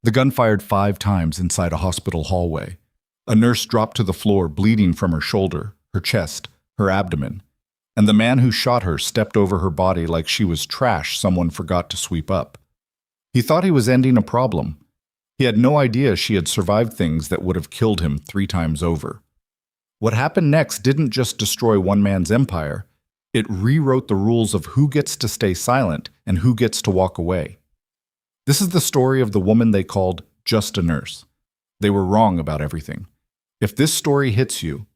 The gun fired 5 times inside a hospital hallway. A nurse dropped to the floor, bleeding from her shoulder, her chest, her abdomen, and the man who shot her stepped over her body like she was trash someone forgot to sweep up. He thought he was ending a problem. He had no idea she had survived things that would have killed him 3 times over. What happened next didn't just destroy one man's empire, it rewrote the rules of who gets to stay silent and who gets to walk away. This is the story of the woman they called just a nurse. They were wrong about everything. If this story hits you,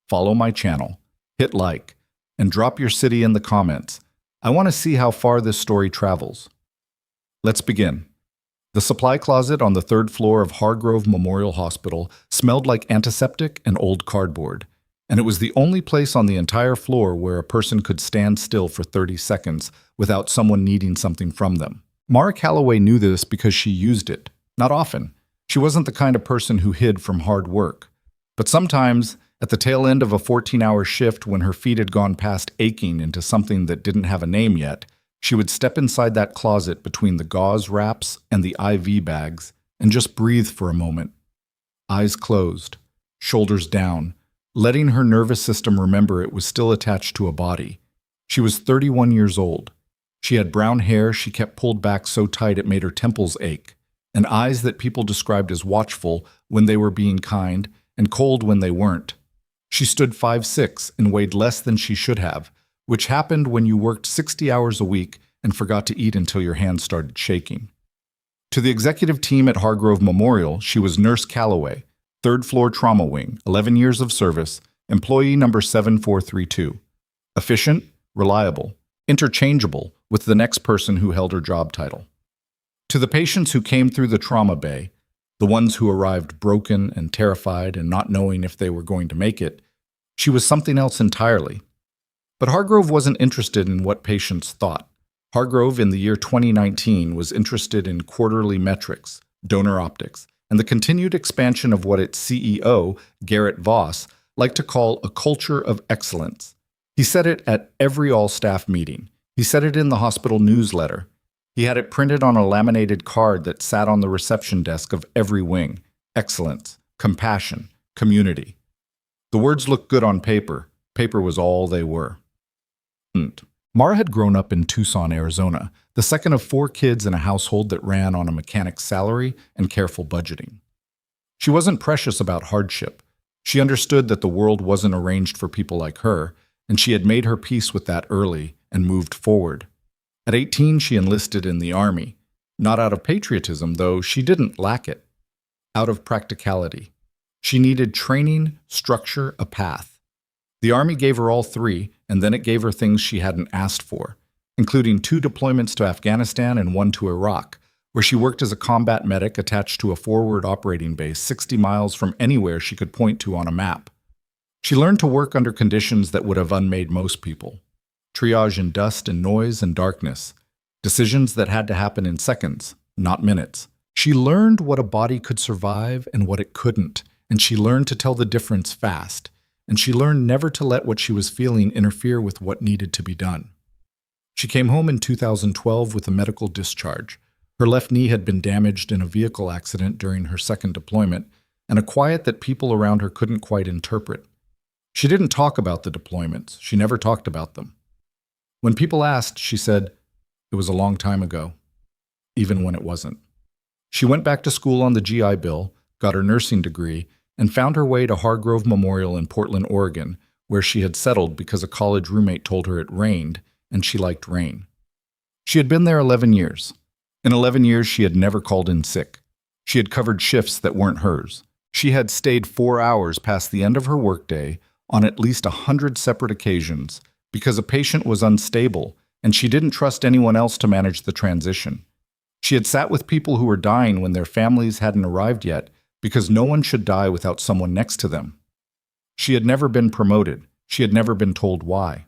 follow my channel, hit like, and drop your city in the comments. I want to see how far this story travels. Let's begin. The supply closet on the 3rd floor of Hargrove Memorial Hospital smelled like antiseptic and old cardboard, and it was the only place on the entire floor where a person could stand still for 30 seconds without someone needing something from them. Mara Calloway knew this because she used it. Not often. She wasn't the kind of person who hid from hard work. But sometimes, at the tail end of a 14-hour shift when her feet had gone past aching into something that didn't have a name yet, she would step inside that closet between the gauze wraps and the IV bags and just breathe for a moment. Eyes closed, shoulders down, letting her nervous system remember it was still attached to a body. She was 31 years old. She had brown hair she kept pulled back so tight it made her temples ache, and eyes that people described as watchful when they were being kind and cold when they weren't. She stood 5'6" and weighed less than she should have, which happened when you worked 60 hours a week and forgot to eat until your hands started shaking. To the executive team at Hargrove Memorial, she was Nurse Calloway, 3rd floor trauma wing, 11 years of service, employee number 7432. Efficient, reliable, interchangeable with the next person who held her job title. To the patients who came through the trauma bay, the ones who arrived broken and terrified and not knowing if they were going to make it, she was something else entirely. But Hargrove wasn't interested in what patients thought. Hargrove, in the year 2019, was interested in quarterly metrics, donor optics, and the continued expansion of what its CEO, Garrett Voss, liked to call a culture of excellence. He said it at every all-staff meeting. He said it in the hospital newsletter. He had it printed on a laminated card that sat on the reception desk of every wing. Excellence, compassion, community. The words looked good on paper. Paper was all they were. Mara had grown up in Tucson, Arizona, the second of 4 kids in a household that ran on a mechanic's salary and careful budgeting. She wasn't precious about hardship. She understood that the world wasn't arranged for people like her, and she had made her peace with that early and moved forward. At 18, she enlisted in the Army, not out of patriotism, though she didn't lack it. Out of practicality. She needed training, structure, a path. The Army gave her all 3, and then it gave her things she hadn't asked for, including 2 deployments to Afghanistan and 1 to Iraq, where she worked as a combat medic attached to a forward operating base 60 miles from anywhere she could point to on a map. She learned to work under conditions that would have unmade most people. Triage in dust and noise and darkness. Decisions that had to happen in seconds, not minutes. She learned what a body could survive and what it couldn't, and she learned to tell the difference fast. And she learned never to let what she was feeling interfere with what needed to be done. She came home in 2012 with a medical discharge. Her left knee had been damaged in a vehicle accident during her 2nd deployment, and a quiet that people around her couldn't quite interpret. She didn't talk about the deployments. She never talked about them. When people asked, she said, "It was a long time ago," even when it wasn't. She went back to school on the GI Bill, got her nursing degree, and found her way to Hargrove Memorial in Portland, Oregon, where she had settled because a college roommate told her it rained, and she liked rain. She had been there 11 years. In 11 years, she had never called in sick. She had covered shifts that weren't hers. She had stayed 4 hours past the end of her workday on at least 100 separate occasions because a patient was unstable, and she didn't trust anyone else to manage the transition. She had sat with people who were dying when their families hadn't arrived yet, because no one should die without someone next to them. She had never been promoted. She had never been told why.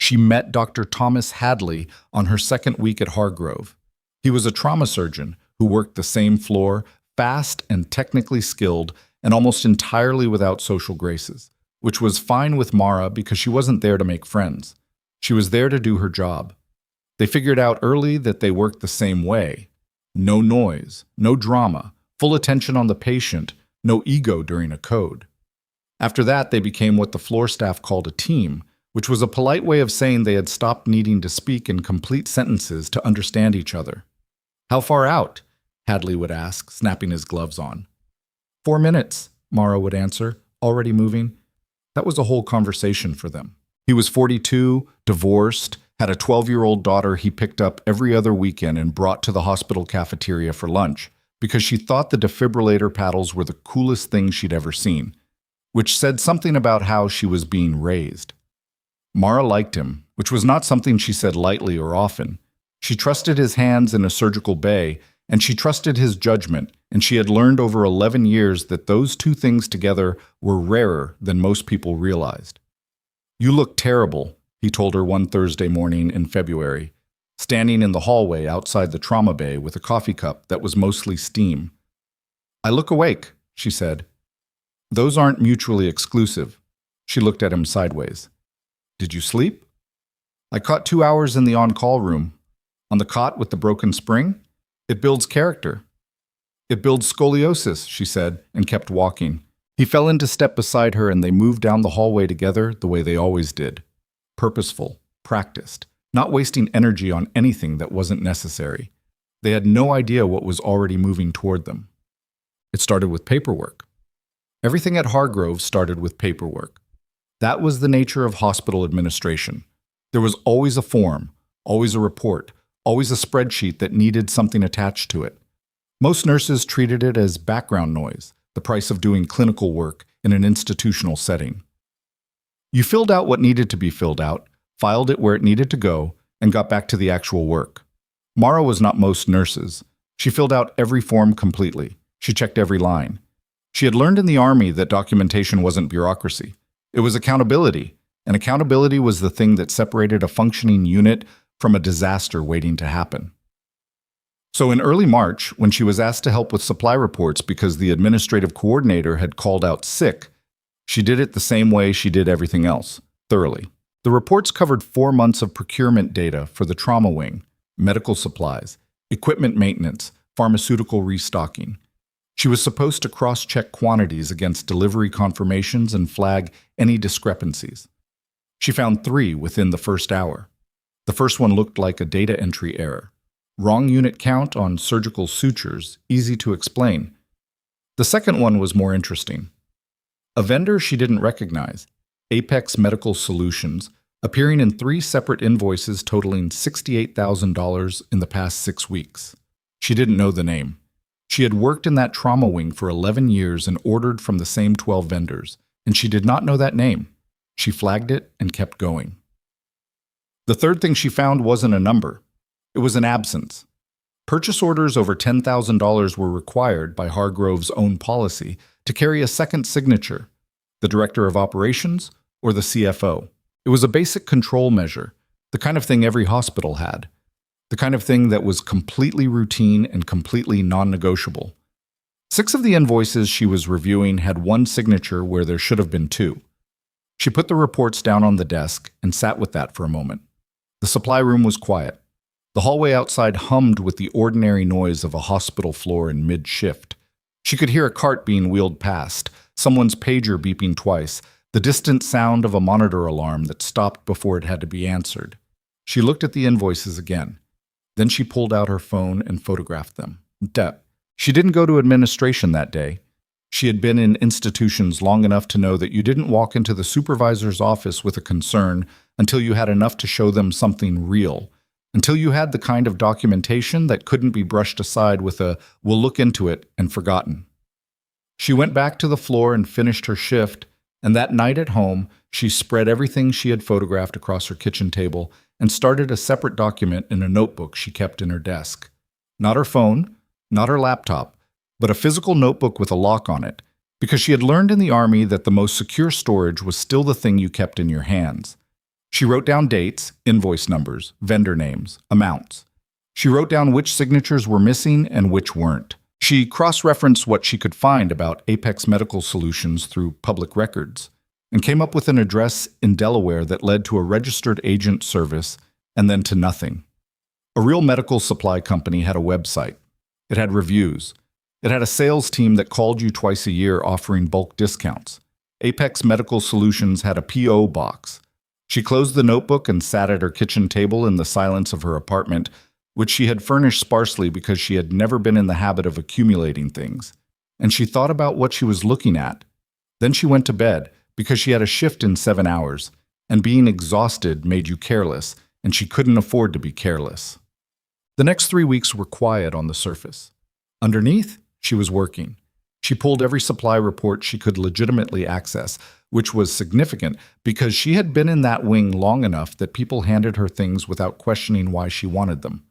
She met Dr. Thomas Hadley on her 2nd week at Hargrove. He was a trauma surgeon who worked the same floor, fast and technically skilled, and almost entirely without social graces, which was fine with Mara because she wasn't there to make friends. She was there to do her job. They figured out early that they worked the same way. No noise, no drama, full attention on the patient, no ego during a code. After that, they became what the floor staff called a team, which was a polite way of saying they had stopped needing to speak in complete sentences to understand each other. "How far out?" Hadley would ask, snapping his gloves on. 4 minutes, Morrow would answer, already moving. That was a whole conversation for them. He was 42, divorced, had a 12-year-old daughter he picked up every other weekend and brought to the hospital cafeteria for lunch because she thought the defibrillator paddles were the coolest thing she'd ever seen, which said something about how she was being raised. Mara liked him, which was not something she said lightly or often. She trusted his hands in a surgical bay, and she trusted his judgment, and she had learned over 11 years that those two things together were rarer than most people realized. "You look terrible," he told her one Thursday morning in February, standing in the hallway outside the trauma bay with a coffee cup that was mostly steam. "I look awake," she said. "Those aren't mutually exclusive." She looked at him sideways. "Did you sleep?" "I caught 2 hours in the on-call room. On the cot with the broken spring? It builds character." "It builds scoliosis," she said, and kept walking. He fell into step beside her, and they moved down the hallway together the way they always did. Purposeful, practiced, not wasting energy on anything that wasn't necessary. They had no idea what was already moving toward them. It started with paperwork. Everything at Hargrove started with paperwork. That was the nature of hospital administration. There was always a form, always a report, always a spreadsheet that needed something attached to it. Most nurses treated it as background noise, the price of doing clinical work in an institutional setting. You filled out what needed to be filled out, filed it where it needed to go, and got back to the actual work. Mara was not most nurses. She filled out every form completely. She checked every line. She had learned in the Army that documentation wasn't bureaucracy. It was accountability, and accountability was the thing that separated a functioning unit from a disaster waiting to happen. So in early March, when she was asked to help with supply reports because the administrative coordinator had called out sick, she did it the same way she did everything else, thoroughly. The reports covered 4 months of procurement data for the trauma wing, medical supplies, equipment maintenance, pharmaceutical restocking. She was supposed to cross-check quantities against delivery confirmations and flag any discrepancies. She found 3 within the first hour. The first one looked like a data entry error. Wrong unit count on surgical sutures, easy to explain. The second one was more interesting. A vendor she didn't recognize, Apex Medical Solutions, appearing in 3 separate invoices totaling $68,000 in the past 6 weeks. She didn't know the name. She had worked in that trauma wing for 11 years and ordered from the same 12 vendors, and she did not know that name. She flagged it and kept going. The third thing she found wasn't a number. It was an absence. Purchase orders over $10,000 were required by Hargrove's own policy to carry a second signature, the Director of Operations or the CFO. It was a basic control measure, the kind of thing every hospital had, the kind of thing that was completely routine and completely non-negotiable. 6 of the invoices she was reviewing had 1 signature where there should have been 2. She put the reports down on the desk and sat with that for a moment. The supply room was quiet. The hallway outside hummed with the ordinary noise of a hospital floor in mid-shift. She could hear a cart being wheeled past, someone's pager beeping twice, the distant sound of a monitor alarm that stopped before it had to be answered. She looked at the invoices again. Then she pulled out her phone and photographed them. She didn't go to administration that day. She had been in institutions long enough to know that you didn't walk into the supervisor's office with a concern until you had enough to show them something real, until you had the kind of documentation that couldn't be brushed aside with a "we'll look into it" and forgotten. She went back to the floor and finished her shift, and that night at home, she spread everything she had photographed across her kitchen table and started a separate document in a notebook she kept in her desk. Not her phone, not her laptop, but a physical notebook with a lock on it, because she had learned in the Army that the most secure storage was still the thing you kept in your hands. She wrote down dates, invoice numbers, vendor names, amounts. She wrote down which signatures were missing and which weren't. She cross-referenced what she could find about Apex Medical Solutions through public records, and came up with an address in Delaware that led to a registered agent service and then to nothing. A real medical supply company had a website. It had reviews. It had a sales team that called you twice a year offering bulk discounts. Apex Medical Solutions had a P.O. box. She closed the notebook and sat at her kitchen table in the silence of her apartment, which she had furnished sparsely because she had never been in the habit of accumulating things. And she thought about what she was looking at. Then she went to bed because she had a shift in 7 hours, and being exhausted made you careless, and she couldn't afford to be careless. The next 3 weeks were quiet on the surface. Underneath, she was working. She pulled every supply report she could legitimately access, which was significant because she had been in that wing long enough that people handed her things without questioning why she wanted them.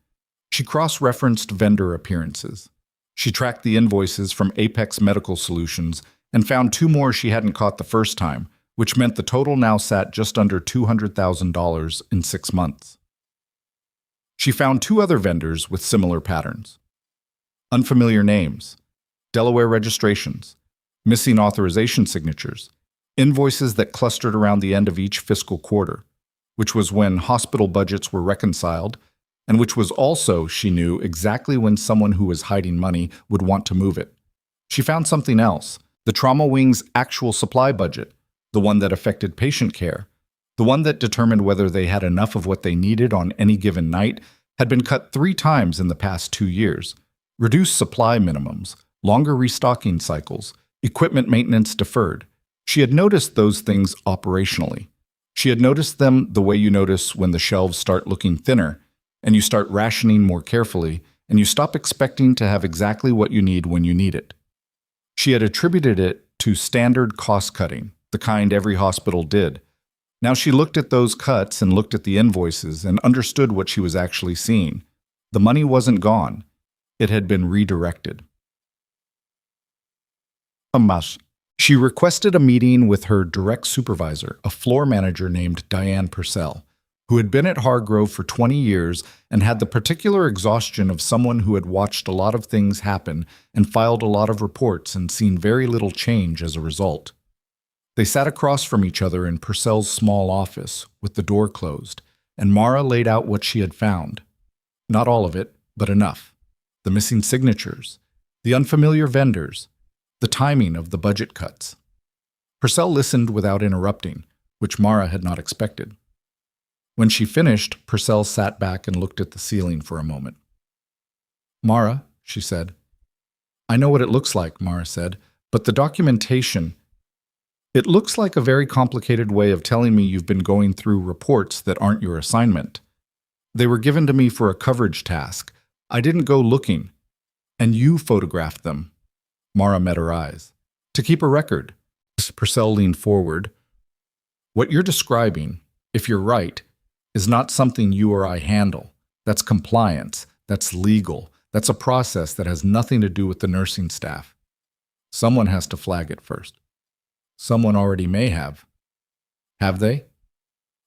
She cross-referenced vendor appearances. She tracked the invoices from Apex Medical Solutions and found 2 more she hadn't caught the first time, which meant the total now sat just under $200,000 in 6 months. She found 2 other vendors with similar patterns. Unfamiliar names, Delaware registrations, missing authorization signatures, invoices that clustered around the end of each fiscal quarter, which was when hospital budgets were reconciled, and which was also, she knew, exactly when someone who was hiding money would want to move it. She found something else, the trauma wing's actual supply budget, the one that affected patient care, the one that determined whether they had enough of what they needed on any given night, had been cut 3 times in the past 2 years. Reduced supply minimums, longer restocking cycles, equipment maintenance deferred. She had noticed those things operationally. She had noticed them the way you notice when the shelves start looking thinner, and you start rationing more carefully, and you stop expecting to have exactly what you need when you need it. She had attributed it to standard cost-cutting, the kind every hospital did. Now she looked at those cuts and looked at the invoices and understood what she was actually seeing. The money wasn't gone. It had been redirected. She requested a meeting with her direct supervisor, a floor manager named Diane Purcell, who had been at Hargrove for 20 years and had the particular exhaustion of someone who had watched a lot of things happen and filed a lot of reports and seen very little change as a result. They sat across from each other in Purcell's small office, with the door closed, and Mara laid out what she had found. Not all of it, but enough. The missing signatures, the unfamiliar vendors, the timing of the budget cuts. Purcell listened without interrupting, which Mara had not expected. When she finished, Purcell sat back and looked at the ceiling for a moment. "Mara," she said. "I know what it looks like," Mara said, "but the documentation... It looks like a very complicated way of telling me you've been going through reports that aren't your assignment. They were given to me for a coverage task. I didn't go looking. And you photographed them." Mara met her eyes. "To keep a record." Purcell leaned forward. "What you're describing, if you're right, is not something you or I handle. That's compliance. That's legal. That's a process that has nothing to do with the nursing staff. Someone has to flag it first. Someone already may have. Have they?"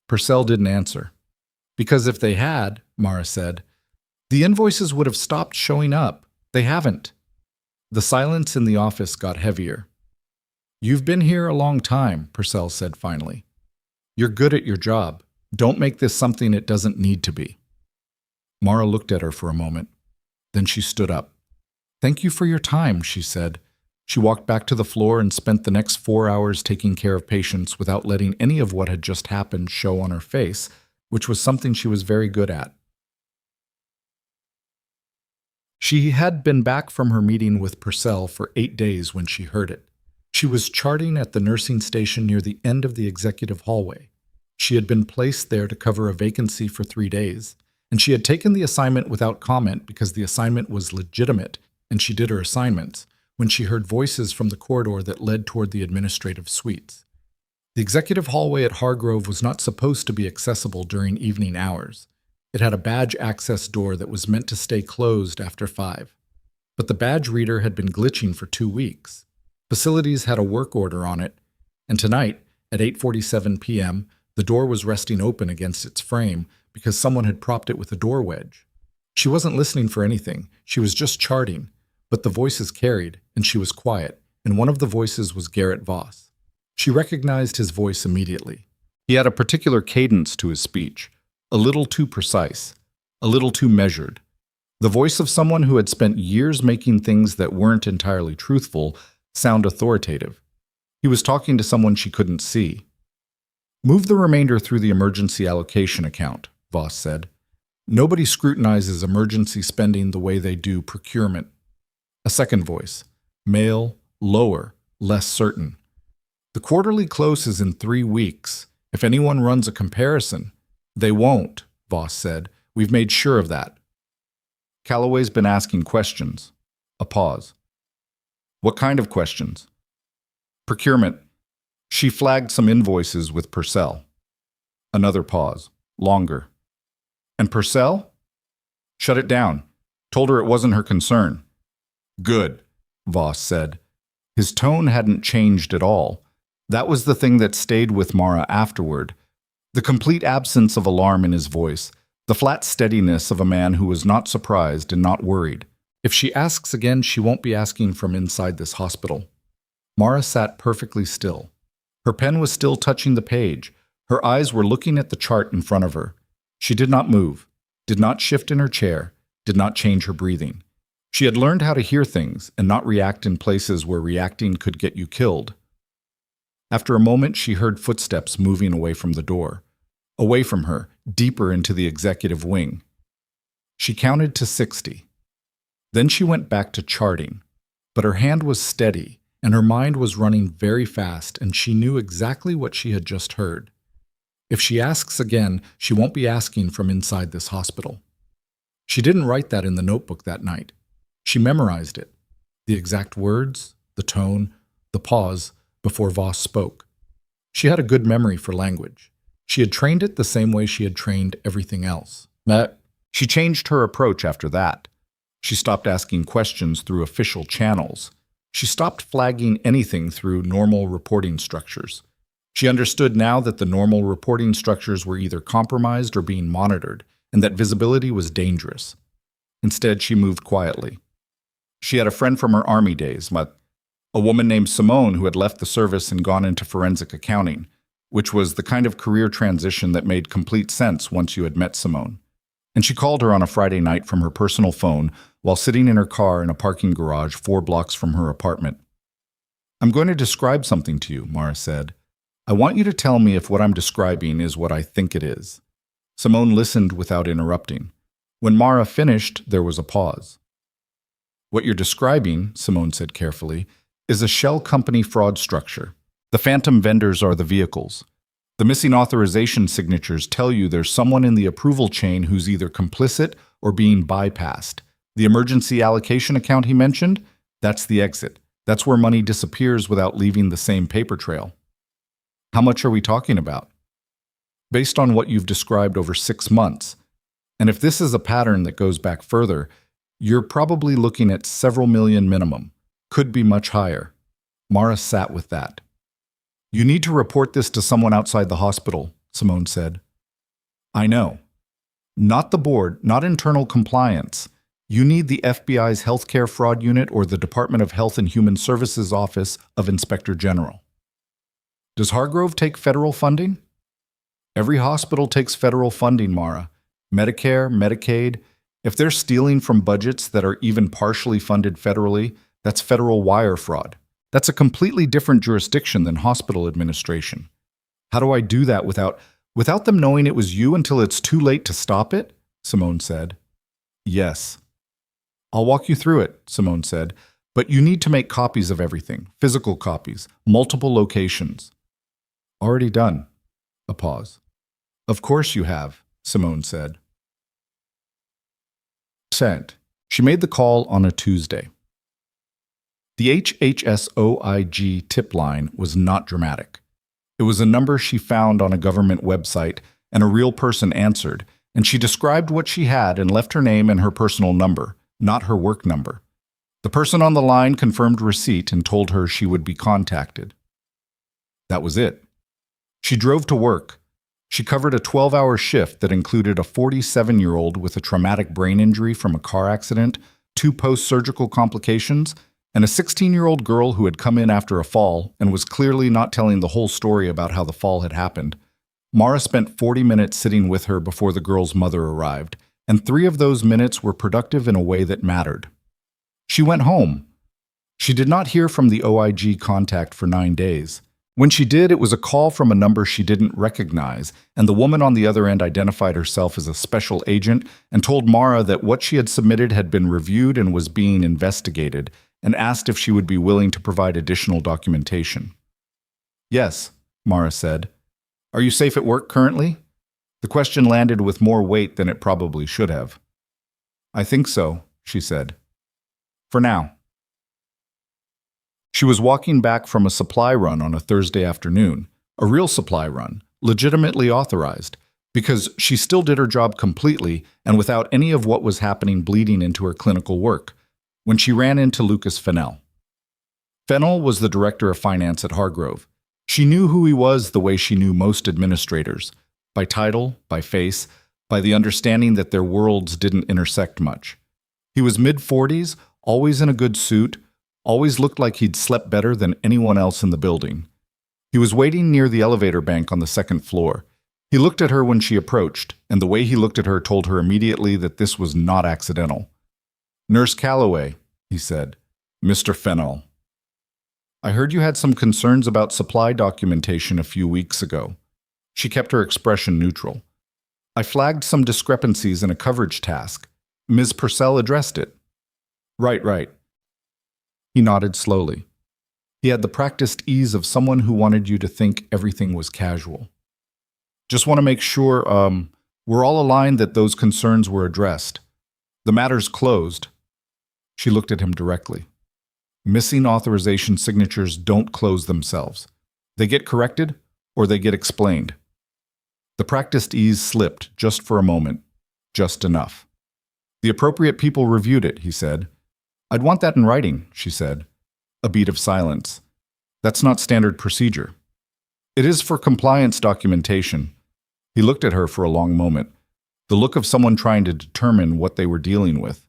Purcell didn't answer. "Because if they had," Mara said, "the invoices would have stopped showing up. They haven't." The silence in the office got heavier. "You've been here a long time," Purcell said finally. "You're good at your job. Don't make this something it doesn't need to be." Mara looked at her for a moment. Then she stood up. "Thank you for your time," she said. She walked back to the floor and spent the next 4 hours taking care of patients without letting any of what had just happened show on her face, which was something she was very good at. She had been back from her meeting with Purcell for 8 days when she heard it. She was charting at the nursing station near the end of the executive hallway. She had been placed there to cover a vacancy for 3 days, and she had taken the assignment without comment because the assignment was legitimate and she did her assignments, when she heard voices from the corridor that led toward the administrative suites. The executive hallway at Hargrove was not supposed to be accessible during evening hours. It had a badge access door that was meant to stay closed after 5. But the badge reader had been glitching for 2 weeks. Facilities had a work order on it, and tonight, at 8:47 p.m., the door was resting open against its frame because someone had propped it with a door wedge. She wasn't listening for anything. She was just charting. But the voices carried, and she was quiet, and one of the voices was Garrett Voss. She recognized his voice immediately. He had a particular cadence to his speech, a little too precise. a little too measured. The voice of someone who had spent years making things that weren't entirely truthful sound authoritative. He was talking to someone she couldn't see. Move the remainder through the emergency allocation account, Voss said. Nobody scrutinizes emergency spending the way they do procurement. A second voice, male, lower, less certain. The quarterly close is in 3 weeks. If anyone runs a comparison, they won't, Voss said. We've made sure of that. Calloway's been asking questions. A pause. What kind of questions? Procurement. She flagged some invoices with Purcell. Another pause. Longer. And Purcell? Shut it down. Told her it wasn't her concern. Good, Voss said. His tone hadn't changed at all. That was the thing that stayed with Mara afterward. The complete absence of alarm in his voice, the flat steadiness of a man who was not surprised and not worried. If she asks again, she won't be asking from inside this hospital. Mara sat perfectly still. Her pen was still touching the page. Her eyes were looking at the chart in front of her. She did not move, did not shift in her chair, did not change her breathing. She had learned how to hear things and not react in places where reacting could get you killed. After a moment, she heard footsteps moving away from the door, away from her, deeper into the executive wing. She counted to 60. Then she went back to charting, but her hand was steady and her mind was running very fast, and she knew exactly what she had just heard. If she asks again, she won't be asking from inside this hospital. She didn't write that in the notebook that night. She memorized it. The exact words, the tone, the pause before Voss spoke. She had a good memory for language. She had trained it the same way she had trained everything else. She changed her approach after that. She stopped asking questions through official channels. She stopped flagging anything through normal reporting structures. She understood now that the normal reporting structures were either compromised or being monitored, and that visibility was dangerous. Instead, she moved quietly. She had a friend from her army days, a woman named Simone who had left the service and gone into forensic accounting, which was the kind of career transition that made complete sense once you had met Simone. And she called her on a Friday night from her personal phone while sitting in her car in a parking garage 4 blocks from her apartment. I'm going to describe something to you, Mara said. I want you to tell me if what I'm describing is what I think it is. Simone listened without interrupting. When Mara finished, there was a pause. What you're describing, Simone said carefully, is a shell company fraud structure. The phantom vendors are the vehicles. The missing authorization signatures tell you there's someone in the approval chain who's either complicit or being bypassed. The emergency allocation account he mentioned, that's the exit. That's where money disappears without leaving the same paper trail. How much are we talking about? Based on what you've described over 6 months, and if this is a pattern that goes back further, you're probably looking at several million minimum. Could be much higher. Mara sat with that. You need to report this to someone outside the hospital, Simone said. I know. Not the board, not internal compliance. You need the FBI's Healthcare Fraud Unit or the Department of Health and Human Services Office of Inspector General. Does Hargrove take federal funding? Every hospital takes federal funding, Mara. Medicare, Medicaid. If they're stealing from budgets that are even partially funded federally, that's federal wire fraud. That's a completely different jurisdiction than hospital administration. How do I do that without them knowing it was you until it's too late to stop it? Simone said. Yes. I'll walk you through it, Simone said, but you need to make copies of everything, physical copies, multiple locations. Already done. A pause. Of course you have, Simone said. Sent. She made the call on a Tuesday. The HHSOIG tip line was not dramatic. It was a number she found on a government website, and a real person answered, and she described what she had and left her name and her personal number, not her work number. The person on the line confirmed receipt and told her she would be contacted. That was it. She drove to work. She covered a 12-hour shift that included a 47-year-old with a traumatic brain injury from a car accident, 2 post-surgical complications, and a 16-year-old girl who had come in after a fall and was clearly not telling the whole story about how the fall had happened. Mara spent 40 minutes sitting with her before the girl's mother arrived, and 3 of those minutes were productive in a way that mattered. She went home. She did not hear from the OIG contact for 9 days. When she did, it was a call from a number she didn't recognize, and the woman on the other end identified herself as a special agent and told Mara that what she had submitted had been reviewed and was being investigated, and asked if she would be willing to provide additional documentation. "Yes," Mara said. "Are you safe at work currently?" The question landed with more weight than it probably should have. "I think so," she said. "For now." She was walking back from a supply run on a Thursday afternoon, a real supply run, legitimately authorized, because she still did her job completely and without any of what was happening bleeding into her clinical work, when she ran into Lucas Fennell. Fennell was the director of finance at Hargrove. She knew who he was the way she knew most administrators, by title, by face, by the understanding that their worlds didn't intersect much. He was mid-40s, always in a good suit, always looked like he'd slept better than anyone else in the building. He was waiting near the elevator bank on the second floor. He looked at her when she approached, and the way he looked at her told her immediately that this was not accidental. "Nurse Calloway," he said. "Mr. Fennell. I heard you had some concerns about supply documentation a few weeks ago." She kept her expression neutral. "I flagged some discrepancies in a coverage task. Ms. Purcell addressed it." Right. He nodded slowly. He had the practiced ease of someone who wanted you to think everything was casual. "Just want to make sure, we're all aligned that those concerns were addressed. The matter's closed." She looked at him directly. Missing authorization signatures don't close themselves. They get corrected, or they get explained. The practiced ease slipped just for a moment, just enough. "The appropriate people reviewed it," he said. "I'd want that in writing," she said. A beat of silence. "That's not standard procedure." "It is for compliance documentation." He looked at her for a long moment, the look of someone trying to determine what they were dealing with.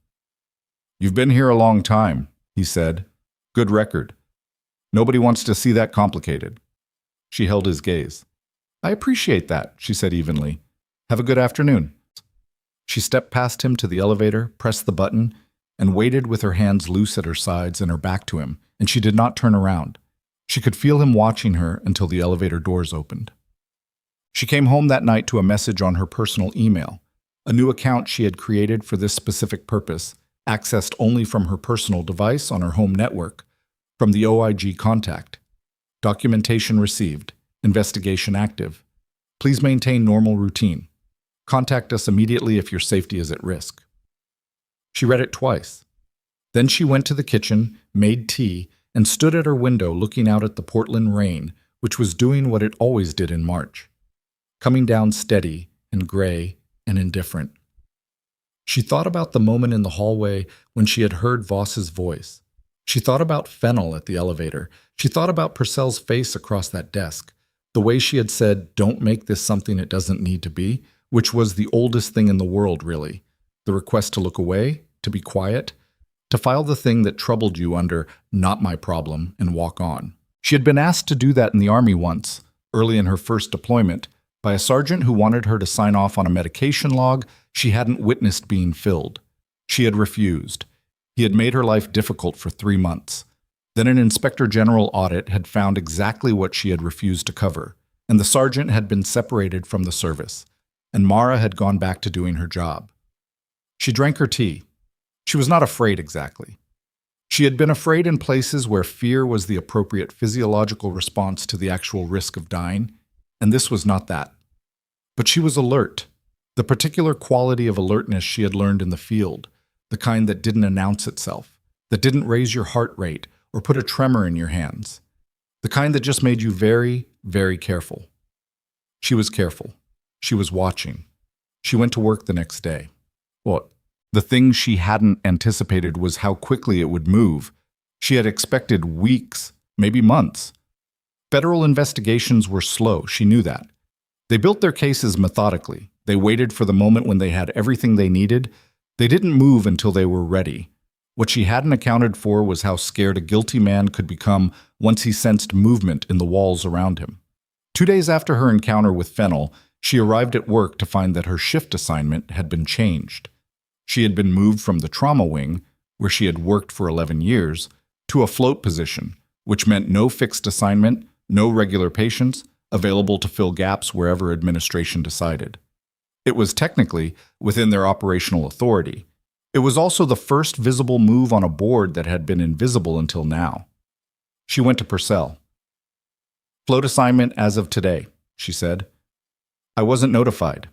"You've been here a long time," he said. "Good record. Nobody wants to see that complicated." She held his gaze. "I appreciate that," she said evenly. "Have a good afternoon." She stepped past him to the elevator, pressed the button, and waited with her hands loose at her sides and her back to him, and she did not turn around. She could feel him watching her until the elevator doors opened. She came home that night to a message on her personal email, a new account she had created for this specific purpose, accessed only from her personal device on her home network, from the OIG contact. "Documentation received. Investigation active. Please maintain normal routine. Contact us immediately if your safety is at risk." She read it twice. Then she went to the kitchen, made tea, and stood at her window looking out at the Portland rain, which was doing what it always did in March, coming down steady and gray and indifferent. She thought about the moment in the hallway when she had heard Voss's voice. She thought about Fennell at the elevator. She thought about Purcell's face across that desk, the way she had said, "Don't make this something it doesn't need to be," which was the oldest thing in the world, really. The request to look away, to be quiet, to file the thing that troubled you under "not my problem" and walk on. She had been asked to do that in the Army once, early in her first deployment, by a sergeant who wanted her to sign off on a medication log she hadn't witnessed being filled. She had refused. He had made her life difficult for 3 months. Then an inspector general audit had found exactly what she had refused to cover, and the sergeant had been separated from the service, and Mara had gone back to doing her job. She drank her tea. She was not afraid exactly. She had been afraid in places where fear was the appropriate physiological response to the actual risk of dying, and this was not that. But she was alert, the particular quality of alertness she had learned in the field, the kind that didn't announce itself, that didn't raise your heart rate or put a tremor in your hands, the kind that just made you very, very careful. She was careful. She was watching. She went to work the next day. Well, the thing she hadn't anticipated was how quickly it would move. She had expected weeks, maybe months. Federal investigations were slow, she knew that. They built their cases methodically. They waited for the moment when they had everything they needed. They didn't move until they were ready. What she hadn't accounted for was how scared a guilty man could become once he sensed movement in the walls around him. 2 days after her encounter with Fennell, She arrived at work to find that her shift assignment had been changed. She had been moved from the trauma wing, where she had worked for 11 years, to a float position, which meant no fixed assignment, no regular patients, available to fill gaps wherever administration decided. It was technically within their operational authority. It was also the first visible move on a board that had been invisible until now. She went to Purcell. "Float assignment as of today," she said. "I wasn't notified."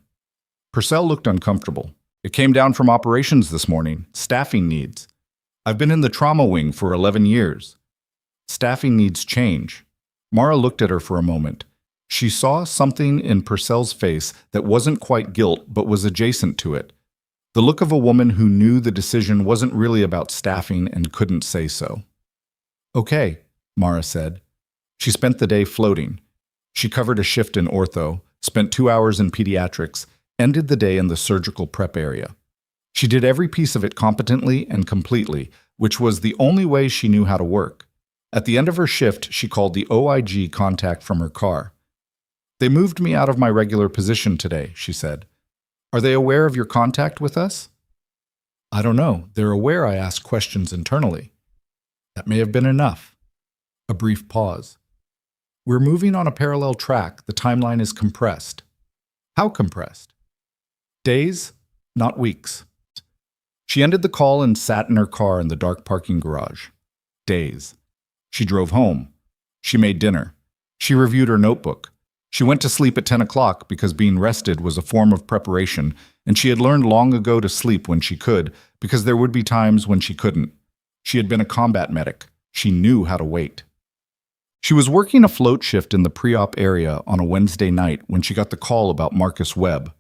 Purcell looked uncomfortable. "It came down from operations this morning. Staffing needs. I've been in the trauma wing for 11 years. Staffing needs change." Mara looked at her for a moment. She saw something in Purcell's face that wasn't quite guilt but was adjacent to it. The look of a woman who knew the decision wasn't really about staffing and couldn't say so. "Okay," Mara said. She spent the day floating. She covered a shift in ortho, spent 2 hours in pediatrics, ended the day in the surgical prep area. She did every piece of it competently and completely, which was the only way she knew how to work. At the end of her shift, she called the OIG contact from her car. "They moved me out of my regular position today," she said. "Are they aware of your contact with us?" "I don't know. They're aware I ask questions internally." "That may have been enough." A brief pause. "We're moving on a parallel track. The timeline is compressed." "How compressed?" "Days, not weeks." She ended the call and sat in her car in the dark parking garage. Days. She drove home. She made dinner. She reviewed her notebook. She went to sleep at 10 o'clock because being rested was a form of preparation, and she had learned long ago to sleep when she could, because there would be times when she couldn't. She had been a combat medic. She knew how to wait. She was working a float shift in the pre-op area on a Wednesday night when she got the call about Marcus Webb.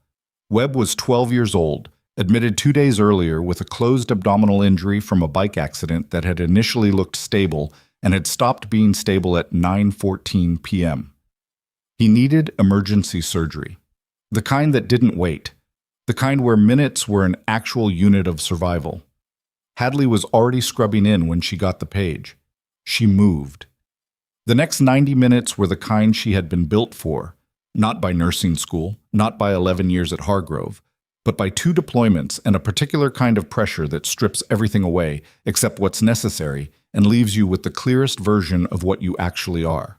Webb was 12 years old, admitted 2 days earlier with a closed abdominal injury from a bike accident that had initially looked stable and had stopped being stable at 9:14 p.m. He needed emergency surgery, the kind that didn't wait, the kind where minutes were an actual unit of survival. Hadley was already scrubbing in when she got the page. She moved. The next 90 minutes were the kind she had been built for, not by nursing school, not by 11 years at Hargrove, but by 2 deployments and a particular kind of pressure that strips everything away except what's necessary and leaves you with the clearest version of what you actually are.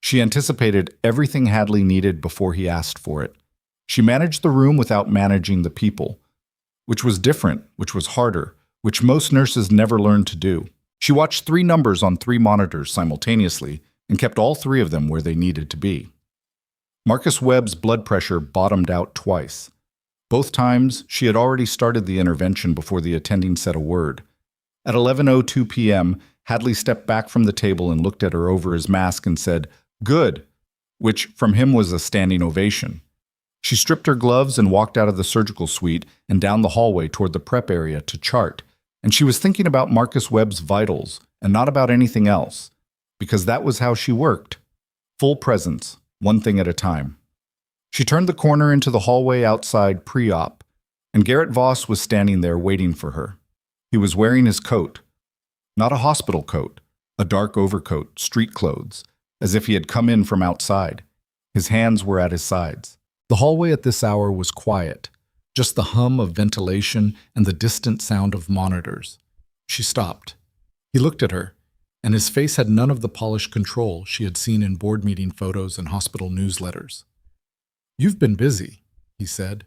She anticipated everything Hadley needed before he asked for it. She managed the room without managing the people, which was different, which was harder, which most nurses never learned to do. She watched 3 numbers on 3 monitors simultaneously and kept all 3 of them where they needed to be. Marcus Webb's blood pressure bottomed out twice. Both times, she had already started the intervention before the attending said a word. At 11:02 p.m., Hadley stepped back from the table and looked at her over his mask and said, "Good," which from him was a standing ovation. She stripped her gloves and walked out of the surgical suite and down the hallway toward the prep area to chart, and she was thinking about Marcus Webb's vitals and not about anything else, because that was how she worked. Full presence, one thing at a time. She turned the corner into the hallway outside pre-op, and Garrett Voss was standing there waiting for her. He was wearing his coat. Not a hospital coat, a dark overcoat, street clothes, as if he had come in from outside. His hands were at his sides. The hallway at this hour was quiet, just the hum of ventilation and the distant sound of monitors. She stopped. He looked at her, and his face had none of the polished control she had seen in board meeting photos and hospital newsletters. "You've been busy," he said.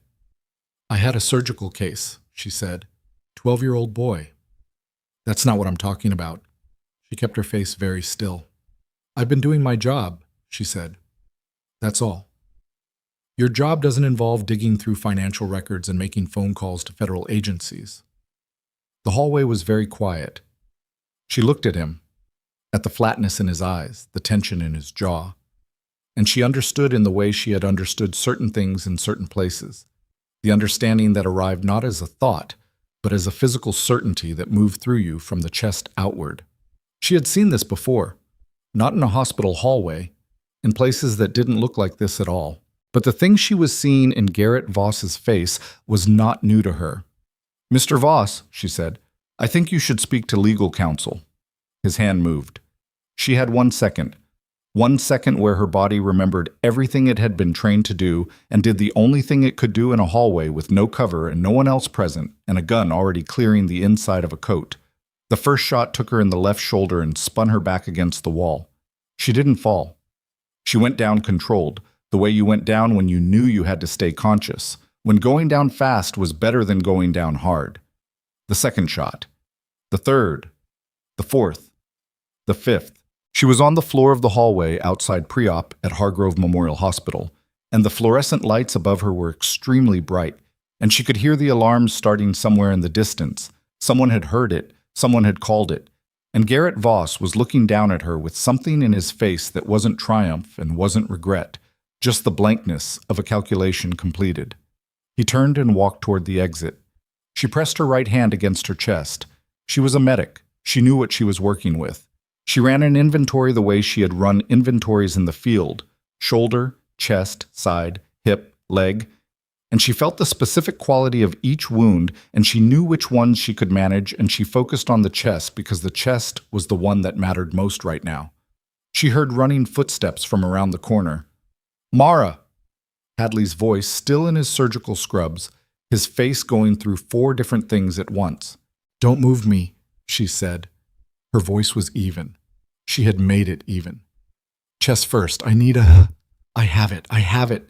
"I had a surgical case," she said. 12-year-old boy. "That's not what I'm talking about." She kept her face very still. "I've been doing my job," she said. "That's all." "Your job doesn't involve digging through financial records and making phone calls to federal agencies." The hallway was very quiet. She looked at him, at the flatness in his eyes, the tension in his jaw, and she understood in the way she had understood certain things in certain places, the understanding that arrived not as a thought, but as a physical certainty that moved through you from the chest outward. She had seen this before, not in a hospital hallway, in places that didn't look like this at all. But the thing she was seeing in Garrett Voss's face was not new to her. "Mr. Voss," she said, "I think you should speak to legal counsel." His hand moved. She had 1 second. 1 second where her body remembered everything it had been trained to do and did the only thing it could do in a hallway with no cover and no one else present and a gun already clearing the inside of a coat. The first shot took her in the left shoulder and spun her back against the wall. She didn't fall. She went down controlled, the way you went down when you knew you had to stay conscious, when going down fast was better than going down hard. The second shot. The third. The fourth. The fifth. She was on the floor of the hallway outside pre-op at Hargrove Memorial Hospital, and the fluorescent lights above her were extremely bright, and she could hear the alarms starting somewhere in the distance. Someone had heard it, someone had called it, and Garrett Voss was looking down at her with something in his face that wasn't triumph and wasn't regret, just the blankness of a calculation completed. He turned and walked toward the exit. She pressed her right hand against her chest. She was a medic. She knew what she was working with. She ran an inventory the way she had run inventories in the field: shoulder, chest, side, hip, leg, and she felt the specific quality of each wound, and she knew which ones she could manage, and she focused on the chest because the chest was the one that mattered most right now. She heard running footsteps from around the corner. "Mara!" Hadley's voice, still in his surgical scrubs, his face going through 4 different things at once. "Don't move me," she said. Her voice was even. She had made it even. "Chest first. I have it.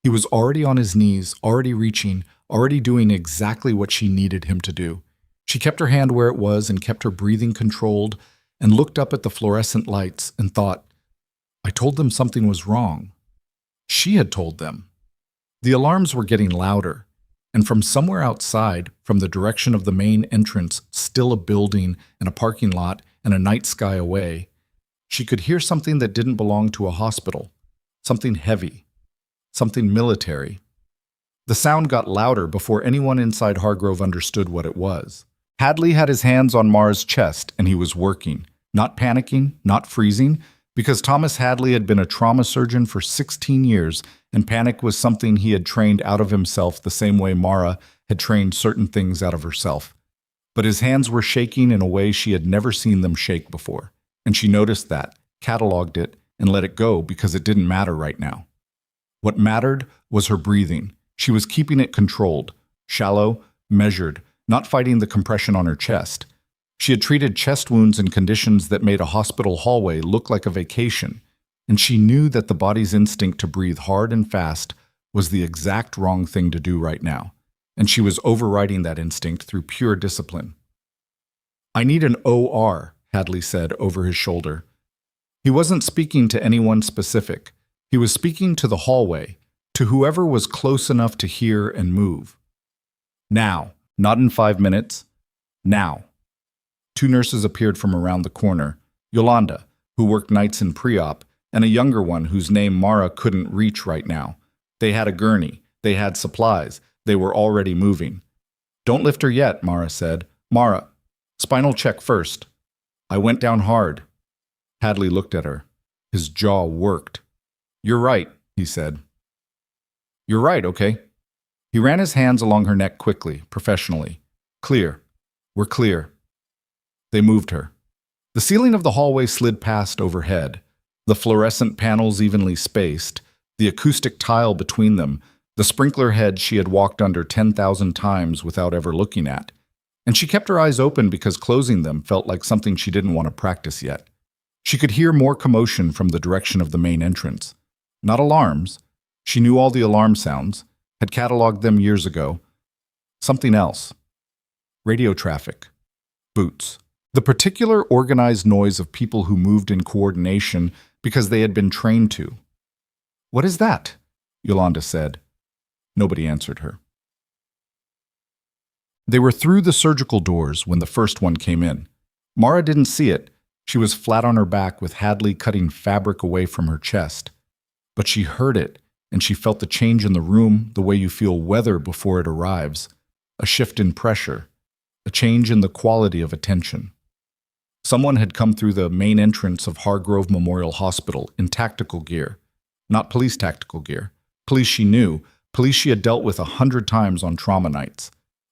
He was already on his knees, already reaching, already doing exactly what she needed him to do. She kept her hand where it was and kept her breathing controlled and looked up at the fluorescent lights and thought, I told them something was wrong. She had told them. The alarms were getting louder, and from somewhere outside, from the direction of the main entrance, still a building and a parking lot and a night sky away, she could hear something that didn't belong to a hospital, something heavy, something military. The sound got louder before anyone inside Hargrove understood what it was. Hadley had his hands on Mara's chest, and he was working, not panicking, not freezing, because Thomas Hadley had been a trauma surgeon for 16 years, and panic was something he had trained out of himself the same way Mara had trained certain things out of herself. But his hands were shaking in a way she had never seen them shake before, and she noticed that, cataloged it, and let it go because it didn't matter right now. What mattered was her breathing. She was keeping it controlled, shallow, measured, not fighting the compression on her chest. She had treated chest wounds in conditions that made a hospital hallway look like a vacation, and she knew that the body's instinct to breathe hard and fast was the exact wrong thing to do right now, and she was overriding that instinct through pure discipline. "I need an OR," Hadley said over his shoulder. He wasn't speaking to anyone specific. He was speaking to the hallway, to whoever was close enough to hear and move. Now, not in 5 minutes. Now. 2 nurses appeared from around the corner, Yolanda, who worked nights in pre-op, and a younger one whose name Mara couldn't reach right now. They had a gurney. They had supplies. They were already moving. "Don't lift her yet," Mara said. "Mara, spinal check first." "I went down hard." Hadley looked at her. His jaw worked. "You're right," he said. "You're right, okay." He ran his hands along her neck quickly, professionally. "Clear. We're clear." They moved her. The ceiling of the hallway slid past overhead, the fluorescent panels evenly spaced, the acoustic tile between them, the sprinkler head she had walked under 10,000 times without ever looking at. And she kept her eyes open because closing them felt like something she didn't want to practice yet. She could hear more commotion from the direction of the main entrance. Not alarms. She knew all the alarm sounds, had cataloged them years ago. Something else. Radio traffic. Boots. The particular organized noise of people who moved in coordination because they had been trained to. "What is that?" Yolanda said. Nobody answered her. They were through the surgical doors when the first one came in. Mara didn't see it. She was flat on her back with Hadley cutting fabric away from her chest. But she heard it, and she felt the change in the room the way you feel weather before it arrives. A shift in pressure. A change in the quality of attention. Someone had come through the main entrance of Hargrove Memorial Hospital in tactical gear. Not police tactical gear. Police she knew. Police she had dealt with 100 times on trauma nights.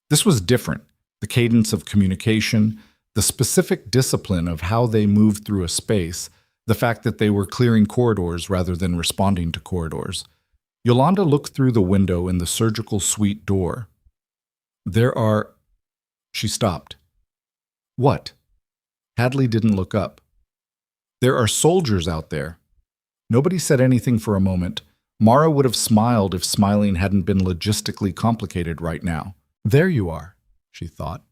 This was different. The cadence of communication, the specific discipline of how they moved through a space, The fact that they were clearing corridors rather than responding to corridors. Yolanda looked through the window in the surgical suite door. There are... She stopped. What? Hadley didn't look up. There are soldiers out there. Nobody said anything for a moment. Mara would have smiled if smiling hadn't been logistically complicated right now. There you are, she thought.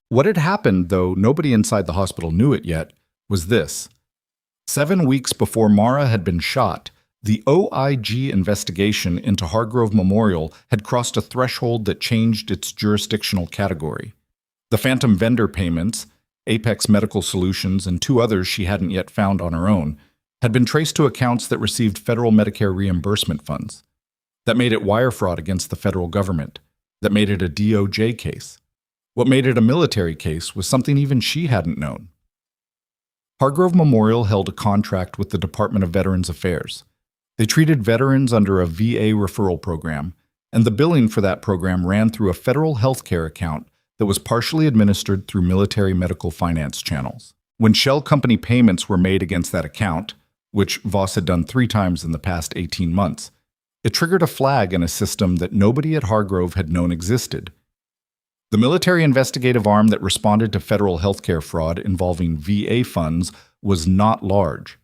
What had happened, though nobody inside the hospital knew it yet, was this. 7 weeks before Mara had been shot, the OIG investigation into Hargrove Memorial had crossed a threshold that changed its jurisdictional category. The phantom vendor payments, Apex Medical Solutions and 2 others she hadn't yet found on her own, had been traced to accounts that received federal Medicare reimbursement funds. That made it wire fraud against the federal government. That made it a DOJ case. What made it a military case was something even she hadn't known. Hargrove Memorial held a contract with the Department of Veterans Affairs. They treated veterans under a VA referral program, and the billing for that program ran through a federal healthcare account that was partially administered through military medical finance channels. When shell company payments were made against that account, which Voss had done 3 times in the past 18 months, it triggered a flag in a system that nobody at Hargrove had known existed. The military investigative arm that responded to federal healthcare fraud involving VA funds was not large,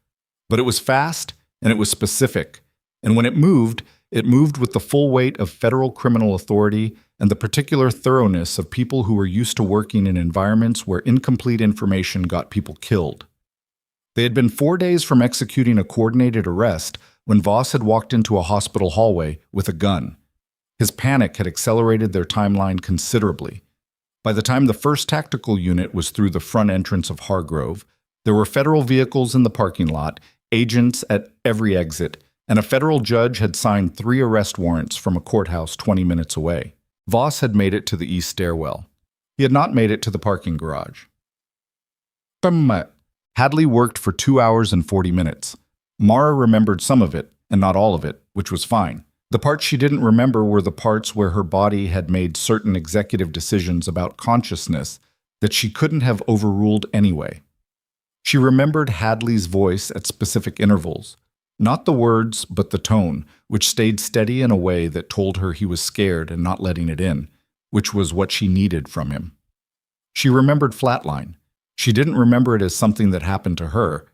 but it was fast and it was specific, and when it moved with the full weight of federal criminal authority and the particular thoroughness of people who were used to working in environments where incomplete information got people killed. They had been 4 days from executing a coordinated arrest when Voss had walked into a hospital hallway with a gun. His panic had accelerated their timeline considerably. By the time the first tactical unit was through the front entrance of Hargrove, there were federal vehicles in the parking lot, agents at every exit, and a federal judge had signed 3 arrest warrants from a courthouse 20 minutes away. Voss had made it to the east stairwell. He had not made it to the parking garage. Hadley worked for 2 hours and 40 minutes. Mara remembered some of it, and not all of it, which was fine. The parts she didn't remember were the parts where her body had made certain executive decisions about consciousness that she couldn't have overruled anyway. She remembered Hadley's voice at specific intervals, not the words, but the tone, which stayed steady in a way that told her he was scared and not letting it in, which was what she needed from him. She remembered flatline. She didn't remember it as something that happened to her.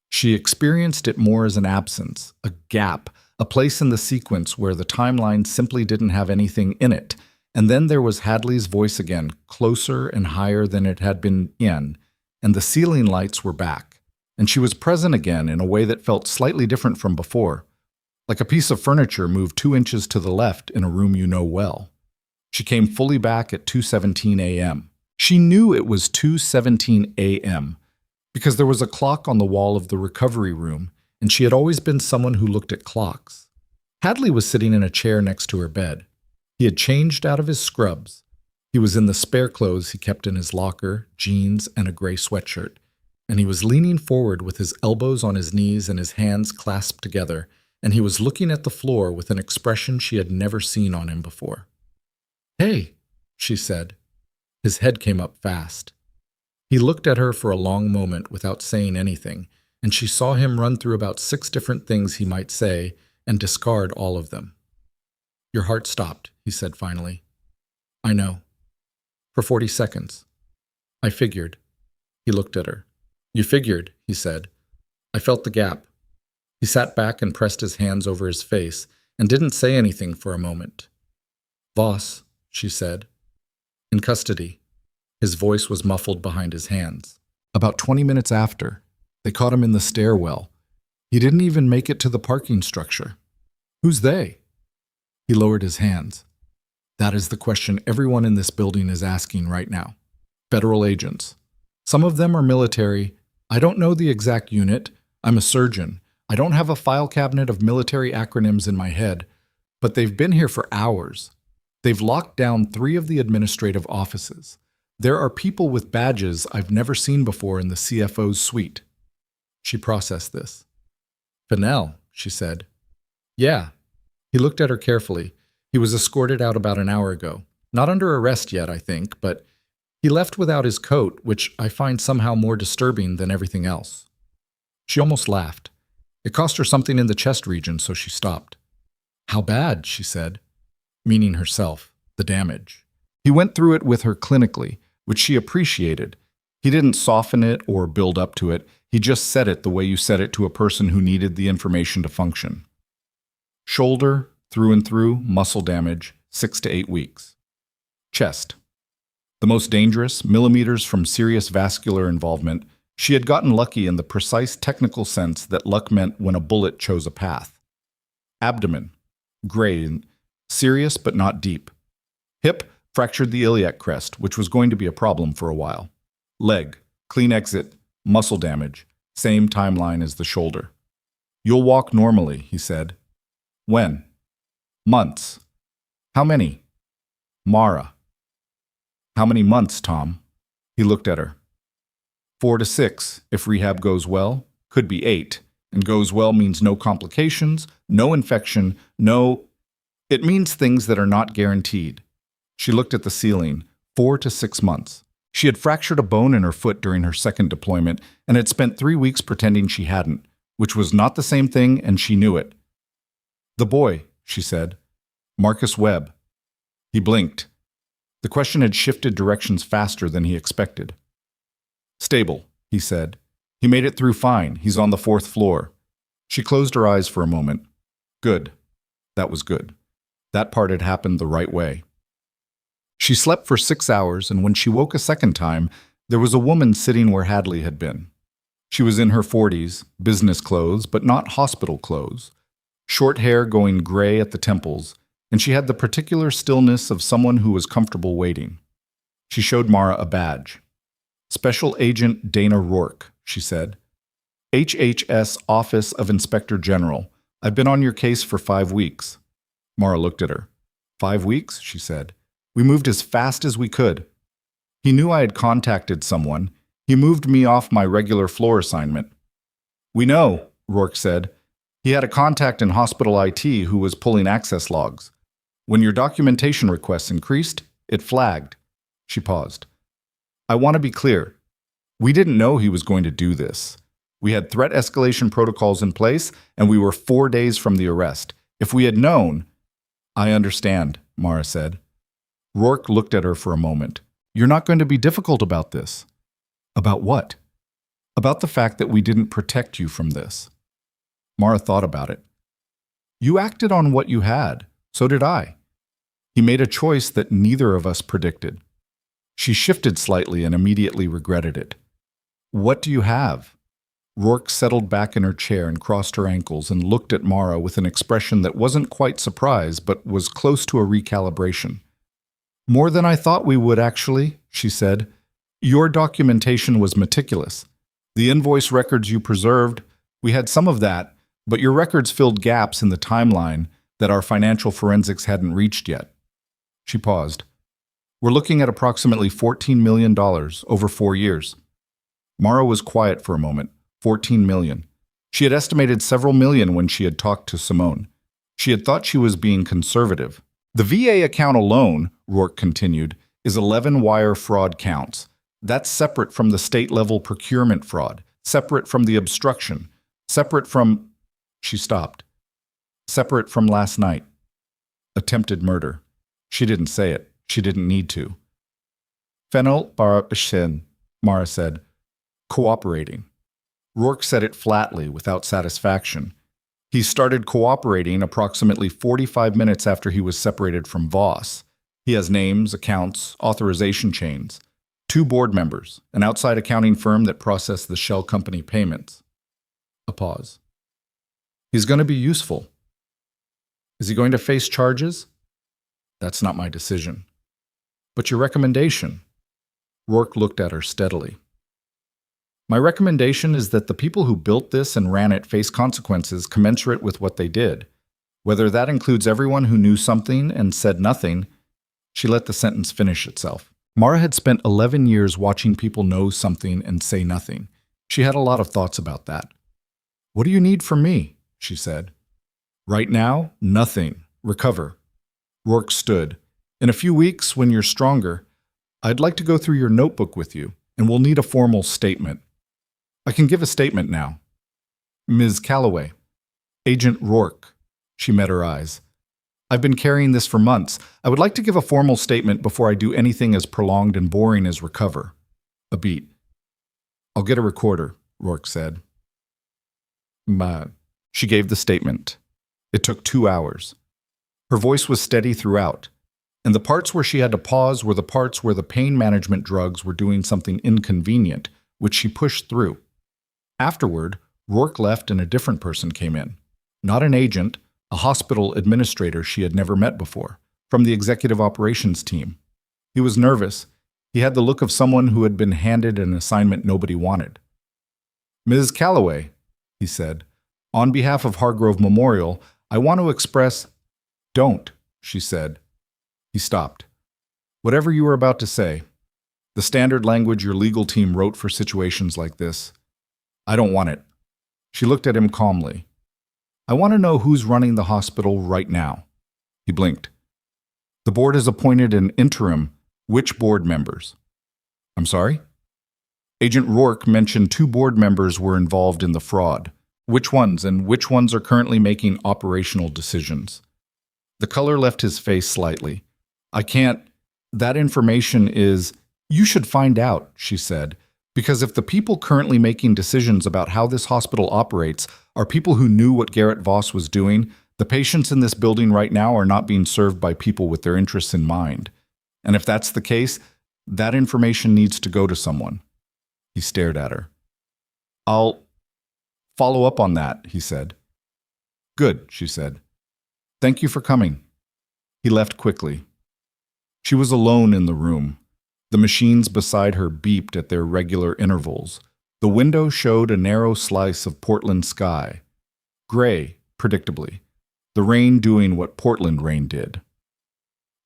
She experienced it more as an absence, a gap, a place in the sequence where the timeline simply didn't have anything in it. And then there was Hadley's voice again, closer and higher than it had been in, and the ceiling lights were back. And she was present again in a way that felt slightly different from before, like a piece of furniture moved 2 inches to the left in a room you know well. She came fully back at 2:17 a.m. She knew it was 2:17 a.m. because there was a clock on the wall of the recovery room, and she had always been someone who looked at clocks. Hadley was sitting in a chair next to her bed. He had changed out of his scrubs. He was in the spare clothes he kept in his locker, jeans, and a gray sweatshirt, and he was leaning forward with his elbows on his knees and his hands clasped together, and he was looking at the floor with an expression she had never seen on him before. "Hey," she said. His head came up fast. He looked at her for a long moment without saying anything, and she saw him run through about 6 different things he might say and discard all of them. "Your heart stopped," he said finally. "I know. For 40 seconds. I figured." He looked at her. "You figured," he said. "I felt the gap." He sat back and pressed his hands over his face and didn't say anything for a moment. "Voss," she said. "In custody." His voice was muffled behind his hands. About 20 minutes after, they caught him in the stairwell. He didn't even make it to the parking structure. "Who's they?" He lowered his hands. "That is the question everyone in this building is asking right now. Federal agents. Some of them are military. I don't know the exact unit. I'm a surgeon. I don't have a file cabinet of military acronyms in my head, but they've been here for hours. They've locked down 3 of the administrative offices. There are people with badges I've never seen before in the CFO's suite." She processed this. "Fennell," she said. "Yeah." He looked at her carefully. He was escorted out about an hour ago. Not under arrest yet, I think, but He left without his coat, which I find somehow more disturbing than everything else. She almost laughed. It cost her something in the chest region, so she stopped. How bad, she said, meaning herself, the damage. He went through it with her clinically, which she appreciated. He didn't soften it or build up to it. He just said it the way you said it to a person who needed the information to function. Shoulder, through and through, muscle damage, 6 to 8 weeks. Chest. The most dangerous, millimeters from serious vascular involvement. She had gotten lucky in the precise technical sense that luck meant when a bullet chose a path. Abdomen. Gray, serious but not deep. Hip, fractured the iliac crest, which was going to be a problem for a while. Leg, clean exit, muscle damage, same timeline as the shoulder. You'll walk normally, he said. When? Months. How many? Mara. How many months, Tom? He looked at her. 4 to 6, if rehab goes well. Could be 8. And goes well means no complications, no infection, no... It means things that are not guaranteed. She looked at the ceiling. 4 to 6 months. She had fractured a bone in her foot during her second deployment and had spent 3 weeks pretending she hadn't, which was not the same thing, and she knew it. The boy, she said. Marcus Webb. He blinked. The question had shifted directions faster than he expected. Stable, he said. He made it through fine. He's on the 4th floor. She closed her eyes for a moment. Good. That was good. That part had happened the right way. She slept for 6 hours, and when she woke a second time, there was a woman sitting where Hadley had been. She was in her 40s, business clothes, but not hospital clothes. Short hair going gray at the temples, and she had the particular stillness of someone who was comfortable waiting. She showed Mara a badge. Special Agent Dana Rourke, she said. HHS Office of Inspector General. I've been on your case for 5 weeks. Mara looked at her. 5 weeks, she said. We moved as fast as we could. He knew I had contacted someone. He moved me off my regular floor assignment. We know, Rourke said. He had a contact in hospital IT who was pulling access logs. When your documentation requests increased, it flagged. She paused. I want to be clear. We didn't know he was going to do this. We had threat escalation protocols in place, and we were 4 days from the arrest. If we had known... I understand, Mara said. Rourke looked at her for a moment. You're not going to be difficult about this. About what? About the fact that we didn't protect you from this. Mara thought about it. You acted on what you had. So did I. He made a choice that neither of us predicted. She shifted slightly and immediately regretted it. What do you have? Rourke settled back in her chair and crossed her ankles and looked at Mara with an expression that wasn't quite surprise but was close to a recalibration. More than I thought we would, actually, she said. Your documentation was meticulous. The invoice records you preserved, we had some of that, but your records filled gaps in the timeline that our financial forensics hadn't reached yet. She paused. We're looking at approximately $14 million over 4 years. Mara was quiet for a moment. 14 million. She had estimated several million when she had talked to Simone. She had thought she was being conservative. The VA account alone, Rourke continued, is 11 wire fraud counts. That's separate from the state-level procurement fraud, separate from the obstruction, separate from... She stopped. Separate from last night. Attempted murder. She didn't say it. She didn't need to. Fennel Barabashin, Mara said. Cooperating. Rourke said it flatly, without satisfaction. He started cooperating approximately 45 minutes after he was separated from Voss. He has names, accounts, authorization chains. 2 board members, an outside accounting firm that processed the shell company payments. A pause. He's going to be useful. Is he going to face charges? That's not my decision. But your recommendation? Rourke looked at her steadily. My recommendation is that the people who built this and ran it face consequences commensurate with what they did. Whether that includes everyone who knew something and said nothing, she let the sentence finish itself. Mara had spent 11 years watching people know something and say nothing. She had a lot of thoughts about that. What do you need from me? She said. Right now, nothing. Recover. Rourke stood. In a few weeks, when you're stronger, I'd like to go through your notebook with you, and we'll need a formal statement. I can give a statement now. Ms. Calloway. Agent Rourke. She met her eyes. I've been carrying this for months. I would like to give a formal statement before I do anything as prolonged and boring as recover. A beat. I'll get a recorder, Rourke said. She gave the statement. It took 2 hours. Her voice was steady throughout, and the parts where she had to pause were the parts where the pain management drugs were doing something inconvenient, which she pushed through. Afterward, Rourke left and a different person came in. Not an agent, a hospital administrator she had never met before, from the executive operations team. He was nervous. He had the look of someone who had been handed an assignment nobody wanted. Ms. Calloway, he said, on behalf of Hargrove Memorial, I want to express— Don't, she said. He stopped. Whatever you were about to say, the standard language your legal team wrote for situations like this, I don't want it. She looked at him calmly. I want to know who's running the hospital right now. He blinked. The board has appointed an interim. Which board members? I'm sorry? Agent Rourke mentioned 2 board members were involved in the fraud. Which ones, and which ones are currently making operational decisions? The color left his face slightly. I can't— That information is— You should find out, she said, because if the people currently making decisions about how this hospital operates are people who knew what Garrett Voss was doing, the patients in this building right now are not being served by people with their interests in mind. And if that's the case, that information needs to go to someone. He stared at her. I'll follow up on that, he said. Good, she said. Thank you for coming. He left quickly. She was alone in the room. The machines beside her beeped at their regular intervals. The window showed a narrow slice of Portland sky. Gray, predictably. The rain doing what Portland rain did.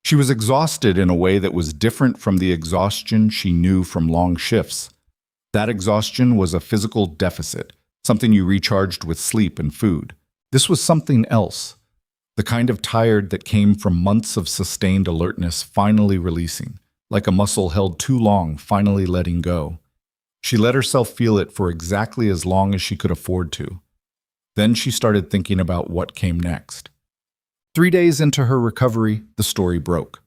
She was exhausted in a way that was different from the exhaustion she knew from long shifts. That exhaustion was a physical deficit, something you recharged with sleep and food. This was something else, the kind of tired that came from months of sustained alertness finally releasing, like a muscle held too long finally letting go. She let herself feel it for exactly as long as she could afford to. Then she started thinking about what came next. 3 days into her recovery, the story broke.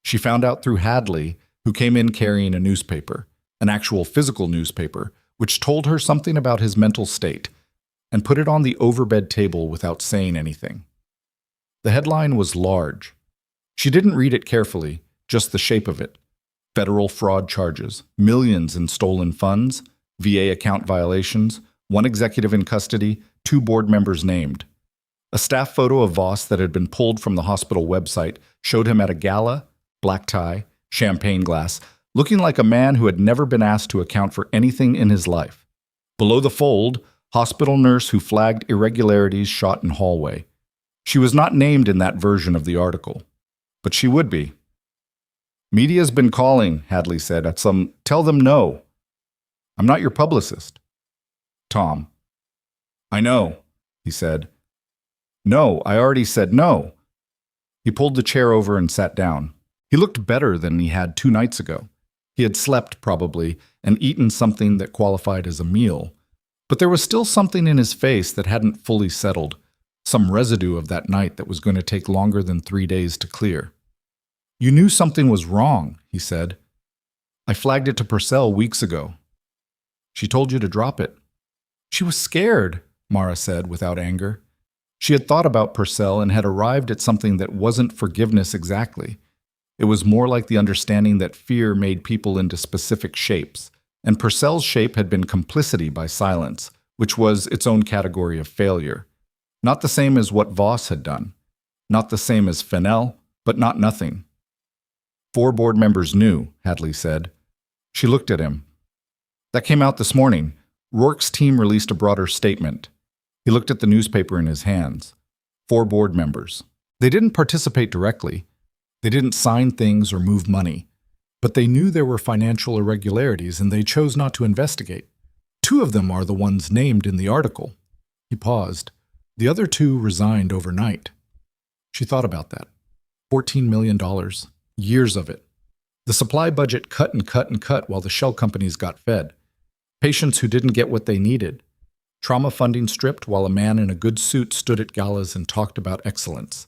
She found out through Hadley, who came in carrying a newspaper, an actual physical newspaper, which told her something about his mental state, and put it on the overbed table without saying anything. The headline was large. She didn't read it carefully, just the shape of it. Federal fraud charges, millions in stolen funds, VA account violations, 1 executive in custody, 2 board members named. A staff photo of Voss that had been pulled from the hospital website showed him at a gala, black tie, champagne glass, looking like a man who had never been asked to account for anything in his life. Below the fold, hospital nurse who flagged irregularities shot in hallway. She was not named in that version of the article, but she would be. Media's been calling, Hadley said, at some— Tell them no. I'm not your publicist. Tom. I know, he said. No, I already said no. He pulled the chair over and sat down. He looked better than he had 2 nights ago. He had slept, probably, and eaten something that qualified as a meal. But there was still something in his face that hadn't fully settled, some residue of that night that was going to take longer than 3 days to clear. You knew something was wrong, he said. I flagged it to Purcell weeks ago. She told you to drop it. She was scared, Mara said without anger. She had thought about Purcell and had arrived at something that wasn't forgiveness exactly. It was more like the understanding that fear made people into specific shapes, and Purcell's shape had been complicity by silence, which was its own category of failure. Not the same as what Voss had done. Not the same as Fennell, but not nothing. 4 board members knew, Hadley said. She looked at him. That came out this morning. Rourke's team released a broader statement. He looked at the newspaper in his hands. 4 board members. They didn't participate directly. They didn't sign things or move money. But they knew there were financial irregularities and they chose not to investigate. 2 of them are the ones named in the article. He paused. The other 2 resigned overnight. She thought about that. $14 million. Years of it. The supply budget cut and cut and cut while the shell companies got fed. Patients who didn't get what they needed. Trauma funding stripped while a man in a good suit stood at galas and talked about excellence.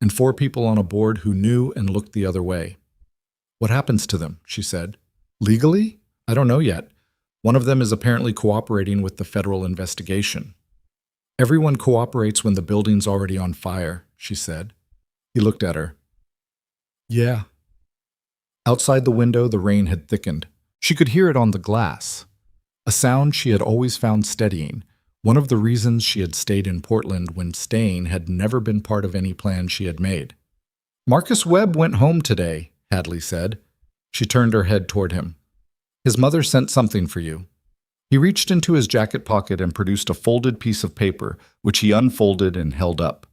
And 4 people on a board who knew and looked the other way. What happens to them? She said. Legally? I don't know yet. One of them is apparently cooperating with the federal investigation. Everyone cooperates when the building's already on fire, she said. He looked at her. Yeah. Outside the window, the rain had thickened. She could hear it on the glass. A sound she had always found steadying. One of the reasons she had stayed in Portland when staying had never been part of any plan she had made. Marcus Webb went home today, Hadley said. She turned her head toward him. His mother sent something for you. He reached into his jacket pocket and produced a folded piece of paper, which he unfolded and held up.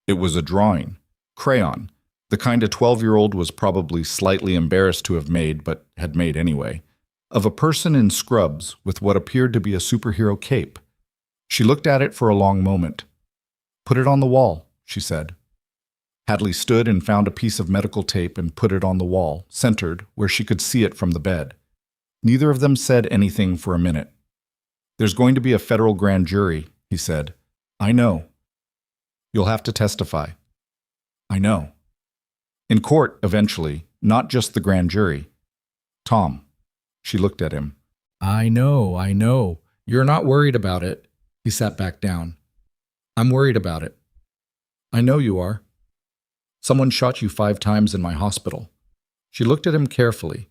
It was a drawing, crayon, the kind a 12-year-old was probably slightly embarrassed to have made, but had made anyway, of a person in scrubs with what appeared to be a superhero cape. She looked at it for a long moment. Put it on the wall, she said. Hadley stood and found a piece of medical tape and put it on the wall, centered, where she could see it from the bed. Neither of them said anything for a minute. There's going to be a federal grand jury, he said. I know. You'll have to testify. I know. In court, eventually, not just the grand jury. Tom. She looked at him. I know. You're not worried about it. He sat back down. I'm worried about it. I know you are. Someone shot you 5 times in my hospital. She looked at him carefully.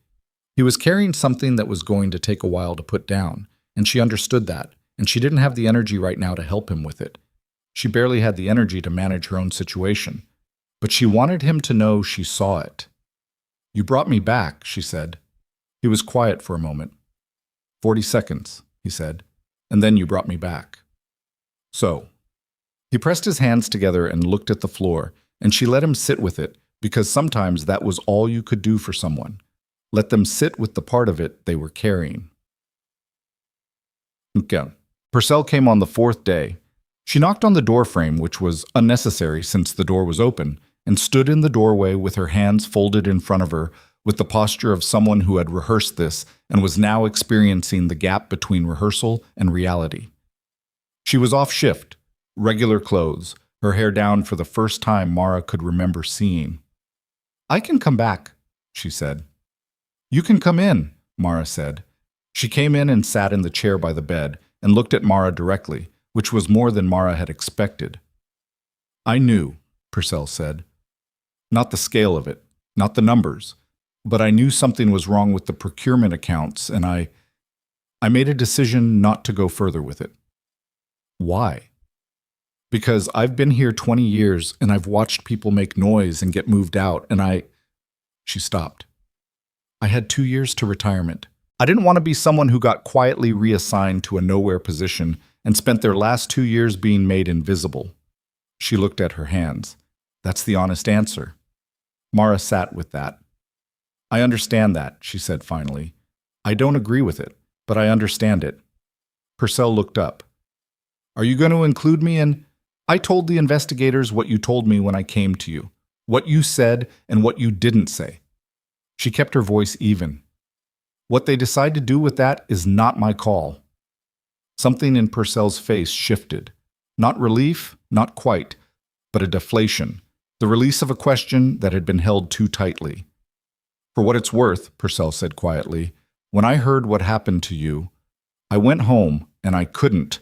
He was carrying something that was going to take a while to put down, and she understood that, and she didn't have the energy right now to help him with it. She barely had the energy to manage her own situation, but she wanted him to know she saw it. You brought me back, she said. He was quiet for a moment. 40 seconds, he said, and then you brought me back. So. He pressed his hands together and looked at the floor, and she let him sit with it, because sometimes that was all you could do for someone. Let them sit with the part of it they were carrying. Okay. Purcell came on the 4th day. She knocked on the doorframe, which was unnecessary since the door was open, and stood in the doorway with her hands folded in front of her, with the posture of someone who had rehearsed this and was now experiencing the gap between rehearsal and reality. She was off shift, regular clothes, her hair down for the first time Mara could remember seeing. I can come back, she said. You can come in, Mara said. She came in and sat in the chair by the bed and looked at Mara directly, which was more than Mara had expected. I knew, Purcell said. Not the scale of it, not the numbers, but I knew something was wrong with the procurement accounts, and I made a decision not to go further with it. Why? Because I've been here 20 years and I've watched people make noise and get moved out, and She stopped. I had 2 years to retirement. I didn't want to be someone who got quietly reassigned to a nowhere position and spent their last 2 years being made invisible. She looked at her hands. That's the honest answer. Mara sat with that. I understand that, she said finally. I don't agree with it, but I understand it. Purcell looked up. Are you going to include me in? I told the investigators what you told me when I came to you, what you said and what you didn't say. She kept her voice even. What they decide to do with that is not my call. Something in Purcell's face shifted. Not relief, not quite, but a deflation, the release of a question that had been held too tightly. For what it's worth, Purcell said quietly, when I heard what happened to you, I went home and I couldn't.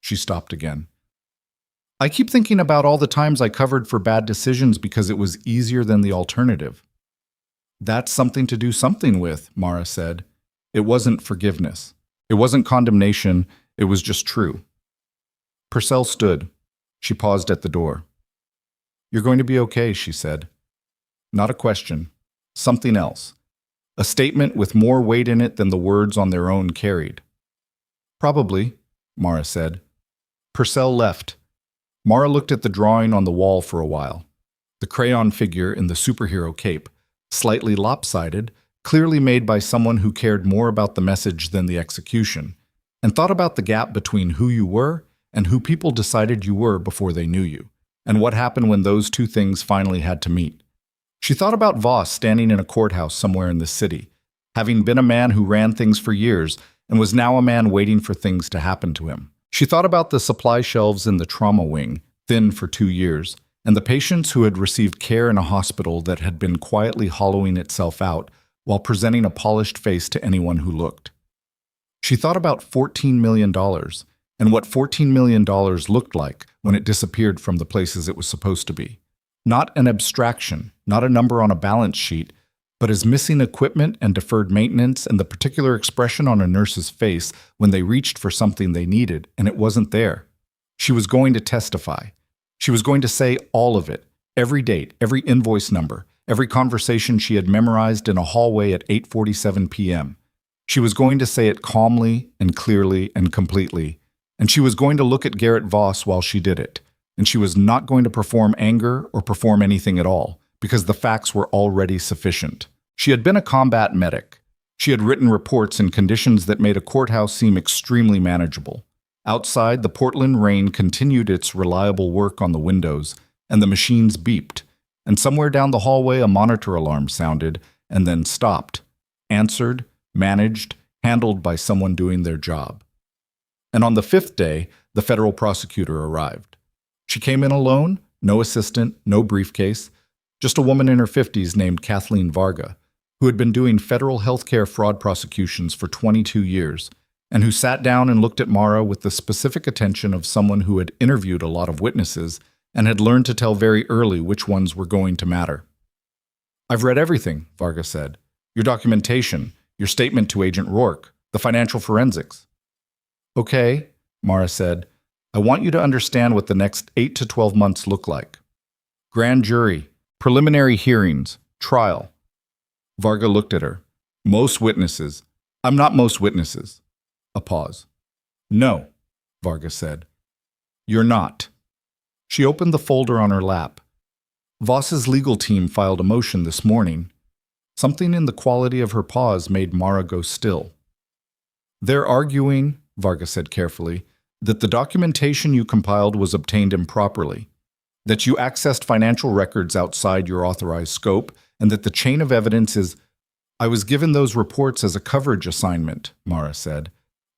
She stopped again. I keep thinking about all the times I covered for bad decisions because it was easier than the alternative. That's something to do something with, Mara said. It wasn't forgiveness. It wasn't condemnation. It was just true. Purcell stood. She paused at the door. You're going to be okay, she said. Not a question. Something else. A statement with more weight in it than the words on their own carried. Probably, Mara said. Purcell left. Mara looked at the drawing on the wall for a while. The crayon figure in the superhero cape, slightly lopsided, clearly made by someone who cared more about the message than the execution, and thought about the gap between who you were and who people decided you were before they knew you, and what happened when those two things finally had to meet. She thought about Voss standing in a courthouse somewhere in the city, having been a man who ran things for years and was now a man waiting for things to happen to him. She thought about the supply shelves in the trauma wing, thin for 2 years, and the patients who had received care in a hospital that had been quietly hollowing itself out while presenting a polished face to anyone who looked. She thought about $14 million and what $14 million looked like when it disappeared from the places it was supposed to be. Not an abstraction, not a number on a balance sheet, but as missing equipment and deferred maintenance and the particular expression on a nurse's face when they reached for something they needed and it wasn't there. She was going to testify. She was going to say all of it, every date, every invoice number, every conversation she had memorized in a hallway at 8:47 p.m. She was going to say it calmly and clearly and completely, and she was going to look at Garrett Voss while she did it, and she was not going to perform anger or perform anything at all, because the facts were already sufficient. She had been a combat medic. She had written reports in conditions that made a courthouse seem extremely manageable. Outside, the Portland rain continued its reliable work on the windows, and the machines beeped, and somewhere down the hallway a monitor alarm sounded and then stopped, answered, managed, handled by someone doing their job. And on the 5th day, the federal prosecutor arrived. She came in alone, no assistant, no briefcase, just a woman in her 50s named Kathleen Varga, who had been doing federal healthcare fraud prosecutions for 22 years, and who sat down and looked at Mara with the specific attention of someone who had interviewed a lot of witnesses and had learned to tell very early which ones were going to matter. "I've read everything," Varga said. "Your documentation, your statement to Agent Rourke, the financial forensics." "Okay," Mara said. "I want you to understand what the next 8 to 12 months look like. Grand jury, preliminary hearings, trial." Varga looked at her. "Most witnesses. I'm not most witnesses." A pause. "No," Varga said. "You're not." She opened the folder on her lap. Voss's legal team filed a motion this morning. Something in the quality of her pause made Mara go still. "They're arguing," Varga said carefully, "that the documentation you compiled was obtained improperly, that you accessed financial records outside your authorized scope, and that the chain of evidence is—" "I was given those reports as a coverage assignment," Mara said.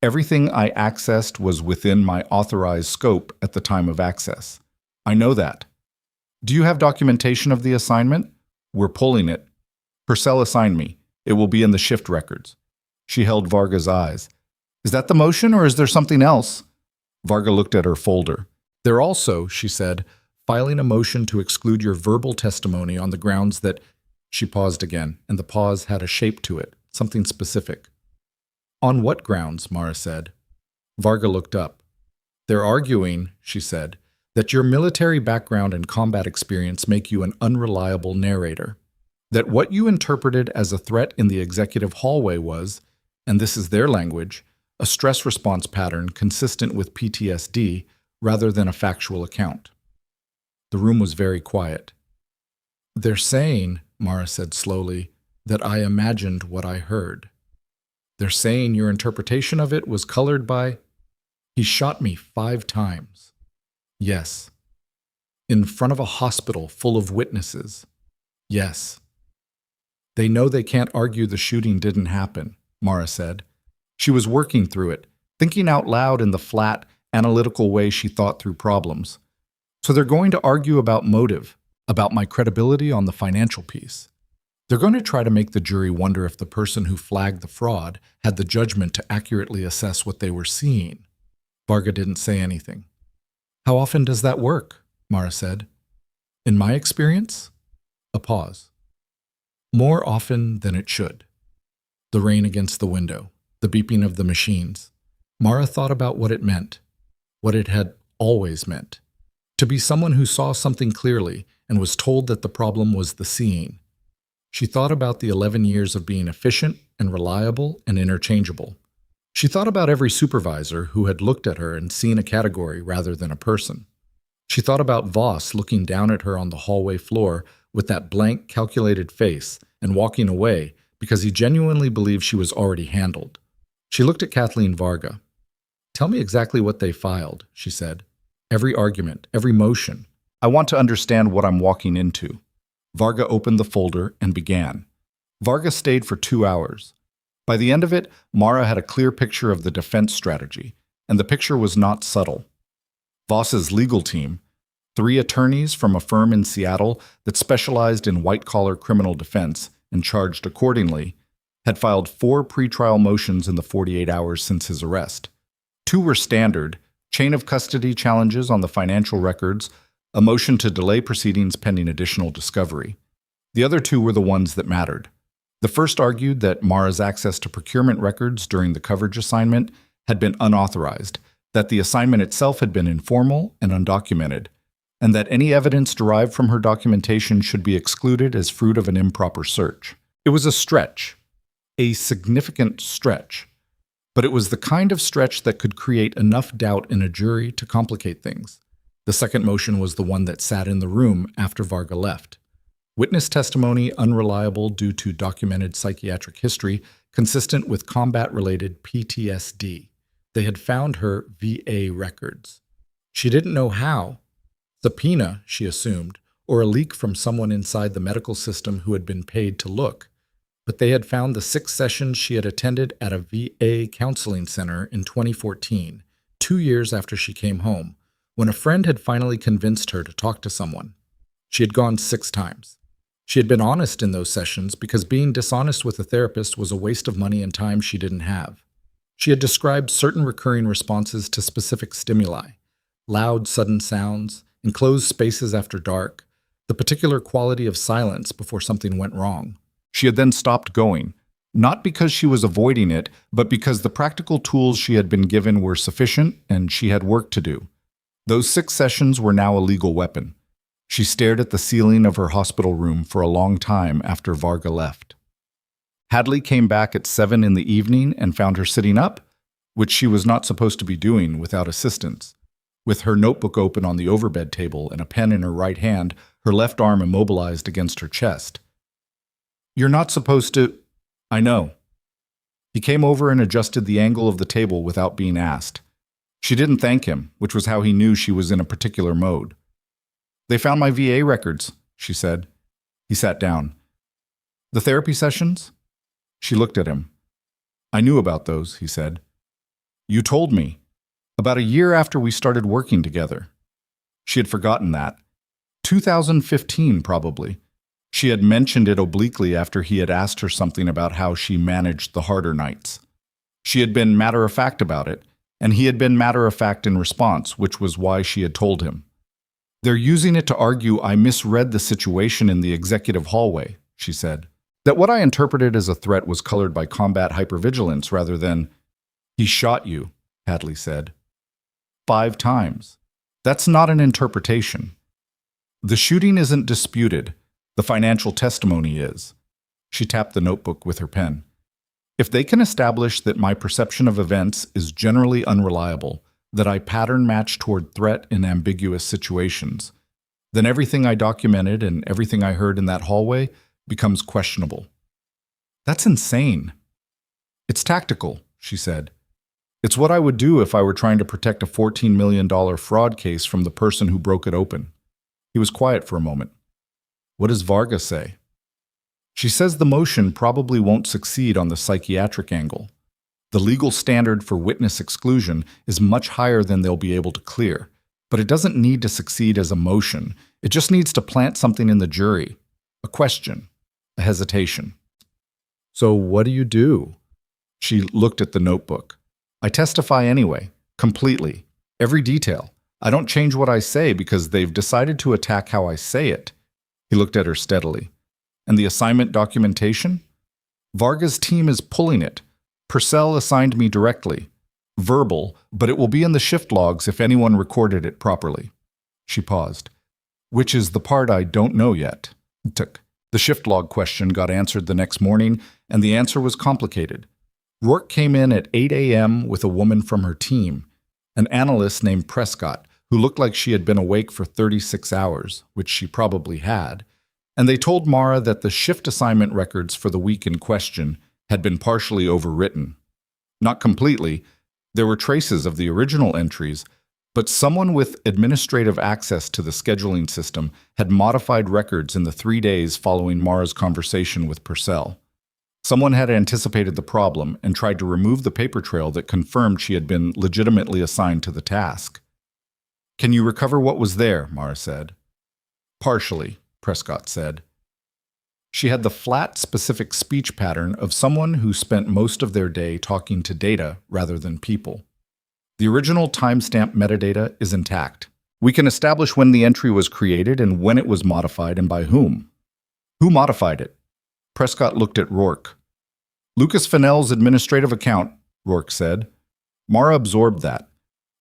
"Everything I accessed was within my authorized scope at the time of access. I know that. Do you have documentation of the assignment? We're pulling it. Purcell assigned me. It will be in the shift records." She held Varga's eyes. "Is that the motion, or is there something else?" Varga looked at her folder. "They're also," she said, "filing a motion to exclude your verbal testimony on the grounds that—" She paused again, and the pause had a shape to it, something specific. "On what grounds?" Mara said. Varga looked up. "They're arguing," she said, "that your military background and combat experience make you an unreliable narrator. That what you interpreted as a threat in the executive hallway was, and this is their language, a stress response pattern consistent with PTSD rather than a factual account." The room was very quiet. "They're saying," Mara said slowly, "that I imagined what I heard. They're saying your interpretation of it was colored by— He shot me 5 times. Yes. In front of a hospital full of witnesses. Yes. They know they can't argue the shooting didn't happen," Mara said. She was working through it, thinking out loud in the flat, analytical way she thought through problems. "So they're going to argue about motive, about my credibility on the financial piece. They're going to try to make the jury wonder if the person who flagged the fraud had the judgment to accurately assess what they were seeing." Varga didn't say anything. "How often does that work?" Mara said. "In my experience?" A pause. "More often than it should." The rain against the window, the beeping of the machines. Mara thought about what it meant, what it had always meant. To be someone who saw something clearly and was told that the problem was the seeing. She thought about the 11 years of being efficient and reliable and interchangeable. She thought about every supervisor who had looked at her and seen a category rather than a person. She thought about Voss looking down at her on the hallway floor with that blank, calculated face and walking away because he genuinely believed she was already handled. She looked at Kathleen Varga. "Tell me exactly what they filed," she said. "Every argument, every motion. I want to understand what I'm walking into." Varga opened the folder and began. Varga stayed for 2 hours. By the end of it, Mara had a clear picture of the defense strategy, and the picture was not subtle. Voss's legal team, 3 attorneys from a firm in Seattle that specialized in white-collar criminal defense and charged accordingly, had filed 4 pretrial motions in the 48 hours since his arrest. 2 were standard, chain of custody challenges on the financial records, a motion to delay proceedings pending additional discovery. The other 2 were the ones that mattered. The first argued that Mara's access to procurement records during the coverage assignment had been unauthorized, that the assignment itself had been informal and undocumented, and that any evidence derived from her documentation should be excluded as fruit of an improper search. It was a stretch, a significant stretch, but it was the kind of stretch that could create enough doubt in a jury to complicate things. The second motion was the one that sat in the room after Varga left. Witness testimony unreliable due to documented psychiatric history consistent with combat-related PTSD. They had found her VA records. She didn't know how. Subpoena, she assumed, or a leak from someone inside the medical system who had been paid to look. But they had found the 6 sessions she had attended at a VA counseling center in 2014, 2 years after she came home, when a friend had finally convinced her to talk to someone. She had gone 6 times. She had been honest in those sessions because being dishonest with a therapist was a waste of money and time she didn't have. She had described certain recurring responses to specific stimuli, loud, sudden sounds, enclosed spaces after dark, the particular quality of silence before something went wrong. She had then stopped going, not because she was avoiding it, but because the practical tools she had been given were sufficient and she had work to do. Those 6 sessions were now a legal weapon. She stared at the ceiling of her hospital room for a long time after Varga left. Hadley came back at 7 in the evening and found her sitting up, which she was not supposed to be doing without assistance. With her notebook open on the overbed table and a pen in her right hand, her left arm immobilized against her chest. "You're not supposed to—" "I know." He came over and adjusted the angle of the table without being asked. She didn't thank him, which was how he knew she was in a particular mode. "They found my VA records," she said. He sat down. "The therapy sessions?" She looked at him. "I knew about those," he said. "You told me. About a year after we started working together." She had forgotten that. 2015, probably. She had mentioned it obliquely after he had asked her something about how she managed the harder nights. She had been matter-of-fact about it, and he had been matter-of-fact in response, which was why she had told him. "They're using it to argue I misread the situation in the executive hallway," she said. "That what I interpreted as a threat was colored by combat hypervigilance rather than—" "He shot you," Hadley said. 5 times. That's not an interpretation. The shooting isn't disputed. The financial testimony is." She tapped the notebook with her pen. "If they can establish that my perception of events is generally unreliable, that I pattern match toward threat in ambiguous situations, then everything I documented and everything I heard in that hallway becomes questionable." "That's insane." "It's tactical," she said. "It's what I would do if I were trying to protect a $14 million fraud case from the person who broke it open." He was quiet for a moment. "What does Varga say?" "She says the motion probably won't succeed on the psychiatric angle. The legal standard for witness exclusion is much higher than they'll be able to clear, but it doesn't need to succeed as a motion. It just needs to plant something in the jury, a question, a hesitation." "So what do you do?" She looked at the notebook. "I testify anyway, completely, every detail. I don't change what I say because they've decided to attack how I say it." He looked at her steadily. "And the assignment documentation? Varga's team is pulling it. Purcell assigned me directly. Verbal, but it will be in the shift logs if anyone recorded it properly." She paused. "Which is the part I don't know yet." The shift log question got answered the next morning, and the answer was complicated. Rourke came in at 8 a.m. with a woman from her team, an analyst named Prescott, who looked like she had been awake for 36 hours, which she probably had, and they told Mara that the shift assignment records for the week in question had been partially overwritten. Not completely. There were traces of the original entries, But someone with administrative access to the scheduling system had modified records in the 3 days following Mara's conversation with Purcell. Someone had anticipated the problem and tried to remove the paper trail that confirmed she had been legitimately assigned to the task. "Can you recover what was there?" Mara said. "Partially," Prescott said. She had the flat, specific speech pattern of someone who spent most of their day talking to data rather than people. "The original timestamp metadata is intact. We can establish when the entry was created and when it was modified and by whom." "Who modified it?" Prescott looked at Rourke. "Lucas Fennell's administrative account," Rourke said. Mara absorbed that.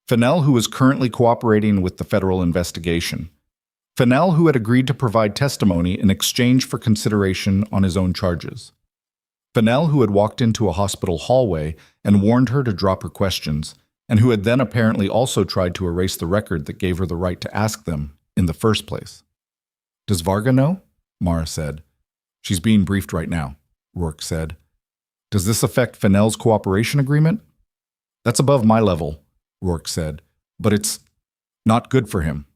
Fennell, who was currently cooperating with the federal investigation. Fennell, who had agreed to provide testimony in exchange for consideration on his own charges. Fennell, who had walked into a hospital hallway and warned her to drop her questions, and who had then apparently also tried to erase the record that gave her the right to ask them in the first place. "Does Varga know?" Mara said. "She's being briefed right now," Rourke said. "Does this affect Fennell's cooperation agreement?" "That's above my level," Rourke said, "but it's not good for him."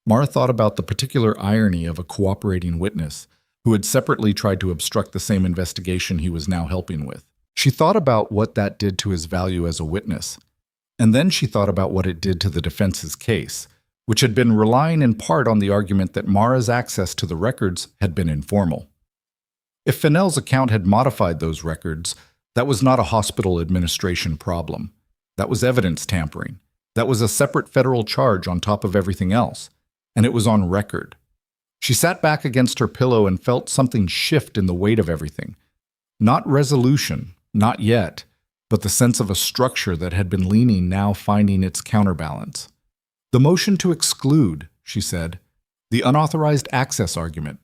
Mara thought about the particular irony of a cooperating witness who had separately tried to obstruct the same investigation he was now helping with. She thought about what that did to his value as a witness, and then she thought about what it did to the defense's case, which had been relying in part on the argument that Mara's access to the records had been informal. If Fennell's account had modified those records, that was not a hospital administration problem. That was evidence tampering. That was a separate federal charge on top of everything else. And it was on record. She sat back against her pillow and felt something shift in the weight of everything. Not resolution, not yet, but the sense of a structure that had been leaning now finding its counterbalance. "The motion to exclude," she said, "the unauthorized access argument,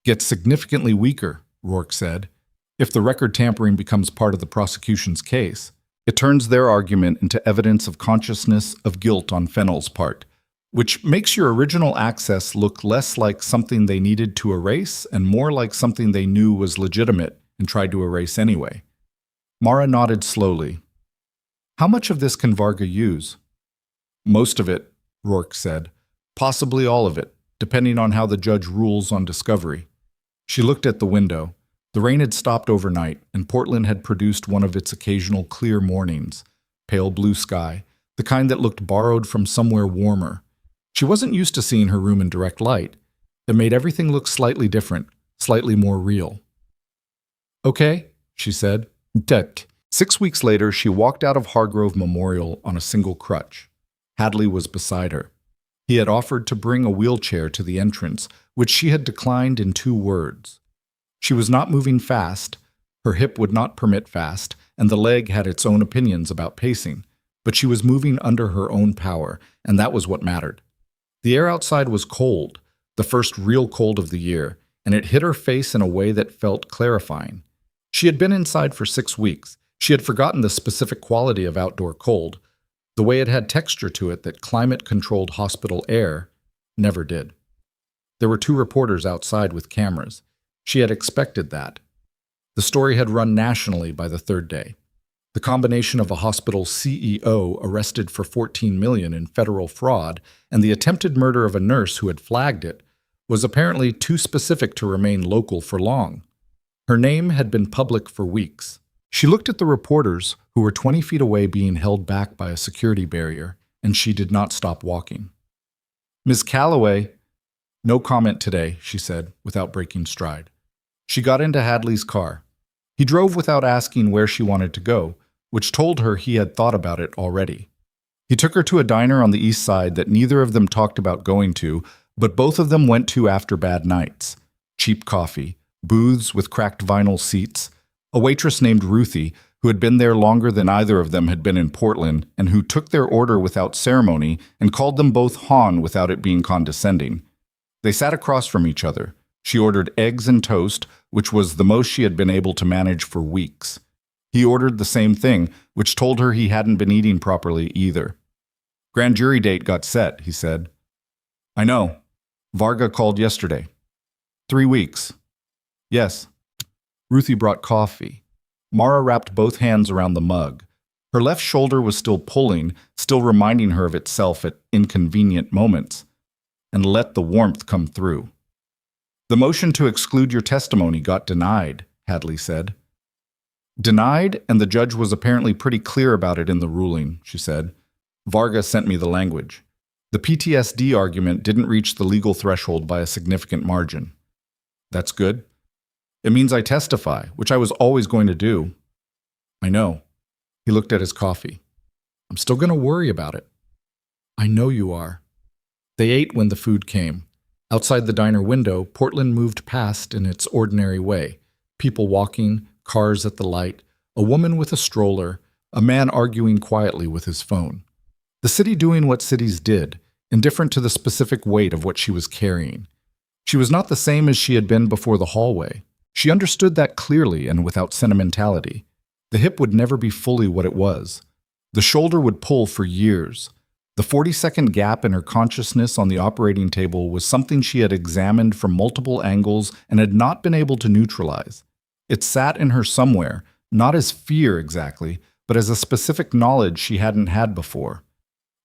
gets significantly weaker," Rourke said, "if the record tampering becomes part of the prosecution's case. It turns their argument into evidence of consciousness of guilt on Fennell's part, which makes your original access look less like something they needed to erase and more like something they knew was legitimate and tried to erase anyway." Mara nodded slowly. "How much of this can Varga use?" "Most of it," Rourke said. "Possibly all of it, depending on how the judge rules on discovery." She looked at the window. The rain had stopped overnight, and Portland had produced one of its occasional clear mornings. Pale blue sky, the kind that looked borrowed from somewhere warmer. She wasn't used to seeing her room in direct light. It made everything look slightly different, slightly more real. "Okay," she said. "Tet." 6 weeks later, she walked out of Hargrove Memorial on a single crutch. Hadley was beside her. He had offered to bring a wheelchair to the entrance, which she had declined in 2 words. She was not moving fast, her hip would not permit fast, and the leg had its own opinions about pacing, but she was moving under her own power, and that was what mattered. The air outside was cold, the first real cold of the year, and it hit her face in a way that felt clarifying. She had been inside for 6 weeks. She had forgotten the specific quality of outdoor cold, the way it had texture to it that climate-controlled hospital air never did. There were 2 reporters outside with cameras. She had expected that. The story had run nationally by the 3rd day. The combination of a hospital CEO arrested for $14 million in federal fraud and the attempted murder of a nurse who had flagged it was apparently too specific to remain local for long. Her name had been public for weeks. She looked at the reporters, who were 20 feet away being held back by a security barrier, and she did not stop walking. "Ms. Calloway," "No comment today," she said, without breaking stride. She got into Hadley's car. He drove without asking where she wanted to go, which told her he had thought about it already. He took her to a diner on the east side that neither of them talked about going to, but both of them went to after bad nights. Cheap coffee, booths with cracked vinyl seats, a waitress named Ruthie, who had been there longer than either of them had been in Portland, and who took their order without ceremony and called them both Han without it being condescending. They sat across from each other. She ordered eggs and toast, which was the most she had been able to manage for weeks. He ordered the same thing, which told her he hadn't been eating properly either. "Grand jury date got set," he said. "I know. Varga called yesterday." 3 weeks. "Yes." Ruthie brought coffee. Mara wrapped both hands around the mug. Her left shoulder was still pulling, still reminding her of itself at inconvenient moments, and let the warmth come through. The motion to exclude your testimony got denied, Hadley said. Denied, and the judge was apparently pretty clear about it in the ruling, she said. Varga sent me the language. The PTSD argument didn't reach the legal threshold by a significant margin. That's good. It means I testify, which I was always going to do. I know. He looked at his coffee. I'm still going to worry about it. I know you are. They ate when the food came. Outside the diner window, Portland moved past in its ordinary way. People walking, cars at the light, a woman with a stroller, a man arguing quietly with his phone. The city doing what cities did, indifferent to the specific weight of what she was carrying. She was not the same as she had been before the hallway. She understood that clearly and without sentimentality. The hip would never be fully what it was. The shoulder would pull for years. The 40-second gap in her consciousness on the operating table was something she had examined from multiple angles and had not been able to neutralize. It sat in her somewhere, not as fear exactly, but as a specific knowledge she hadn't had before.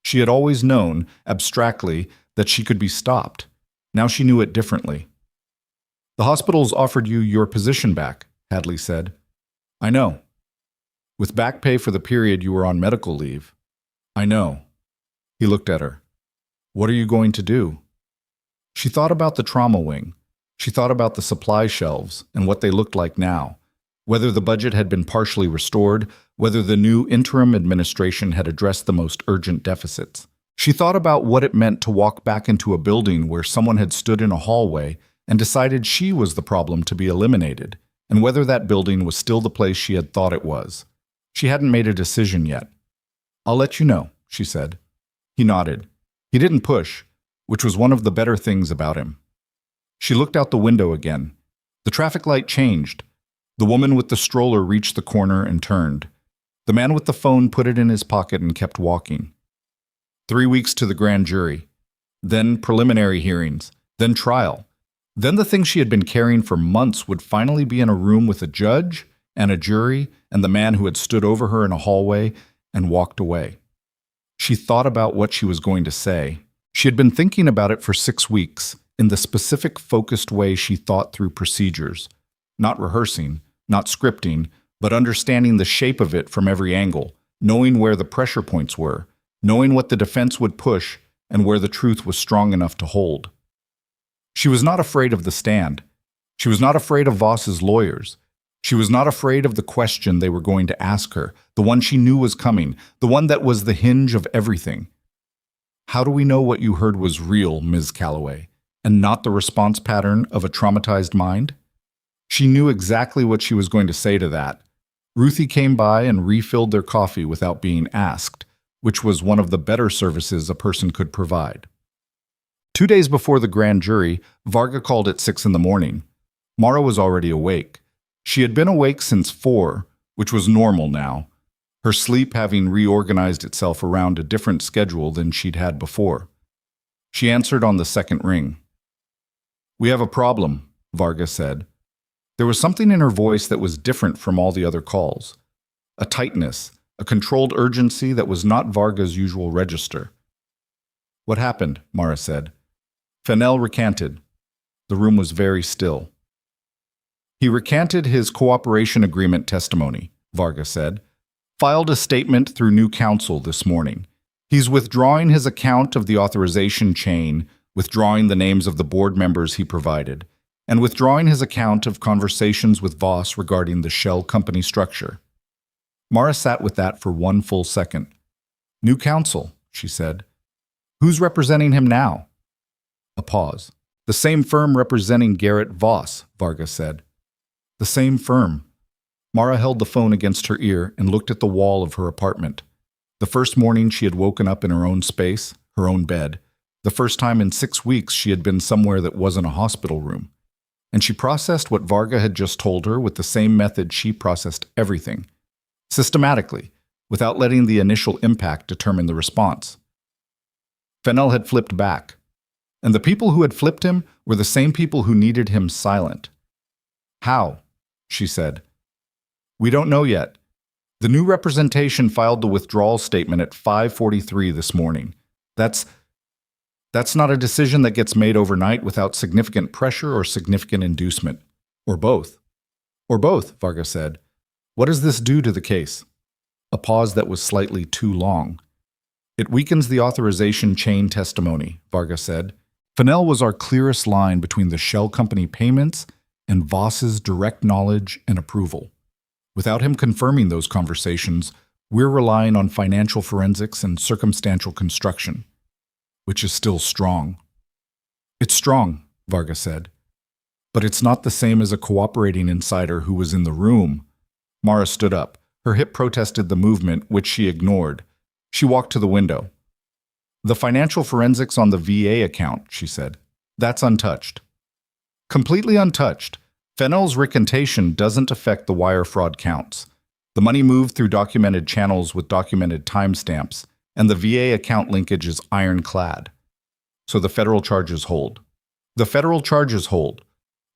She had always known, abstractly, that she could be stopped. Now she knew it differently. The hospitals offered you your position back, Hadley said. I know. With back pay for the period you were on medical leave. I know. He looked at her. What are you going to do? She thought about the trauma wing. She thought about the supply shelves and what they looked like now, whether the budget had been partially restored, whether the new interim administration had addressed the most urgent deficits. She thought about what it meant to walk back into a building where someone had stood in a hallway and decided she was the problem to be eliminated, and whether that building was still the place she had thought it was. She hadn't made a decision yet. I'll let you know, she said. He nodded. He didn't push, which was one of the better things about him. She looked out the window again. The traffic light changed. The woman with the stroller reached the corner and turned. The man with the phone put it in his pocket and kept walking. 3 weeks to the grand jury. Then preliminary hearings. Then trial. Then the thing she had been carrying for months would finally be in a room with a judge and a jury and the man who had stood over her in a hallway and walked away. She thought about what she was going to say. She had been thinking about it for 6 weeks, in the specific focused way she thought through procedures. Not rehearsing, not scripting, but understanding the shape of it from every angle, knowing where the pressure points were, knowing what the defense would push and where the truth was strong enough to hold. She was not afraid of the stand. She was not afraid of Voss's lawyers. She was not afraid of the question they were going to ask her, the one she knew was coming, the one that was the hinge of everything. How do we know what you heard was real, Ms. Calloway, and not the response pattern of a traumatized mind? She knew exactly what she was going to say to that. Ruthie came by and refilled their coffee without being asked, which was one of the better services a person could provide. 2 days before the grand jury, Varga called at 6 a.m. Mara was already awake. She had been awake since 4, which was normal now, her sleep having reorganized itself around a different schedule than she'd had before. She answered on the second ring. We have a problem, Varga said. There was something in her voice that was different from all the other calls. A tightness, a controlled urgency that was not Varga's usual register. What happened? Mara said. Fennell recanted. The room was very still. He recanted his cooperation agreement testimony, Varga said. Filed a statement through new counsel this morning. He's withdrawing his account of the authorization chain, withdrawing the names of the board members he provided, and withdrawing his account of conversations with Voss regarding the shell company structure. Mara sat with that for 1 full second. New counsel, she said. Who's representing him now? A pause. The same firm representing Garrett Voss, Varga said. The same firm. Mara held the phone against her ear and looked at the wall of her apartment. The first morning she had woken up in her own space, her own bed. The first time in 6 weeks she had been somewhere that wasn't a hospital room. And she processed what Varga had just told her with the same method she processed everything. Systematically, without letting the initial impact determine the response. Fennell had flipped back. And the people who had flipped him were the same people who needed him silent. How? She said. We don't know yet. The new representation filed the withdrawal statement at 5:43 this morning. That's not a decision that gets made overnight without significant pressure or significant inducement. Or both. Or both, Varga said. What does this do to the case? A pause that was slightly too long. It weakens the authorization chain testimony, Varga said. Fennell was our clearest line between the shell company payments and Voss's direct knowledge and approval. Without him confirming those conversations, we're relying on financial forensics and circumstantial construction, which is still strong. It's strong, Varga said, but it's not the same as a cooperating insider who was in the room. Mara stood up. Her hip protested the movement, which she ignored. She walked to the window. The financial forensics on the VA account, she said. That's untouched. Completely untouched. Fennell's recantation doesn't affect the wire fraud counts. The money moved through documented channels with documented timestamps, and the VA account linkage is ironclad. So the federal charges hold. The federal charges hold.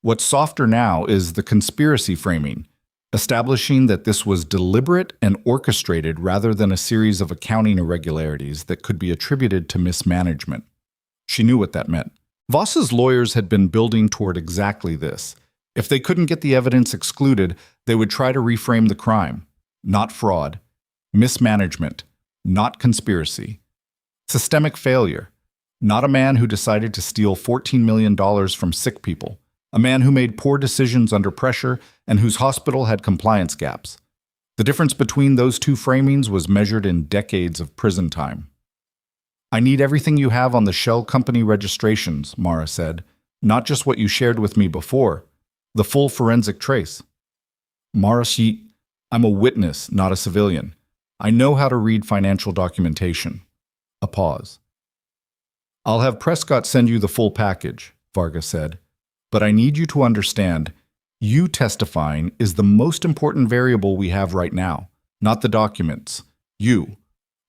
What's softer now is the conspiracy framing, establishing that this was deliberate and orchestrated rather than a series of accounting irregularities that could be attributed to mismanagement. She knew what that meant. Voss's lawyers had been building toward exactly this. If they couldn't get the evidence excluded, they would try to reframe the crime. Not fraud. Mismanagement. Not conspiracy. Systemic failure. Not a man who decided to steal $14 million from sick people. A man who made poor decisions under pressure and whose hospital had compliance gaps. The difference between those two framings was measured in decades of prison time. I need everything you have on the shell company registrations, Mara said. Not just what you shared with me before. The full forensic trace. Mara, I'm a witness, not a civilian. I know how to read financial documentation. A pause. I'll have Prescott send you the full package, Varga said. But I need you to understand, you testifying is the most important variable we have right now, not the documents. You.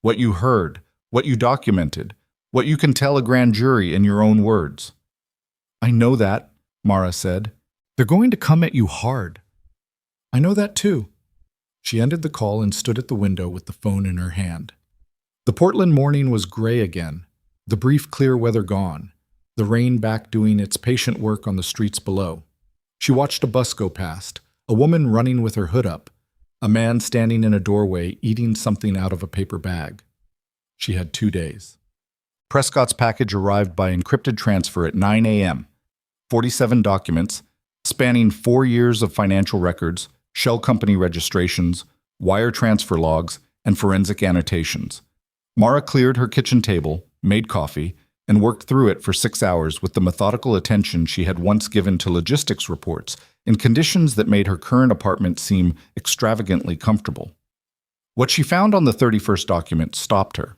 What you heard, what you documented, what you can tell a grand jury in your own words. I know that, Mara said. They're going to come at you hard. I know that too. She ended the call and stood at the window with the phone in her hand. The Portland morning was gray again, the brief clear weather gone, the rain back doing its patient work on the streets below. She watched a bus go past, a woman running with her hood up, a man standing in a doorway eating something out of a paper bag. She had 2 days. Prescott's package arrived by encrypted transfer at 9 a.m. 47 documents, spanning 4 years of financial records, shell company registrations, wire transfer logs, and forensic annotations. Mara cleared her kitchen table, made coffee, and worked through it for 6 hours with the methodical attention she had once given to logistics reports in conditions that made her current apartment seem extravagantly comfortable. What she found on the 31st document stopped her.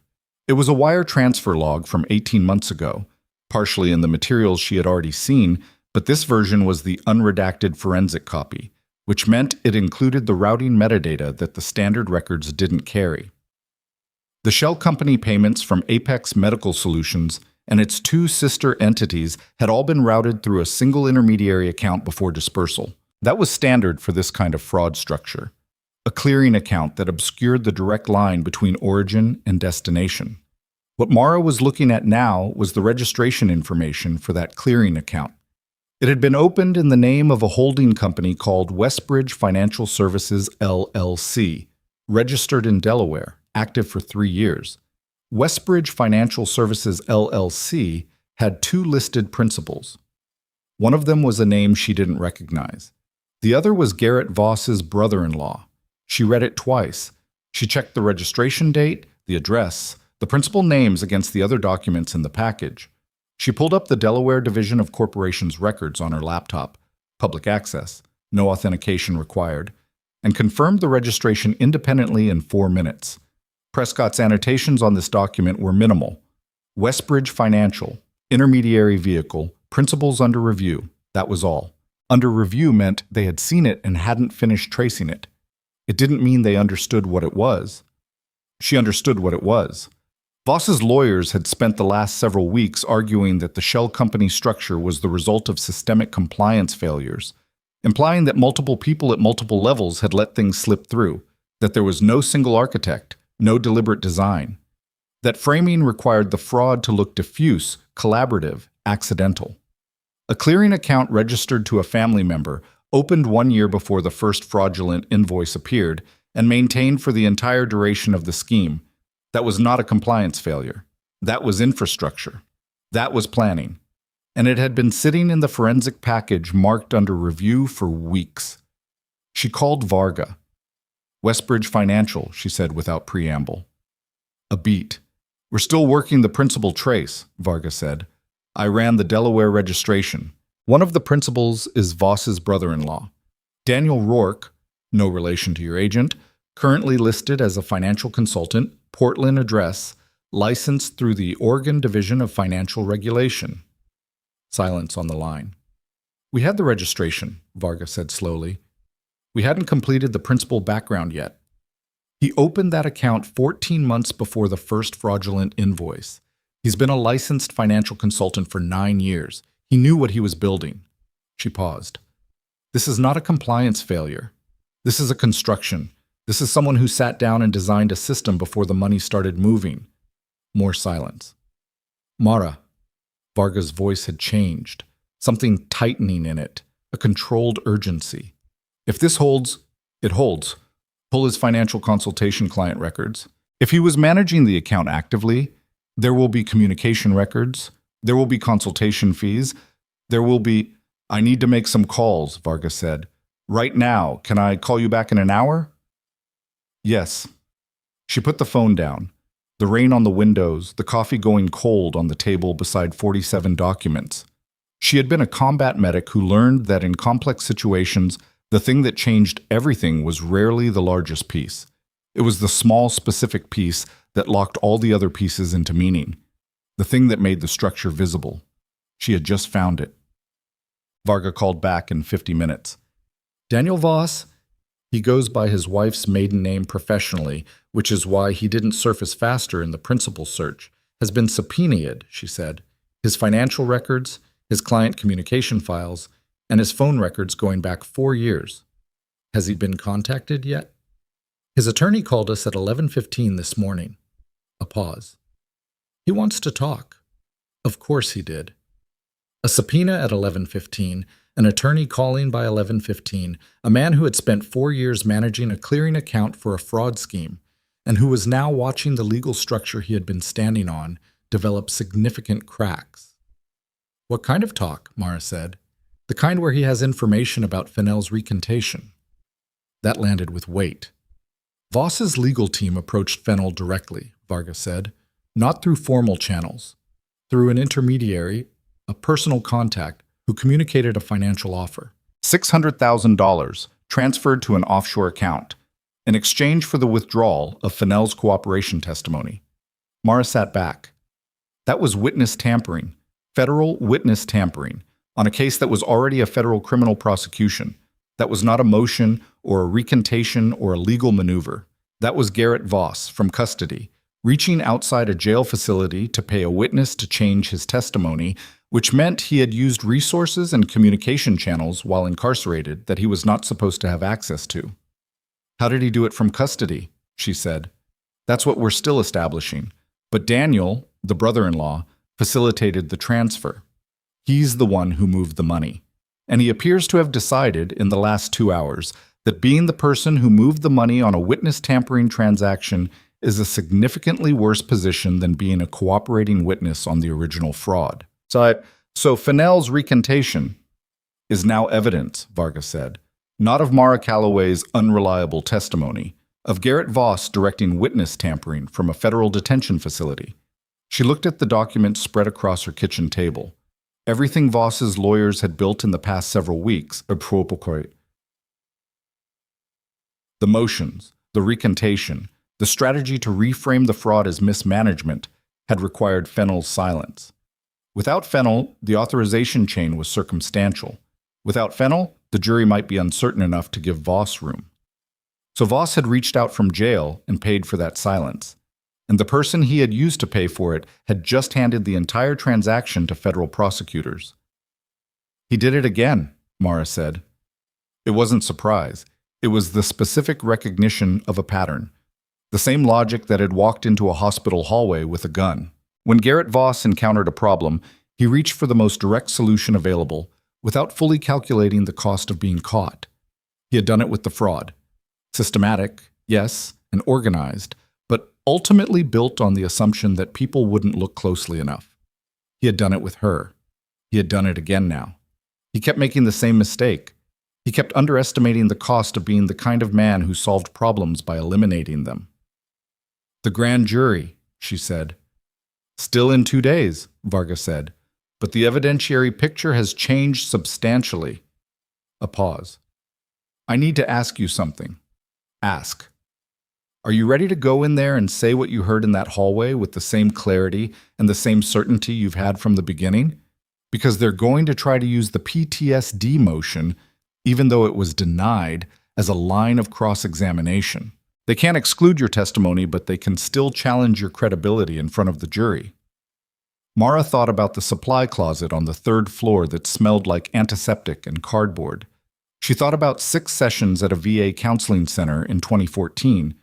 It was a wire transfer log from 18 months ago, partially in the materials she had already seen, but this version was the unredacted forensic copy, which meant it included the routing metadata that the standard records didn't carry. The shell company payments from Apex Medical Solutions and its 2 sister entities had all been routed through a single intermediary account before dispersal. That was standard for this kind of fraud structure. A clearing account that obscured the direct line between origin and destination. What Mara was looking at now was the registration information for that clearing account. It had been opened in the name of a holding company called Westbridge Financial Services, LLC, registered in Delaware, active for 3 years. Westbridge Financial Services, LLC had 2 listed principals. One of them was a name she didn't recognize. The other was Garrett Voss's brother-in-law. She read it twice. She checked the registration date, the address, the principal names against the other documents in the package. She pulled up the Delaware Division of Corporations records on her laptop, public access, no authentication required, and confirmed the registration independently in 4 minutes. Prescott's annotations on this document were minimal. Westbridge Financial, intermediary vehicle, principals under review, that was all. Under review meant they had seen it and hadn't finished tracing it. It didn't mean they understood what it was. She understood what it was. Voss's lawyers had spent the last several weeks arguing that the shell company structure was the result of systemic compliance failures, implying that multiple people at multiple levels had let things slip through, that there was no single architect, no deliberate design, that framing required the fraud to look diffuse, collaborative, accidental. A clearing account registered to a family member, opened 1 year before the first fraudulent invoice appeared, and maintained for the entire duration of the scheme. That was not a compliance failure. That was infrastructure. That was planning. And it had been sitting in the forensic package marked under review for weeks. She called Varga. "Westbridge Financial," she said without preamble. A beat. "We're still working the principal trace," Varga said. "I ran the Delaware registration. One of the principals is Voss's brother-in-law. Daniel Rourke, no relation to your agent, currently listed as a financial consultant, Portland address, licensed through the Oregon Division of Financial Regulation." Silence on the line. "We had the registration," Varga said slowly. "We hadn't completed the principal background yet. He opened that account 14 months before the first fraudulent invoice. He's been a licensed financial consultant for 9 years. He knew what he was building." She paused. "This is not a compliance failure. This is a construction. This is someone who sat down and designed a system before the money started moving." More silence. "Mara." Varga's voice had changed, something tightening in it, a controlled urgency. "If this holds, it holds. Pull his financial consultation client records. If he was managing the account actively, there will be communication records, there will be consultation fees, there will be—" "I need to make some calls," Varga said. "Right now. Can I call you back in an hour?" "Yes." She put the phone down. The rain on the windows, the coffee going cold on the table beside 47 documents. She had been a combat medic who learned that in complex situations, the thing that changed everything was rarely the largest piece. It was the small, specific piece that locked all the other pieces into meaning, the thing that made the structure visible. She had just found it. Varga called back in 50 minutes. "Daniel Voss?" He goes by his wife's maiden name professionally, which is why he didn't surface faster in the principal search, "has been subpoenaed," she said. "His financial records, his client communication files, and his phone records going back 4 years. Has he been contacted yet?" "His attorney called us at 11:15 this morning." A pause. "He wants to talk." Of course he did. A subpoena at 11:15, an attorney calling by 11:15, a man who had spent 4 years managing a clearing account for a fraud scheme, and who was now watching the legal structure he had been standing on develop significant cracks. "What kind of talk?" Mara said. "The kind where he has information about Fennell's recantation." That landed with weight. Voss's legal team approached Fennell directly, Varga said, not through formal channels, through an intermediary, a personal contact, who communicated a financial offer. $600,000 transferred to an offshore account, in exchange for the withdrawal of Fennell's cooperation testimony. Mara sat back. That was witness tampering, federal witness tampering, on a case that was already a federal criminal prosecution. That was not a motion or a recantation or a legal maneuver. That was Garrett Voss, from custody, reaching outside a jail facility to pay a witness to change his testimony, which meant he had used resources and communication channels while incarcerated that he was not supposed to have access to. "How did he do it from custody?" she said. "That's what we're still establishing. But Daniel, the brother-in-law, facilitated the transfer. He's the one who moved the money. And he appears to have decided in the last 2 hours that being the person who moved the money on a witness tampering transaction is a significantly worse position than being a cooperating witness on the original fraud. So Fennell's recantation is now evidence," Varga said, "not of Mara Calloway's unreliable testimony, of Garrett Voss directing witness tampering from a federal detention facility." She looked at the documents spread across her kitchen table. Everything Voss's lawyers had built in the past several weeks, the motions, the recantation, the strategy to reframe the fraud as mismanagement, had required Fennell's silence. Without Fennell, the authorization chain was circumstantial. Without Fennell, the jury might be uncertain enough to give Voss room. So Voss had reached out from jail and paid for that silence. And the person he had used to pay for it had just handed the entire transaction to federal prosecutors. "He did it again," Mara said. It wasn't surprise. It was the specific recognition of a pattern, the same logic that had walked into a hospital hallway with a gun. When Garrett Voss encountered a problem, he reached for the most direct solution available without fully calculating the cost of being caught. He had done it with the fraud. Systematic, yes, and organized, but ultimately built on the assumption that people wouldn't look closely enough. He had done it with her. He had done it again now. He kept making the same mistake. He kept underestimating the cost of being the kind of man who solved problems by eliminating them. "The grand jury," she said. "Still in 2 days," Varga said, "but the evidentiary picture has changed substantially." A pause. "I need to ask you something." "Ask." "Are you ready to go in there and say what you heard in that hallway with the same clarity and the same certainty you've had from the beginning? Because they're going to try to use the PTSD motion, even though it was denied, as a line of cross-examination. They can't exclude your testimony, but they can still challenge your credibility in front of the jury." Mara thought about the supply closet on the 3rd floor that smelled like antiseptic and cardboard. She thought about 6 sessions at a VA counseling center in 2014,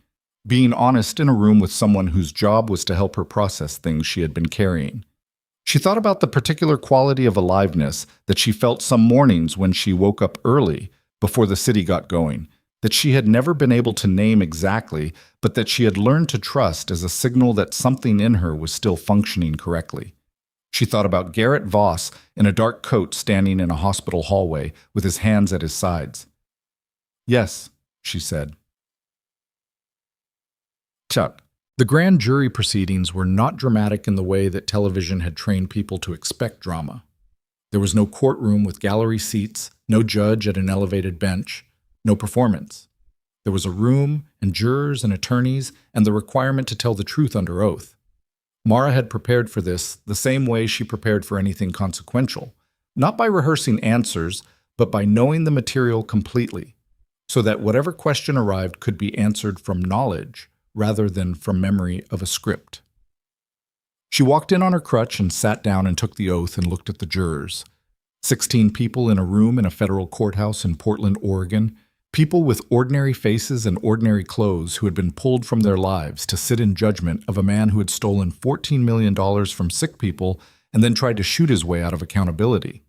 being honest in a room with someone whose job was to help her process things she had been carrying. She thought about the particular quality of aliveness that she felt some mornings when she woke up early before the city got going, that she had never been able to name exactly, but that she had learned to trust as a signal that something in her was still functioning correctly. She thought about Garrett Voss in a dark coat standing in a hospital hallway with his hands at his sides. "Yes," she said. Chuck. The grand jury proceedings were not dramatic in the way that television had trained people to expect drama. There was no courtroom with gallery seats, no judge at an elevated bench, no performance. There was a room and jurors and attorneys and the requirement to tell the truth under oath. Mara had prepared for this the same way she prepared for anything consequential, not by rehearsing answers, but by knowing the material completely, so that whatever question arrived could be answered from knowledge rather than from memory of a script. She walked in on her crutch and sat down and took the oath and looked at the jurors. 16 people in a room in a federal courthouse in Portland, Oregon, people with ordinary faces and ordinary clothes who had been pulled from their lives to sit in judgment of a man who had stolen $14 million from sick people and then tried to shoot his way out of accountability.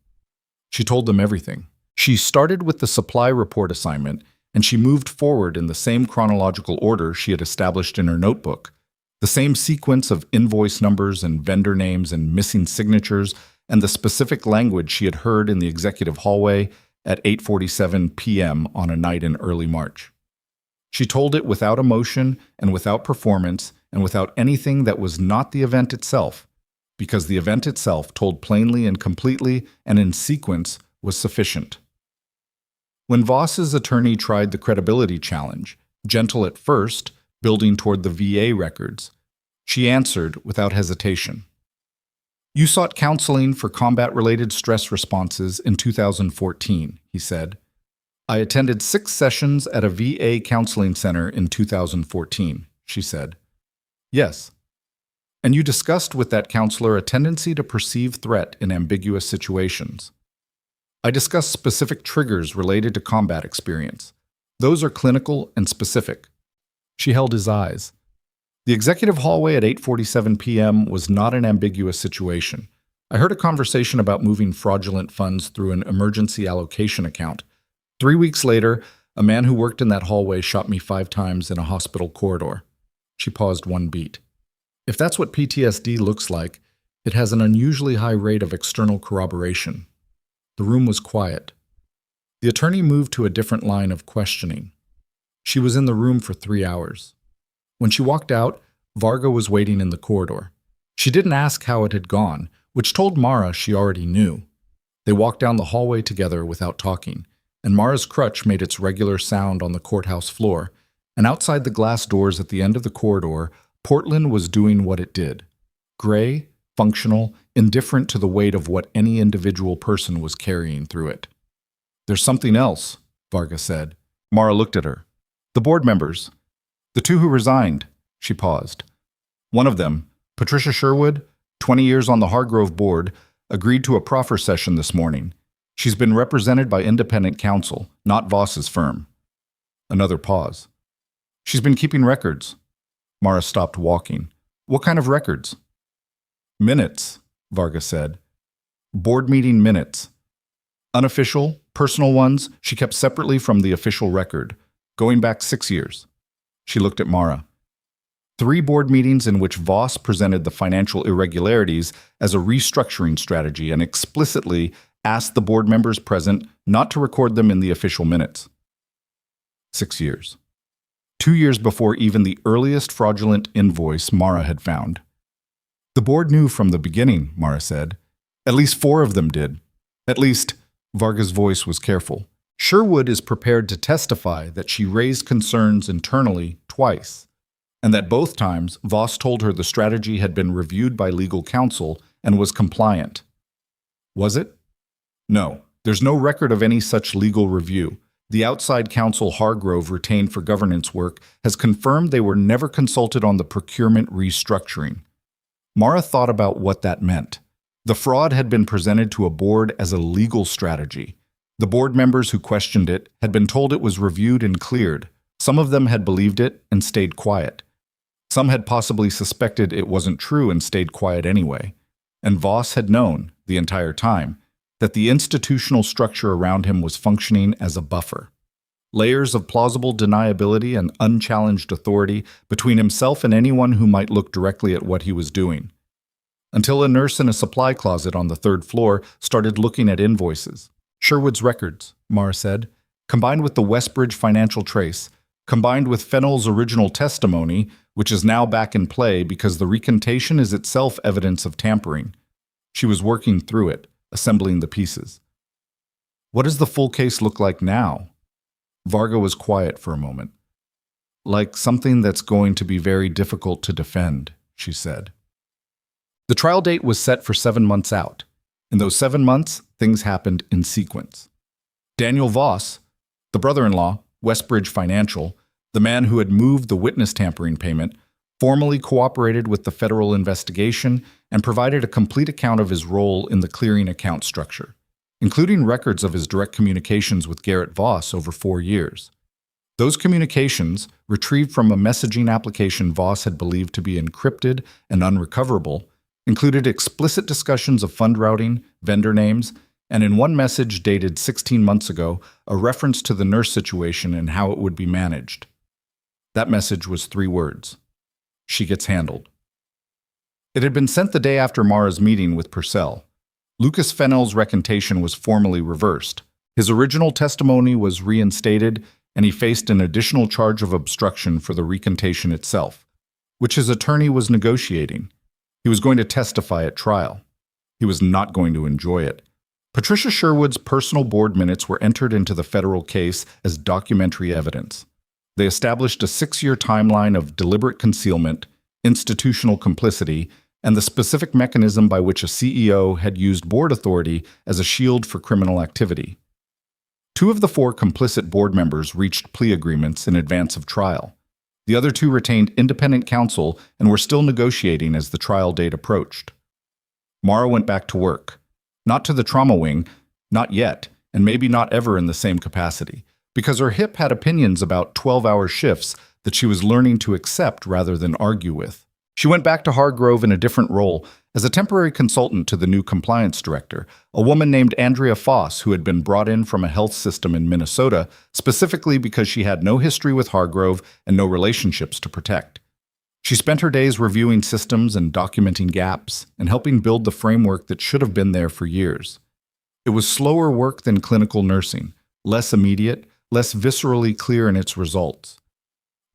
She told them everything. She started with the supply report assignment, and she moved forward in the same chronological order she had established in her notebook, the same sequence of invoice numbers and vendor names and missing signatures, and the specific language she had heard in the executive hallway at 8:47 p.m. on a night in early March. She told it without emotion and without performance and without anything that was not the event itself, because the event itself, told plainly and completely and in sequence, was sufficient. When Voss's attorney tried the credibility challenge, gentle at first, building toward the VA records, she answered without hesitation. "You sought counseling for combat-related stress responses in 2014, he said. "I attended 6 sessions at a VA counseling center in 2014, she said. "Yes. "And you discussed with that counselor a tendency to perceive threat in ambiguous situations. "I discussed specific triggers related to combat experience. Those are clinical and specific." She held his eyes. The executive hallway at 8:47 p.m. was not an ambiguous situation. I heard a conversation about moving fraudulent funds through an emergency allocation account. 3 weeks later, a man who worked in that hallway shot me 5 times in a hospital corridor. She paused one beat. If that's what PTSD looks like, it has an unusually high rate of external corroboration. The room was quiet. The attorney moved to a different line of questioning. She was in the room for 3 hours. When she walked out, Varga was waiting in the corridor. She didn't ask how it had gone, which told Mara she already knew. They walked down the hallway together without talking, and Mara's crutch made its regular sound on the courthouse floor, and outside the glass doors at the end of the corridor, Portland was doing what it did. Gray, functional, indifferent to the weight of what any individual person was carrying through it. "There's something else," Varga said. Mara looked at her. "The board members. The 2 who resigned." She paused. "One of them, Patricia Sherwood, 20 years on the Hargrove board, agreed to a proffer session this morning. She's been represented by independent counsel, not Voss's firm." Another pause. She's been keeping records. Mara stopped walking. What kind of records? Minutes, Varga said. Board meeting minutes. Unofficial, personal ones she kept separately from the official record, going back 6 years. She looked at Mara. 3 board meetings in which Voss presented the financial irregularities as a restructuring strategy and explicitly asked the board members present not to record them in the official minutes. 6 years. 2 years before even the earliest fraudulent invoice Mara had found. The board knew from the beginning, Mara said. At least 4 of them did. At least, Varga's voice was careful. Sherwood is prepared to testify that she raised concerns internally twice, and that both times Voss told her the strategy had been reviewed by legal counsel and was compliant. Was it? No, there's no record of any such legal review. The outside counsel Hargrove retained for governance work has confirmed they were never consulted on the procurement restructuring. Mara thought about what that meant. The fraud had been presented to a board as a legal strategy. The board members who questioned it had been told it was reviewed and cleared. Some of them had believed it and stayed quiet. Some had possibly suspected it wasn't true and stayed quiet anyway. And Voss had known, the entire time, that the institutional structure around him was functioning as a buffer. Layers of plausible deniability and unchallenged authority between himself and anyone who might look directly at what he was doing. Until a nurse in a supply closet on the 3rd floor started looking at invoices. Sherwood's records, Mara said, combined with the Westbridge financial trace, combined with Fennell's original testimony, which is now back in play because the recantation is itself evidence of tampering. She was working through it, assembling the pieces. What does the full case look like now? Varga was quiet for a moment. Like something that's going to be very difficult to defend, she said. The trial date was set for 7 months out. In those 7 months, things happened in sequence. Daniel Voss, the brother-in-law, Westbridge Financial, the man who had moved the witness tampering payment, formally cooperated with the federal investigation and provided a complete account of his role in the clearing account structure, including records of his direct communications with Garrett Voss over 4 years. Those communications, retrieved from a messaging application Voss had believed to be encrypted and unrecoverable, included explicit discussions of fund routing, vendor names, and in one message dated 16 months ago, a reference to the nurse situation and how it would be managed. That message was 3 words. She gets handled. It had been sent the day after Mara's meeting with Purcell. Lucas Fennell's recantation was formally reversed. His original testimony was reinstated, and he faced an additional charge of obstruction for the recantation itself, which his attorney was negotiating. He was going to testify at trial. He was not going to enjoy it. Patricia Sherwood's personal board minutes were entered into the federal case as documentary evidence. They established a 6-year timeline of deliberate concealment, institutional complicity, and the specific mechanism by which a CEO had used board authority as a shield for criminal activity. 2 of the 4 complicit board members reached plea agreements in advance of trial. The other 2 retained independent counsel and were still negotiating as the trial date approached. Mara went back to work. Not to the trauma wing, not yet, and maybe not ever in the same capacity, because her hip had opinions about 12-hour shifts that she was learning to accept rather than argue with. She went back to Hargrove in a different role, as a temporary consultant to the new compliance director, a woman named Andrea Foss who had been brought in from a health system in Minnesota specifically because she had no history with Hargrove and no relationships to protect. She spent her days reviewing systems and documenting gaps and helping build the framework that should have been there for years. It was slower work than clinical nursing, less immediate, less viscerally clear in its results.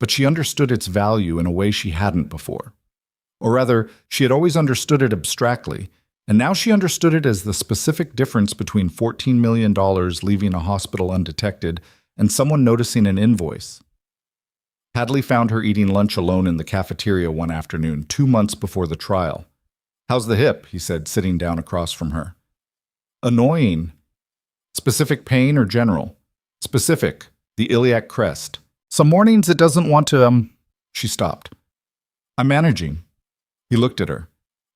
But she understood its value in a way she hadn't before. Or rather, she had always understood it abstractly, and now she understood it as the specific difference between $14 million leaving a hospital undetected and someone noticing an invoice. Hadley found her eating lunch alone in the cafeteria one afternoon, 2 months before the trial. "How's the hip?" he said, sitting down across from her. "Annoying." "Specific pain or general?" "Specific, the iliac crest. Some mornings it doesn't want to, She stopped. "I'm managing." He looked at her.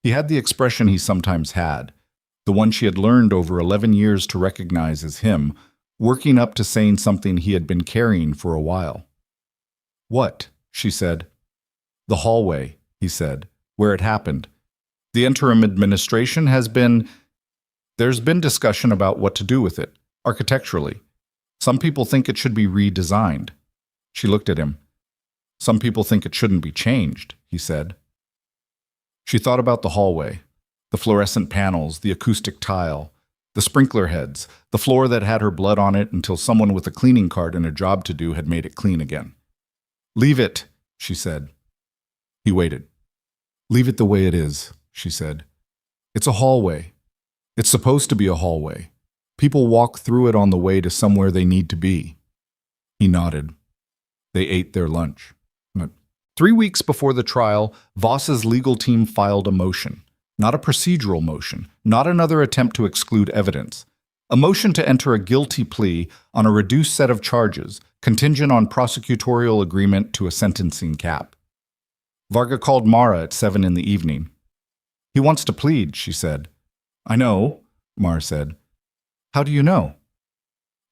He had the expression he sometimes had, the one she had learned over 11 years to recognize as him, working up to saying something he had been carrying for a while. "What?" she said. "The hallway," he said, "where it happened. The interim administration there's been discussion about what to do with it, architecturally. Some people think it should be redesigned." She looked at him. "Some people think it shouldn't be changed," he said. She thought about the hallway, the fluorescent panels, the acoustic tile, the sprinkler heads, the floor that had her blood on it until someone with a cleaning cart and a job to do had made it clean again. "Leave it," she said. He waited. "Leave it the way it is," she said. "It's a hallway. It's supposed to be a hallway. People walk through it on the way to somewhere they need to be." He nodded. They ate their lunch. 3 weeks before the trial, Voss's legal team filed a motion. Not a procedural motion, not another attempt to exclude evidence. A motion to enter a guilty plea on a reduced set of charges, contingent on prosecutorial agreement to a sentencing cap. Varga called Mara at 7 in the evening. "He wants to plead," she said. "I know," Mara said. "How do you know?"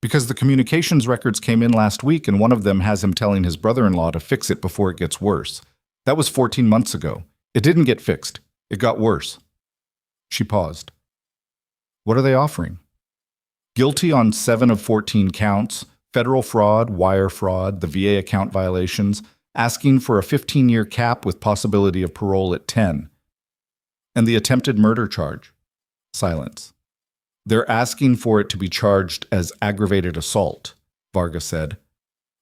"Because the communications records came in last week and one of them has him telling his brother-in-law to fix it before it gets worse. That was 14 months ago. It didn't get fixed. It got worse." She paused. "What are they offering?" "Guilty on 7 of 14 counts, federal fraud, wire fraud, the VA account violations, asking for a 15-year cap with possibility of parole at 10. And the attempted murder charge." Silence. "They're asking for it to be charged as aggravated assault," Varga said.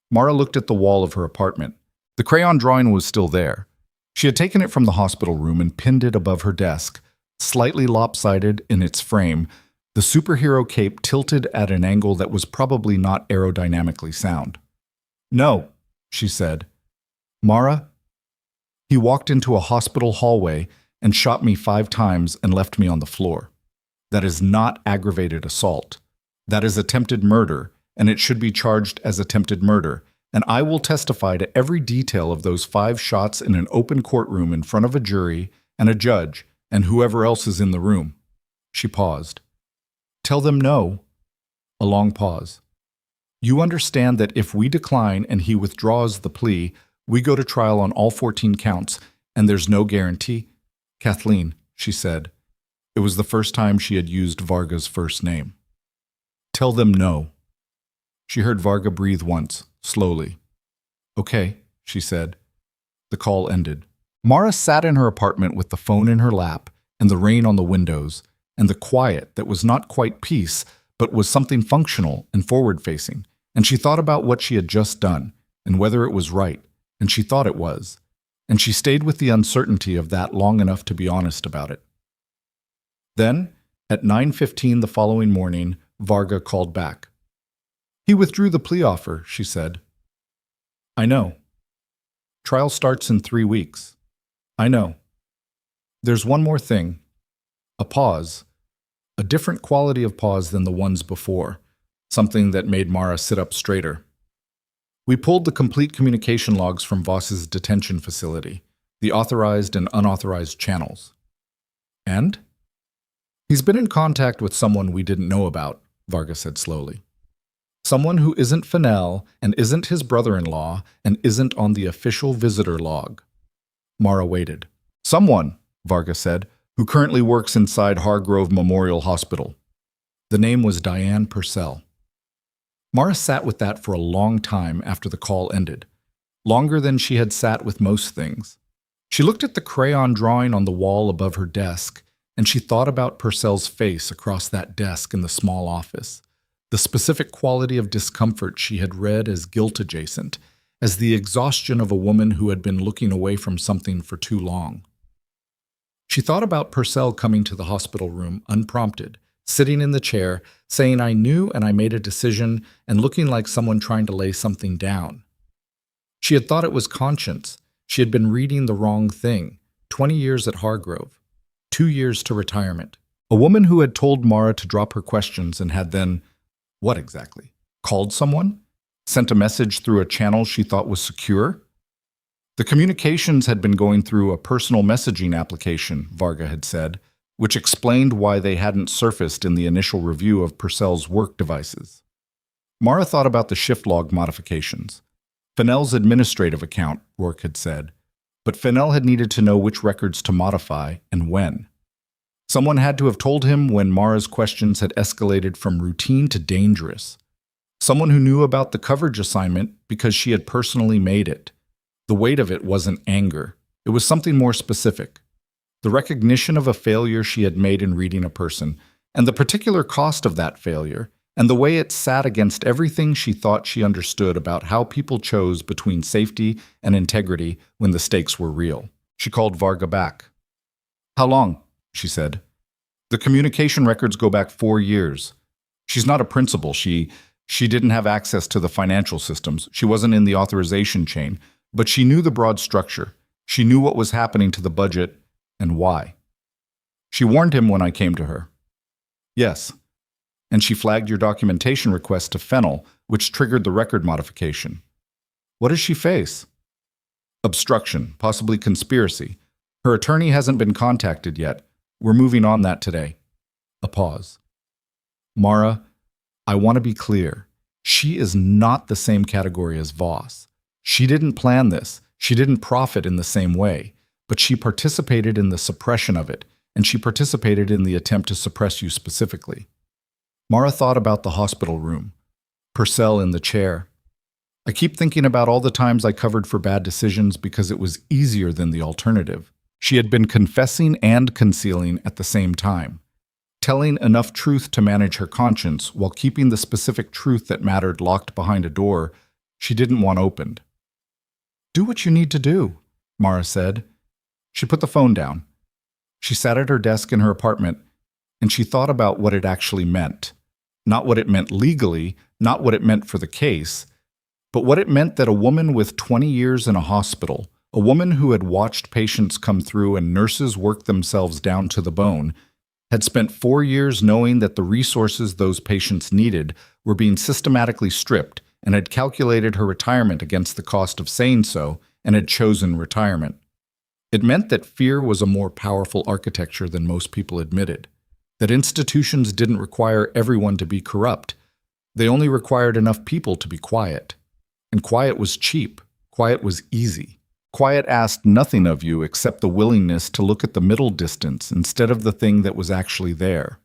Mara looked at the wall of her apartment. The crayon drawing was still there. She had taken it from the hospital room and pinned it above her desk, slightly lopsided in its frame, the superhero cape tilted at an angle that was probably not aerodynamically sound. "No," she said. "Mara, he walked into a hospital hallway and shot me 5 times and left me on the floor. That is not aggravated assault. That is attempted murder, and it should be charged as attempted murder. And I will testify to every detail of those 5 shots in an open courtroom in front of a jury and a judge and whoever else is in the room." She paused. "Tell them no." A long pause. "You understand that if we decline and he withdraws the plea, we go to trial on all 14 counts, and there's no guarantee?" "Kathleen," she said. It was the first time she had used Varga's first name. "Tell them no." She heard Varga breathe once, slowly. "Okay," she said. The call ended. Mara sat in her apartment with the phone in her lap and the rain on the windows and the quiet that was not quite peace but was something functional and forward-facing, and she thought about what she had just done and whether it was right, and she thought it was, and she stayed with the uncertainty of that long enough to be honest about it. Then, at 9:15 the following morning, Varga called back. "He withdrew the plea offer," she said. "I know. Trial starts in 3 weeks. I know. There's one more thing. A pause. A different quality of pause than the ones before. Something that made Mara sit up straighter. We pulled the complete communication logs from Voss's detention facility, the authorized and unauthorized channels. And? He's been in contact with someone we didn't know about, Varga said slowly. Someone who isn't Fennell and isn't his brother-in-law and isn't on the official visitor log. Mara waited. Someone, Varga said, who currently works inside Hargrove Memorial Hospital. The name was Diane Purcell. Mara sat with that for a long time after the call ended, longer than she had sat with most things. She looked at the crayon drawing on the wall above her desk, and she thought about Purcell's face across that desk in the small office, the specific quality of discomfort she had read as guilt-adjacent, as the exhaustion of a woman who had been looking away from something for too long. She thought about Purcell coming to the hospital room unprompted, sitting in the chair, saying, "I knew and I made a decision," and looking like someone trying to lay something down. She had thought it was conscience. She had been reading the wrong thing. 20 years at Hargrove. 2 years to retirement. A woman who had told Mara to drop her questions and had then, what exactly? Called someone? Sent a message through a channel she thought was secure? The communications had been going through a personal messaging application, Varga had said, which explained why they hadn't surfaced in the initial review of Purcell's work devices. Mara thought about the shift log modifications. Fennell's administrative account, Rourke had said, but Fennell had needed to know which records to modify and when. Someone had to have told him when Mara's questions had escalated from routine to dangerous. Someone who knew about the coverage assignment because she had personally made it. The weight of it wasn't anger. It was something more specific. The recognition of a failure she had made in reading a person, and the particular cost of that failure, and the way it sat against everything she thought she understood about how people chose between safety and integrity when the stakes were real. She called Varga back. "How long?" she said. "The communication records go back 4 years. She's not a principal. She didn't have access to the financial systems. She wasn't in the authorization chain, but she knew the broad structure. She knew what was happening to the budget and why. She warned him when I came to her." "Yes. And she flagged your documentation request to Fennell, which triggered the record modification. What does she face?" "Obstruction, possibly conspiracy. Her attorney hasn't been contacted yet. We're moving on that today." A pause. "Mara, I want to be clear. She is not the same category as Voss. She didn't plan this. She didn't profit in the same way. But she participated in the suppression of it, and she participated in the attempt to suppress you specifically." Mara thought about the hospital room. Purcell in the chair. "I keep thinking about all the times I covered for bad decisions because it was easier than the alternative." She had been confessing and concealing at the same time, telling enough truth to manage her conscience while keeping the specific truth that mattered locked behind a door she didn't want opened. "Do what you need to do," Mara said. She put the phone down. She sat at her desk in her apartment, and she thought about what it actually meant. Not what it meant legally, not what it meant for the case, but what it meant that a woman with 20 years in a hospital, a woman who had watched patients come through and nurses work themselves down to the bone, had spent 4 years knowing that the resources those patients needed were being systematically stripped and had calculated her retirement against the cost of saying so and had chosen retirement. It meant that fear was a more powerful architecture than most people admitted, that institutions didn't require everyone to be corrupt. They only required enough people to be quiet. And quiet was cheap. Quiet was easy. Quiet asked nothing of you except the willingness to look at the middle distance instead of the thing that was actually there.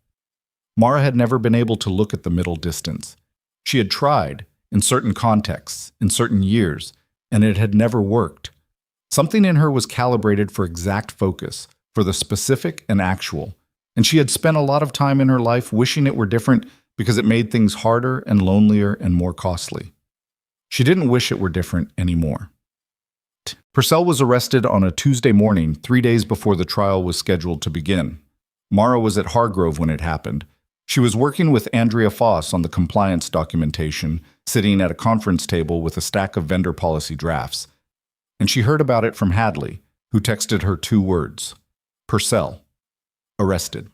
Mara had never been able to look at the middle distance. She had tried, in certain contexts, in certain years, and it had never worked. Something in her was calibrated for exact focus, for the specific and actual, and she had spent a lot of time in her life wishing it were different because it made things harder and lonelier and more costly. She didn't wish it were different anymore. Purcell was arrested on a Tuesday morning, 3 days before the trial was scheduled to begin. Mara was at Hargrove when it happened. She was working with Andrea Foss on the compliance documentation, sitting at a conference table with a stack of vendor policy drafts. And she heard about it from Hadley, who texted her 2 words. Purcell. Arrested.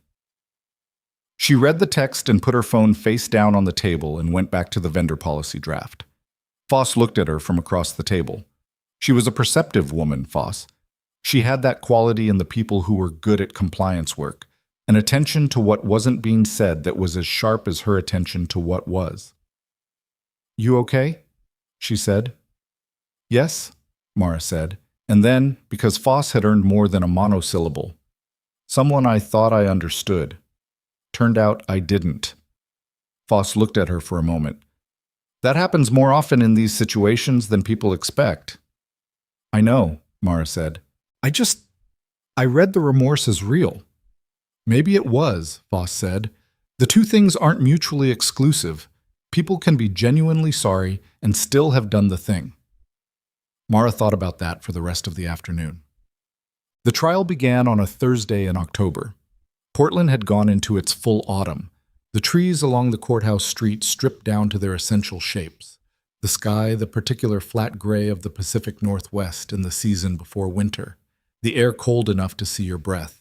She read the text and put her phone face down on the table and went back to the vendor policy draft. Foss looked at her from across the table. She was a perceptive woman, Foss. She had that quality in the people who were good at compliance work, an attention to what wasn't being said that was as sharp as her attention to what was. "You okay?" she said. "Yes," Mara said, and then, because Foss had earned more than a monosyllable, "Someone I thought I understood. Turned out I didn't." Foss looked at her for a moment. "That happens more often in these situations than people expect." "I know," Mara said. I read the remorse as real." "Maybe it was," Foss said. "The 2 things aren't mutually exclusive. People can be genuinely sorry and still have done the thing." Mara thought about that for the rest of the afternoon. The trial began on a Thursday in October. Portland had gone into its full autumn. The trees along the courthouse street stripped down to their essential shapes. The sky, the particular flat gray of the Pacific Northwest in the season before winter. The air cold enough to see your breath.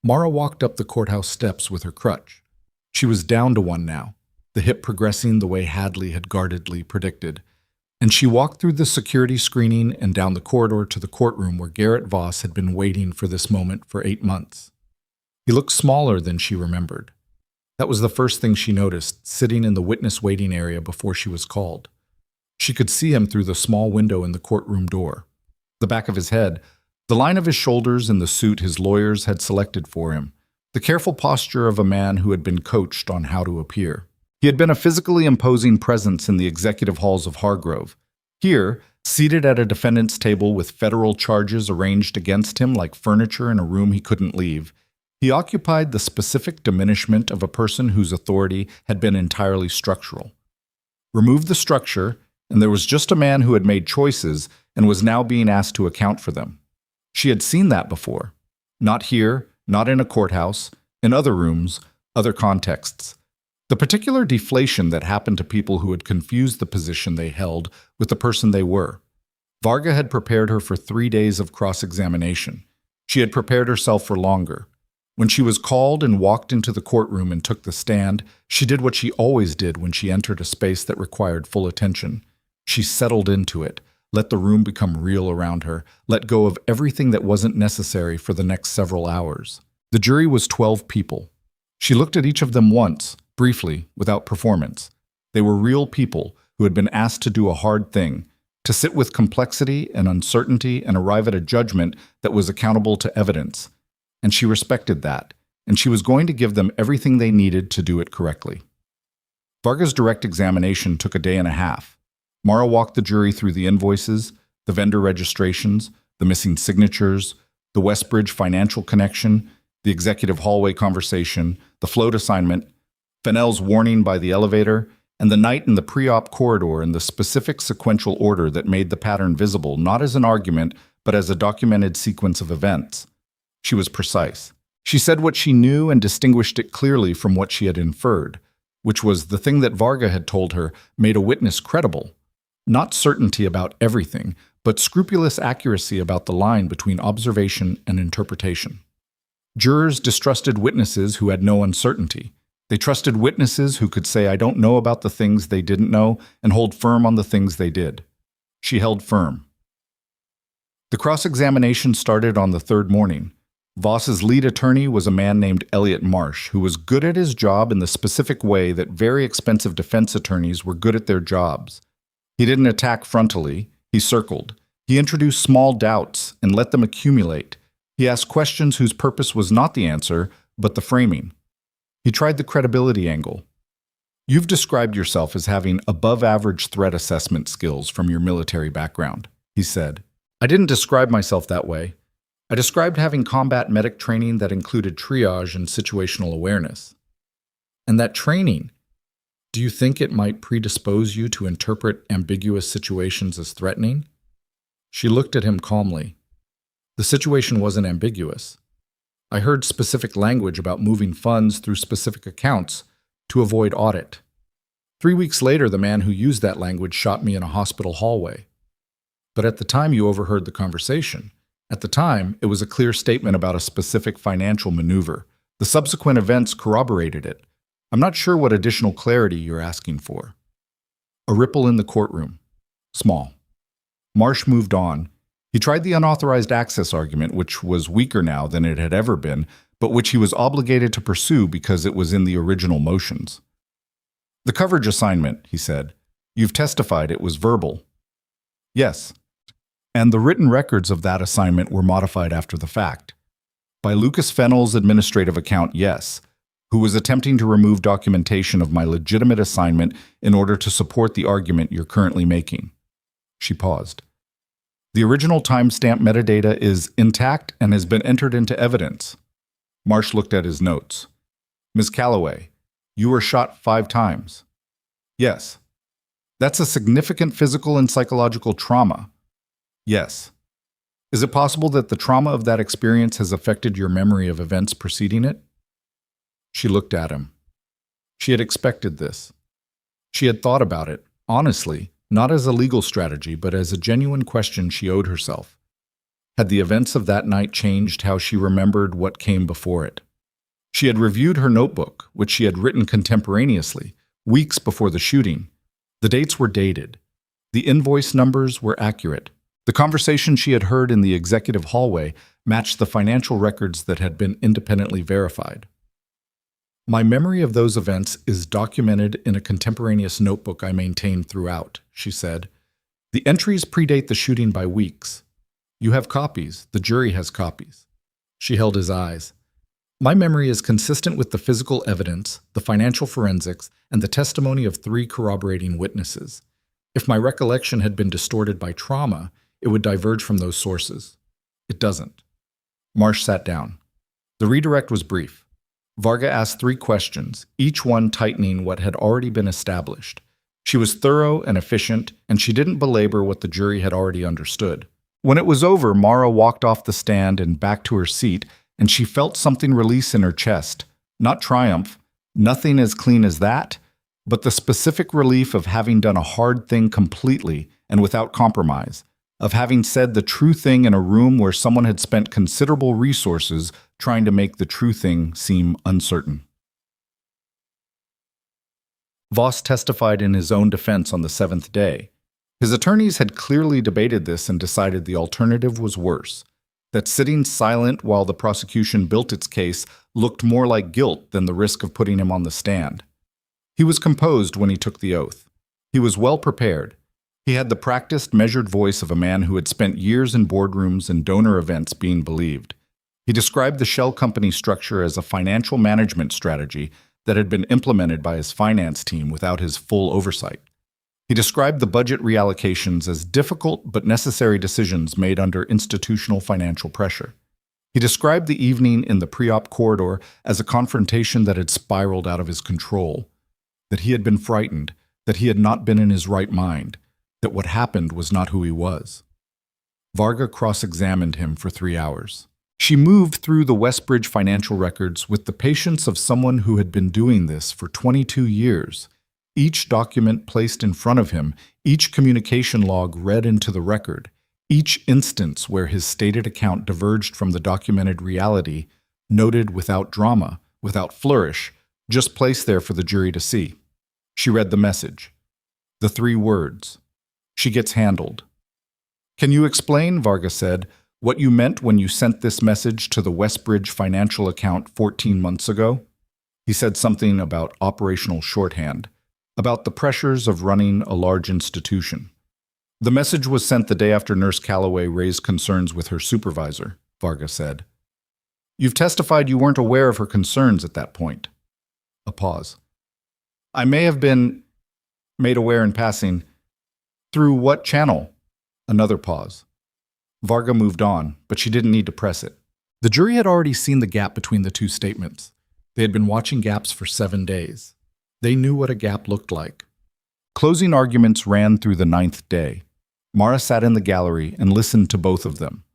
Mara walked up the courthouse steps with her crutch. She was down to one now, the hip progressing the way Hadley had guardedly predicted. And she walked through the security screening and down the corridor to the courtroom where Garrett Voss had been waiting for this moment for 8 months. He looked smaller than she remembered. That was the first thing she noticed, sitting in the witness waiting area before she was called. She could see him through the small window in the courtroom door. The back of his head, the line of his shoulders in the suit his lawyers had selected for him, the careful posture of a man who had been coached on how to appear. He had been a physically imposing presence in the executive halls of Hargrove. Here, seated at a defendant's table with federal charges arranged against him like furniture in a room he couldn't leave, he occupied the specific diminishment of a person whose authority had been entirely structural. Remove the structure, and there was just a man who had made choices and was now being asked to account for them. She had seen that before. Not here, not in a courthouse, in other rooms, other contexts. The particular deflation that happened to people who had confused the position they held with the person they were. Varga had prepared her for 3 days of cross-examination. She had prepared herself for longer. When she was called and walked into the courtroom and took the stand, she did what she always did when she entered a space that required full attention. She settled into it, let the room become real around her, let go of everything that wasn't necessary for the next several hours. The jury was 12 people. She looked at each of them once, briefly, without performance. They were real people who had been asked to do a hard thing, to sit with complexity and uncertainty and arrive at a judgment that was accountable to evidence. And she respected that, and she was going to give them everything they needed to do it correctly. Varga's direct examination took a day and a half. Mara walked the jury through the invoices, the vendor registrations, the missing signatures, the Westbridge financial connection, the executive hallway conversation, the float assignment, Fennell's warning by the elevator, and the night in the pre-op corridor in the specific sequential order that made the pattern visible not as an argument, but as a documented sequence of events. She was precise. She said what she knew and distinguished it clearly from what she had inferred, which was the thing that Varga had told her made a witness credible. Not certainty about everything, but scrupulous accuracy about the line between observation and interpretation. Jurors distrusted witnesses who had no uncertainty. They trusted witnesses who could say, "I don't know about the things they didn't know," and hold firm on the things they did. She held firm. The cross-examination started on the third morning. Voss's lead attorney was a man named Elliot Marsh, who was good at his job in the specific way that very expensive defense attorneys were good at their jobs. He didn't attack frontally, he circled. He introduced small doubts and let them accumulate. He asked questions whose purpose was not the answer, but the framing. He tried the credibility angle. "You've described yourself as having above-average threat assessment skills from your military background," he said. "I didn't describe myself that way. I described having combat medic training that included triage and situational awareness. And that training, do you think it might predispose you to interpret ambiguous situations as threatening?" She looked at him calmly. "The situation wasn't ambiguous. I heard specific language about moving funds through specific accounts to avoid audit. 3 weeks later, the man who used that language shot me in a hospital hallway. But at the time you overheard the conversation. At the time, it was a clear statement about a specific financial maneuver. The subsequent events corroborated it. I'm not sure what additional clarity you're asking for." A ripple in the courtroom. Small. Marsh moved on. He tried the unauthorized access argument, which was weaker now than it had ever been, but which he was obligated to pursue because it was in the original motions. "The coverage assignment," he said. "You've testified it was verbal." "Yes. And the written records of that assignment were modified after the fact. By Lucas Fennell's administrative account, yes, who was attempting to remove documentation of my legitimate assignment in order to support the argument you're currently making." She paused. "The original timestamp metadata is intact and has been entered into evidence." Marsh looked at his notes. "Ms. Calloway, you were shot 5 times. "Yes." "That's a significant physical and psychological trauma." "Yes." "Is it possible that the trauma of that experience has affected your memory of events preceding it?" She looked at him. She had expected this. She had thought about it, honestly, not as a legal strategy, but as a genuine question she owed herself. Had the events of that night changed how she remembered what came before it? She had reviewed her notebook, which she had written contemporaneously, weeks before the shooting. The dates were dated. The invoice numbers were accurate. The conversation she had heard in the executive hallway matched the financial records that had been independently verified. My memory of those events is documented in a contemporaneous notebook I maintain throughout, she said. The entries predate the shooting by weeks. You have copies. The jury has copies. She held his eyes. My memory is consistent with the physical evidence, the financial forensics, and the testimony of 3 corroborating witnesses. If my recollection had been distorted by trauma, it would diverge from those sources. It doesn't. Marsh sat down. The redirect was brief. Varga asked 3 questions, each one tightening what had already been established. She was thorough and efficient, and she didn't belabor what the jury had already understood. When it was over, Mara walked off the stand and back to her seat, and she felt something release in her chest. Not triumph, nothing as clean as that, but the specific relief of having done a hard thing completely and without compromise, of having said the true thing in a room where someone had spent considerable resources trying to make the true thing seem uncertain. Voss testified in his own defense on the 7th day. His attorneys had clearly debated this and decided the alternative was worse, that sitting silent while the prosecution built its case looked more like guilt than the risk of putting him on the stand. He was composed when he took the oath. He was well prepared. He had the practiced, measured voice of a man who had spent years in boardrooms and donor events being believed. He described the shell company structure as a financial management strategy that had been implemented by his finance team without his full oversight. He described the budget reallocations as difficult but necessary decisions made under institutional financial pressure. He described the evening in the pre-op corridor as a confrontation that had spiraled out of his control, that he had been frightened, that he had not been in his right mind, that what happened was not who he was. Varga cross-examined him for 3 hours. She moved through the Westbridge financial records with the patience of someone who had been doing this for 22 years. Each document placed in front of him, each communication log read into the record, each instance where his stated account diverged from the documented reality, noted without drama, without flourish, just placed there for the jury to see. She read the message. The 3 words. She gets handled. Can you explain, Varga said, what you meant when you sent this message to the Westbridge financial account 14 months ago? He said something about operational shorthand, about the pressures of running a large institution. The message was sent the day after Nurse Calloway raised concerns with her supervisor, Varga said. You've testified you weren't aware of her concerns at that point. A pause. I may have been made aware in passing. Through what channel? Another pause. Varga moved on, but she didn't need to press it. The jury had already seen the gap between the 2 statements. They had been watching gaps for 7 days. They knew what a gap looked like. Closing arguments ran through the 9th day. Mara sat in the gallery and listened to both of them.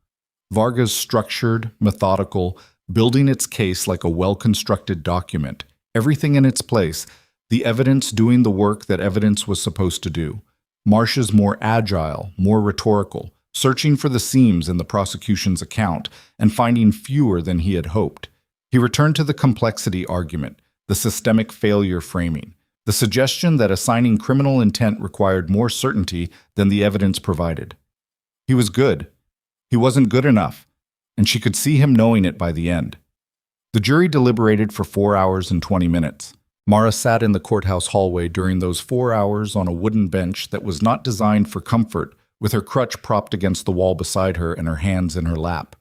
Varga's structured, methodical, building its case like a well-constructed document, everything in its place, the evidence doing the work that evidence was supposed to do. Marsh's more agile, more rhetorical, searching for the seams in the prosecution's account and finding fewer than he had hoped. He returned to the complexity argument, the systemic failure framing, the suggestion that assigning criminal intent required more certainty than the evidence provided. He was good. He wasn't good enough, and she could see him knowing it by the end. The jury deliberated for 4 hours and 20 minutes. Mara sat in the courthouse hallway during those 4 hours on a wooden bench that was not designed for comfort, with her crutch propped against the wall beside her and her hands in her lap.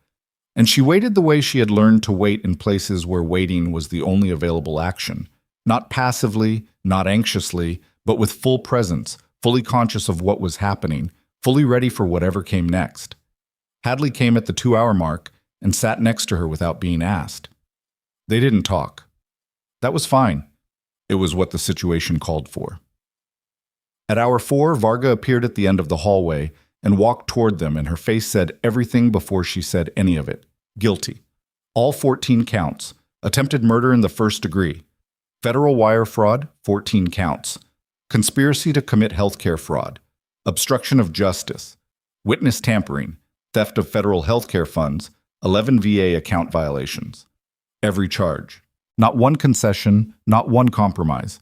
And she waited the way she had learned to wait in places where waiting was the only available action. Not passively, not anxiously, but with full presence, fully conscious of what was happening, fully ready for whatever came next. Hadley came at the 2-hour mark and sat next to her without being asked. They didn't talk. That was fine. It was what the situation called for. At hour 4, Varga appeared at the end of the hallway and walked toward them, and her face said everything before she said any of it. Guilty. All 14 counts. Attempted murder in the 1st degree. Federal wire fraud, 14 counts. Conspiracy to commit healthcare fraud. Obstruction of justice. Witness tampering. Theft of federal healthcare funds. 11 VA account violations. Every charge. Not one concession, not one compromise.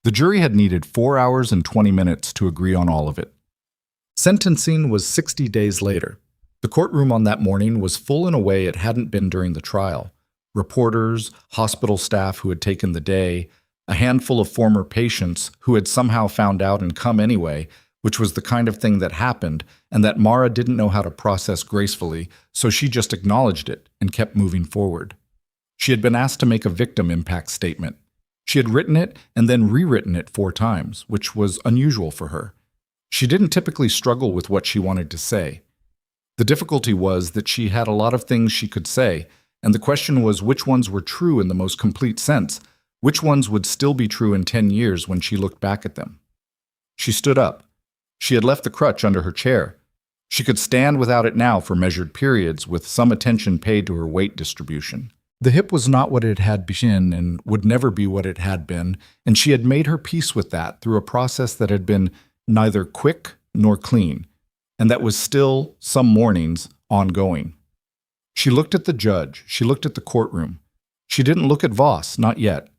The jury had needed 4 hours and 20 minutes to agree on all of it. Sentencing was 60 days later. The courtroom on that morning was full in a way it hadn't been during the trial. reporters, hospital staff who had taken the day, a handful of former patients who had somehow found out and come anyway, which was the kind of thing that happened and that Mara didn't know how to process gracefully, so she just acknowledged it and kept moving forward. She had been asked to make a victim impact statement. She had written it and then rewritten it 4 times, which was unusual for her. She didn't typically struggle with what she wanted to say. The difficulty was that she had a lot of things she could say, and the question was which ones were true in the most complete sense, which ones would still be true in 10 years when she looked back at them. She stood up. She had left the crutch under her chair. She could stand without it now for measured periods, with some attention paid to her weight distribution. The hip was not what it had been and would never be what it had been, and she had made her peace with that through a process that had been neither quick nor clean, and that was still, some mornings, ongoing. She looked at the judge. She looked at the courtroom. She didn't look at Voss, not yet.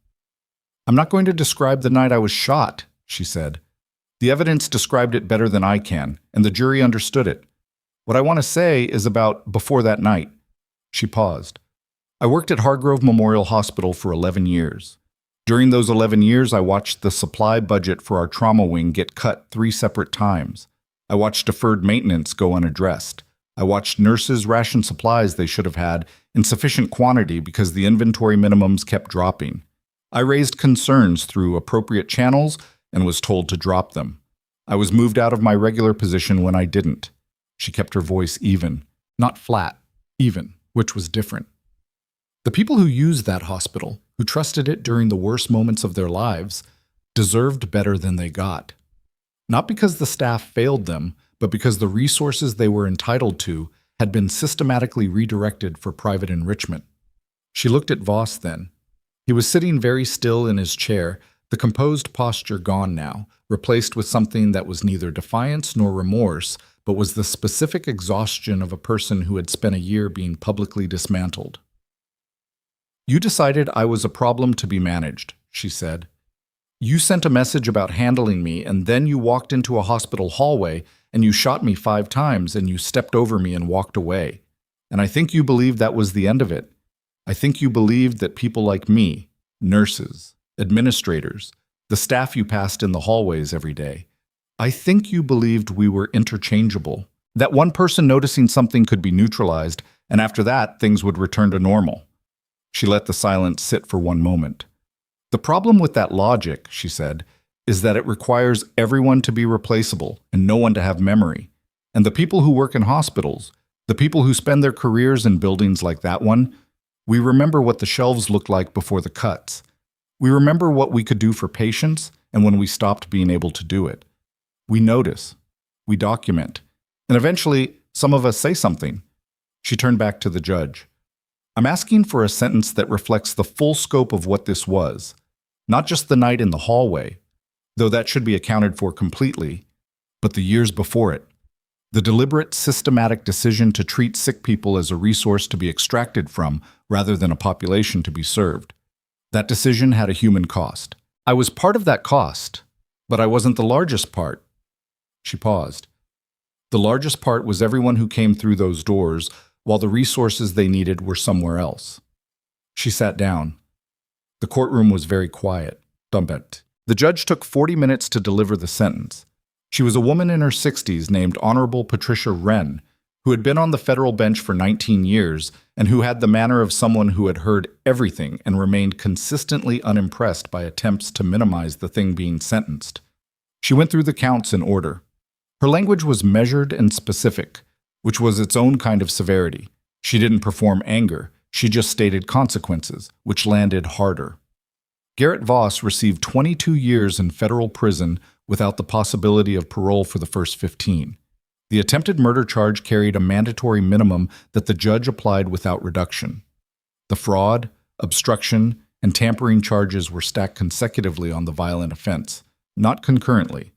"I'm not going to describe the night I was shot," she said. "The evidence described it better than I can, and the jury understood it. What I want to say is about before that night." She paused. "I worked at Hargrove Memorial Hospital for 11 years. During those 11 years, I watched the supply budget for our trauma wing get cut 3 separate times. I watched deferred maintenance go unaddressed. I watched nurses ration supplies they should have had in sufficient quantity because the inventory minimums kept dropping. I raised concerns through appropriate channels and was told to drop them. I was moved out of my regular position when I didn't." She kept her voice even, not flat, even, which was different. The people who used that hospital, who trusted it during the worst moments of their lives, deserved better than they got. Not because the staff failed them, but because the resources they were entitled to had been systematically redirected for private enrichment. She looked at Voss then. He was sitting very still in his chair, the composed posture gone now, replaced with something that was neither defiance nor remorse, but was the specific exhaustion of a person who had spent a year being publicly dismantled. "You decided I was a problem to be managed," she said. "You sent a message about handling me, and then you walked into a hospital hallway, and you shot me 5 times, and you stepped over me and walked away. And I think you believed that was the end of it. I think you believed that people like me, nurses, administrators, the staff you passed in the hallways every day, I think you believed we were interchangeable, that one person noticing something could be neutralized, and after that, things would return to normal." She let the silence sit for one moment. "The problem with that logic," she said, "is that it requires everyone to be replaceable and no one to have memory. And the people who work in hospitals, the people who spend their careers in buildings like that one, we remember what the shelves looked like before the cuts. We remember what we could do for patients and when we stopped being able to do it. We notice, we document, and eventually some of us say something." She turned back to the judge. "I'm asking for a sentence that reflects the full scope of what this was, not just the night in the hallway, though that should be accounted for completely, but the years before it. The deliberate, systematic decision to treat sick people as a resource to be extracted from rather than a population to be served. That decision had a human cost. I was part of that cost, but I wasn't the largest part." She paused. "The largest part was everyone who came through those doors, while the resources they needed were somewhere else." She sat down. The courtroom was very quiet. Dumbet. The judge took 40 minutes to deliver the sentence. She was a woman in her 60s named Honorable Patricia Wren, who had been on the federal bench for 19 years and who had the manner of someone who had heard everything and remained consistently unimpressed by attempts to minimize the thing being sentenced. She went through the counts in order. Her language was measured and specific, which was its own kind of severity. She didn't perform anger. She just stated consequences, which landed harder. Garrett Voss received 22 years in federal prison without the possibility of parole for the first 15. The attempted murder charge carried a mandatory minimum that the judge applied without reduction. The fraud, obstruction, and tampering charges were stacked consecutively on the violent offense, not concurrently.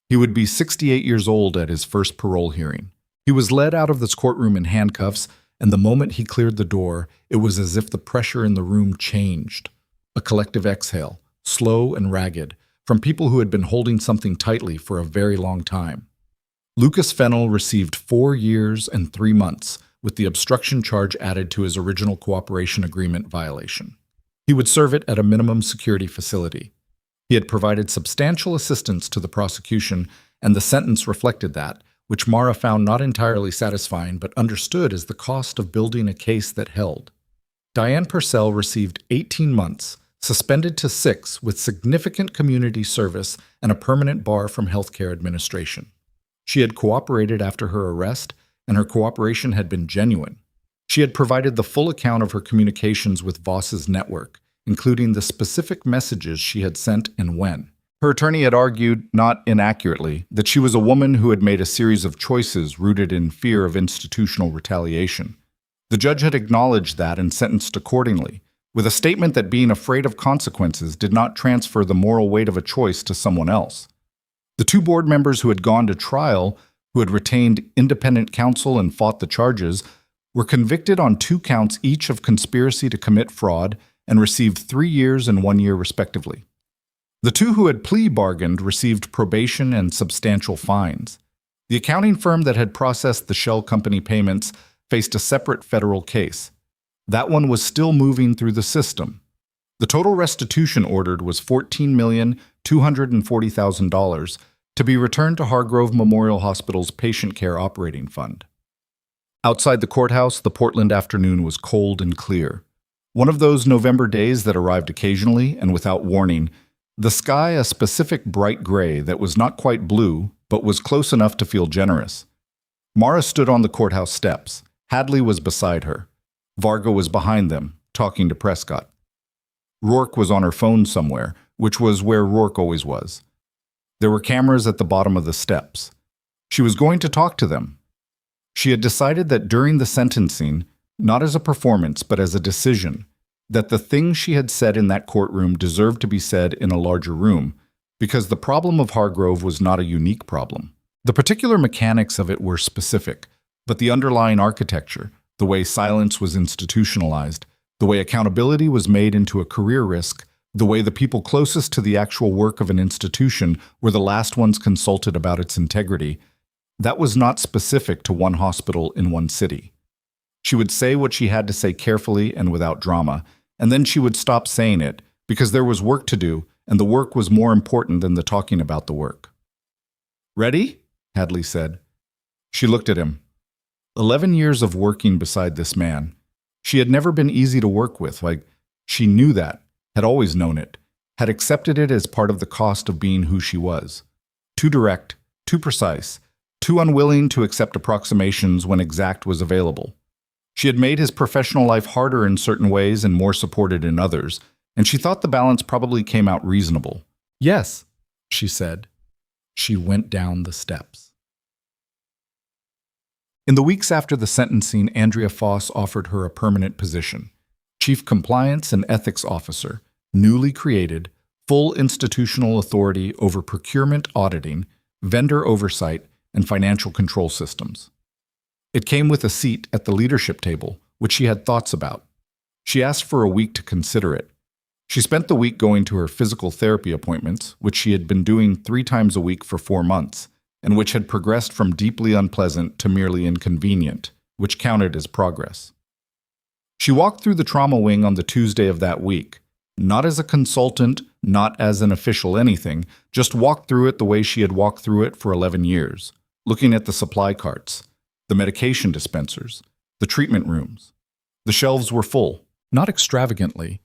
He would be 68 years old at his first parole hearing. He was led out of this courtroom in handcuffs, and the moment he cleared the door, it was as if the pressure in the room changed. A collective exhale, slow and ragged, from people who had been holding something tightly for a very long time. Lucas Fennell received 4 years and 3 months, with the obstruction charge added to his original cooperation agreement violation. He would serve it at a minimum security facility. He had provided substantial assistance to the prosecution, and the sentence reflected that, which Mara found not entirely satisfying but understood as the cost of building a case that held. Diane Purcell received 18 months, suspended to 6 with significant community service and a permanent bar from healthcare administration. She had cooperated after her arrest, and her cooperation had been genuine. She had provided the full account of her communications with Voss's network, including the specific messages she had sent and when. Her attorney had argued, not inaccurately, that she was a woman who had made a series of choices rooted in fear of institutional retaliation. The judge had acknowledged that and sentenced accordingly, with a statement that being afraid of consequences did not transfer the moral weight of a choice to someone else. The 2 board members who had gone to trial, who had retained independent counsel and fought the charges, were convicted on 2 counts each of conspiracy to commit fraud and received 3 years and 1 year respectively. The 2 who had plea bargained received probation and substantial fines. The accounting firm that had processed the shell company payments faced a separate federal case. That one was still moving through the system. The total restitution ordered was $14,240,000 to be returned to Hargrove Memorial Hospital's Patient Care Operating Fund. Outside the courthouse, the Portland afternoon was cold and clear. One of those November days that arrived occasionally and without warning, the sky a specific bright gray that was not quite blue, but was close enough to feel generous. Mara stood on the courthouse steps. Hadley was beside her. Varga was behind them, talking to Prescott. Rourke was on her phone somewhere, which was where Rourke always was. There were cameras at the bottom of the steps. She was going to talk to them. She had decided that during the sentencing, not as a performance but as a decision, that the things she had said in that courtroom deserved to be said in a larger room, because the problem of Hargrove was not a unique problem. The particular mechanics of it were specific, but the underlying architecture, the way silence was institutionalized, the way accountability was made into a career risk, the way the people closest to the actual work of an institution were the last ones consulted about its integrity, that was not specific to one hospital in one city. She would say what she had to say carefully and without drama, and then she would stop saying it, because there was work to do, and the work was more important than the talking about the work. "Ready?" Hadley said. She looked at him. 11 years of working beside this man. She had never been easy to work with, she knew that, had always known it, had accepted it as part of the cost of being who she was. Too direct, too precise, too unwilling to accept approximations when exact was available. She had made his professional life harder in certain ways and more supported in others, and she thought the balance probably came out reasonable. "Yes," she said. She went down the steps. In the weeks after the sentencing, Andrea Foss offered her a permanent position, Chief Compliance and Ethics Officer, newly created, full institutional authority over procurement auditing, vendor oversight, and financial control systems. It came with a seat at the leadership table, which she had thoughts about. She asked for a week to consider it. She spent the week going to her physical therapy appointments, which she had been doing 3 times a week for 4 months, and which had progressed from deeply unpleasant to merely inconvenient, which counted as progress. She walked through the trauma wing on the Tuesday of that week, not as a consultant, not as an official anything, just walked through it the way she had walked through it for 11 years, looking at the supply carts, the medication dispensers, the treatment rooms. The shelves were full, not extravagantly.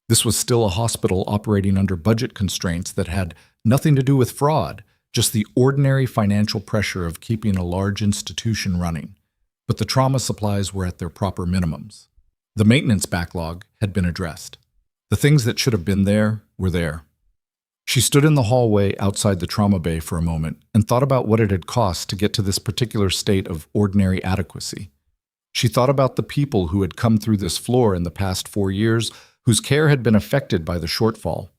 This was still a hospital operating under budget constraints that had nothing to do with fraud, just the ordinary financial pressure of keeping a large institution running. But the trauma supplies were at their proper minimums. The maintenance backlog had been addressed. The things that should have been there were there. She stood in the hallway outside the trauma bay for a moment and thought about what it had cost to get to this particular state of ordinary adequacy. She thought about the people who had come through this floor in the past 4 years whose care had been affected by the shortfall.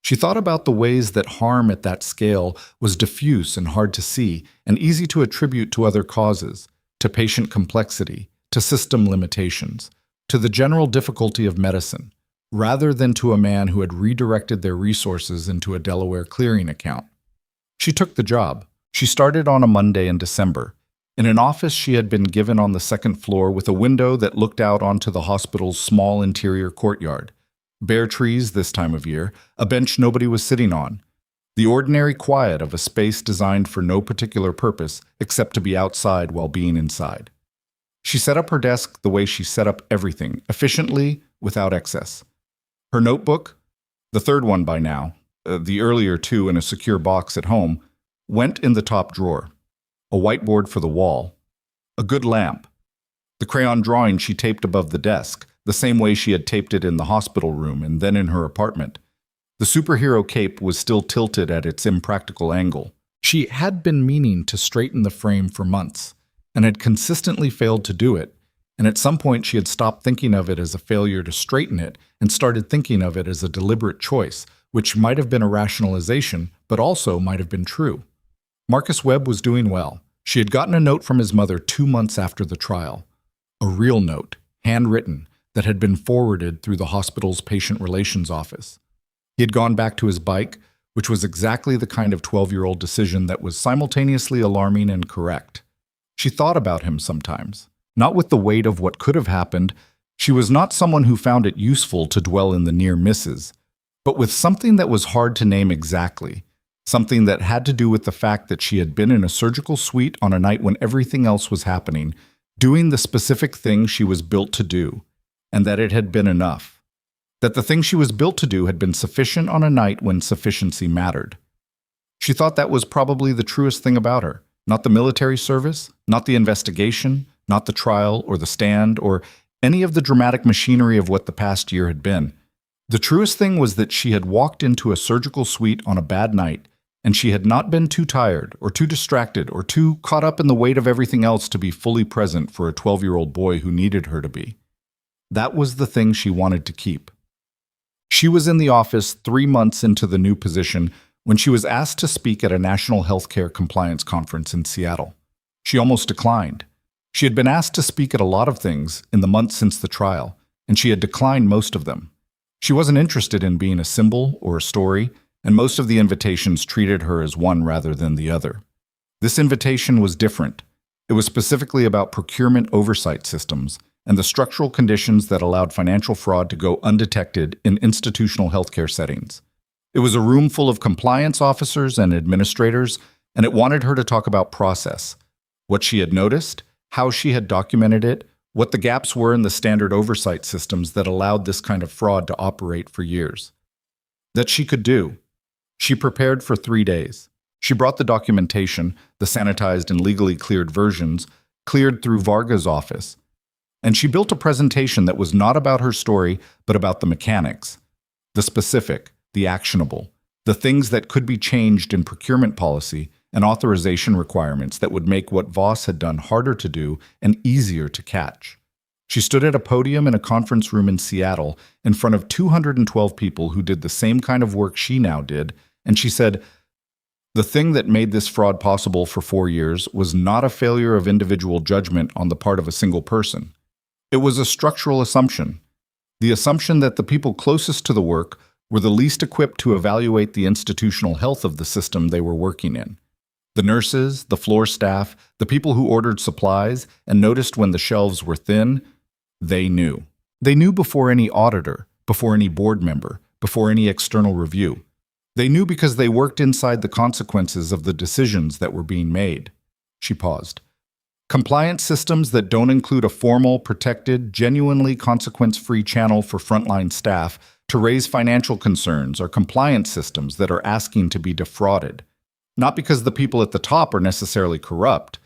She thought about the ways that harm at that scale was diffuse and hard to see and easy to attribute to other causes, to patient complexity, to system limitations, to the general difficulty of medicine, rather than to a man who had redirected their resources into a Delaware clearing account. She took the job. She started on a Monday in December. in an office she had been given on the second floor with a window that looked out onto the hospital's small interior courtyard. Bare trees this time of year, a bench nobody was sitting on. The ordinary quiet of a space designed for no particular purpose except to be outside while being inside. She set up her desk the way she set up everything, efficiently, without excess. Her notebook, the third one by now, the earlier two in a secure box at home, went in the top drawer. A whiteboard for the wall. A good lamp. The crayon drawing she taped above the desk, the same way she had taped it in the hospital room and then in her apartment. The superhero cape was still tilted at its impractical angle. She had been meaning to straighten the frame for months, and had consistently failed to do it, and at some point she had stopped thinking of it as a failure to straighten it and started thinking of it as a deliberate choice, which might have been a rationalization, but also might have been true. Marcus Webb was doing well. She had gotten a note from his mother 2 months after the trial. A real note, handwritten, that had been forwarded through the hospital's patient relations office. He had gone back to his bike, which was exactly the kind of 12-year-old decision that was simultaneously alarming and correct. She thought about him sometimes, not with the weight of what could have happened. She was not someone who found it useful to dwell in the near misses, but with something that was hard to name exactly, something that had to do with the fact that she had been in a surgical suite on a night when everything else was happening, doing the specific thing she was built to do, and that it had been enough. That the thing she was built to do had been sufficient on a night when sufficiency mattered. She thought that was probably the truest thing about her. Not the military service, not the investigation, not the trial or the stand or any of the dramatic machinery of what the past year had been. The truest thing was that she had walked into a surgical suite on a bad night, and she had not been too tired or too distracted or too caught up in the weight of everything else to be fully present for a 12-year-old boy who needed her to be. That was the thing she wanted to keep. She was in the office 3 months into the new position when she was asked to speak at a national healthcare compliance conference in Seattle. She almost declined. She had been asked to speak at a lot of things in the months since the trial, and she had declined most of them. She wasn't interested in being a symbol or a story, and most of the invitations treated her as one rather than the other. This invitation was different. It was specifically about procurement oversight systems and the structural conditions that allowed financial fraud to go undetected in institutional healthcare settings. It was a room full of compliance officers and administrators, and it wanted her to talk about process, what she had noticed, how she had documented it, what the gaps were in the standard oversight systems that allowed this kind of fraud to operate for years. That she could do. She prepared for 3 days. She brought the documentation, the sanitized and legally cleared versions, cleared through Varga's office, and she built a presentation that was not about her story, but about the mechanics, the specific, the actionable, the things that could be changed in procurement policy and authorization requirements that would make what Voss had done harder to do and easier to catch. She stood at a podium in a conference room in Seattle in front of 212 people who did the same kind of work she now did, and she said, "The thing that made this fraud possible for 4 years was not a failure of individual judgment on the part of a single person. It was a structural assumption, the assumption that the people closest to the work were the least equipped to evaluate the institutional health of the system they were working in. The nurses, the floor staff, the people who ordered supplies and noticed when the shelves were thin, they knew. They knew before any auditor, before any board member, before any external review. They knew because they worked inside the consequences of the decisions that were being made." She paused. "Compliance systems that don't include a formal, protected, genuinely consequence-free channel for frontline staff to raise financial concerns are compliance systems that are asking to be defrauded. Not because the people at the top are necessarily corrupt,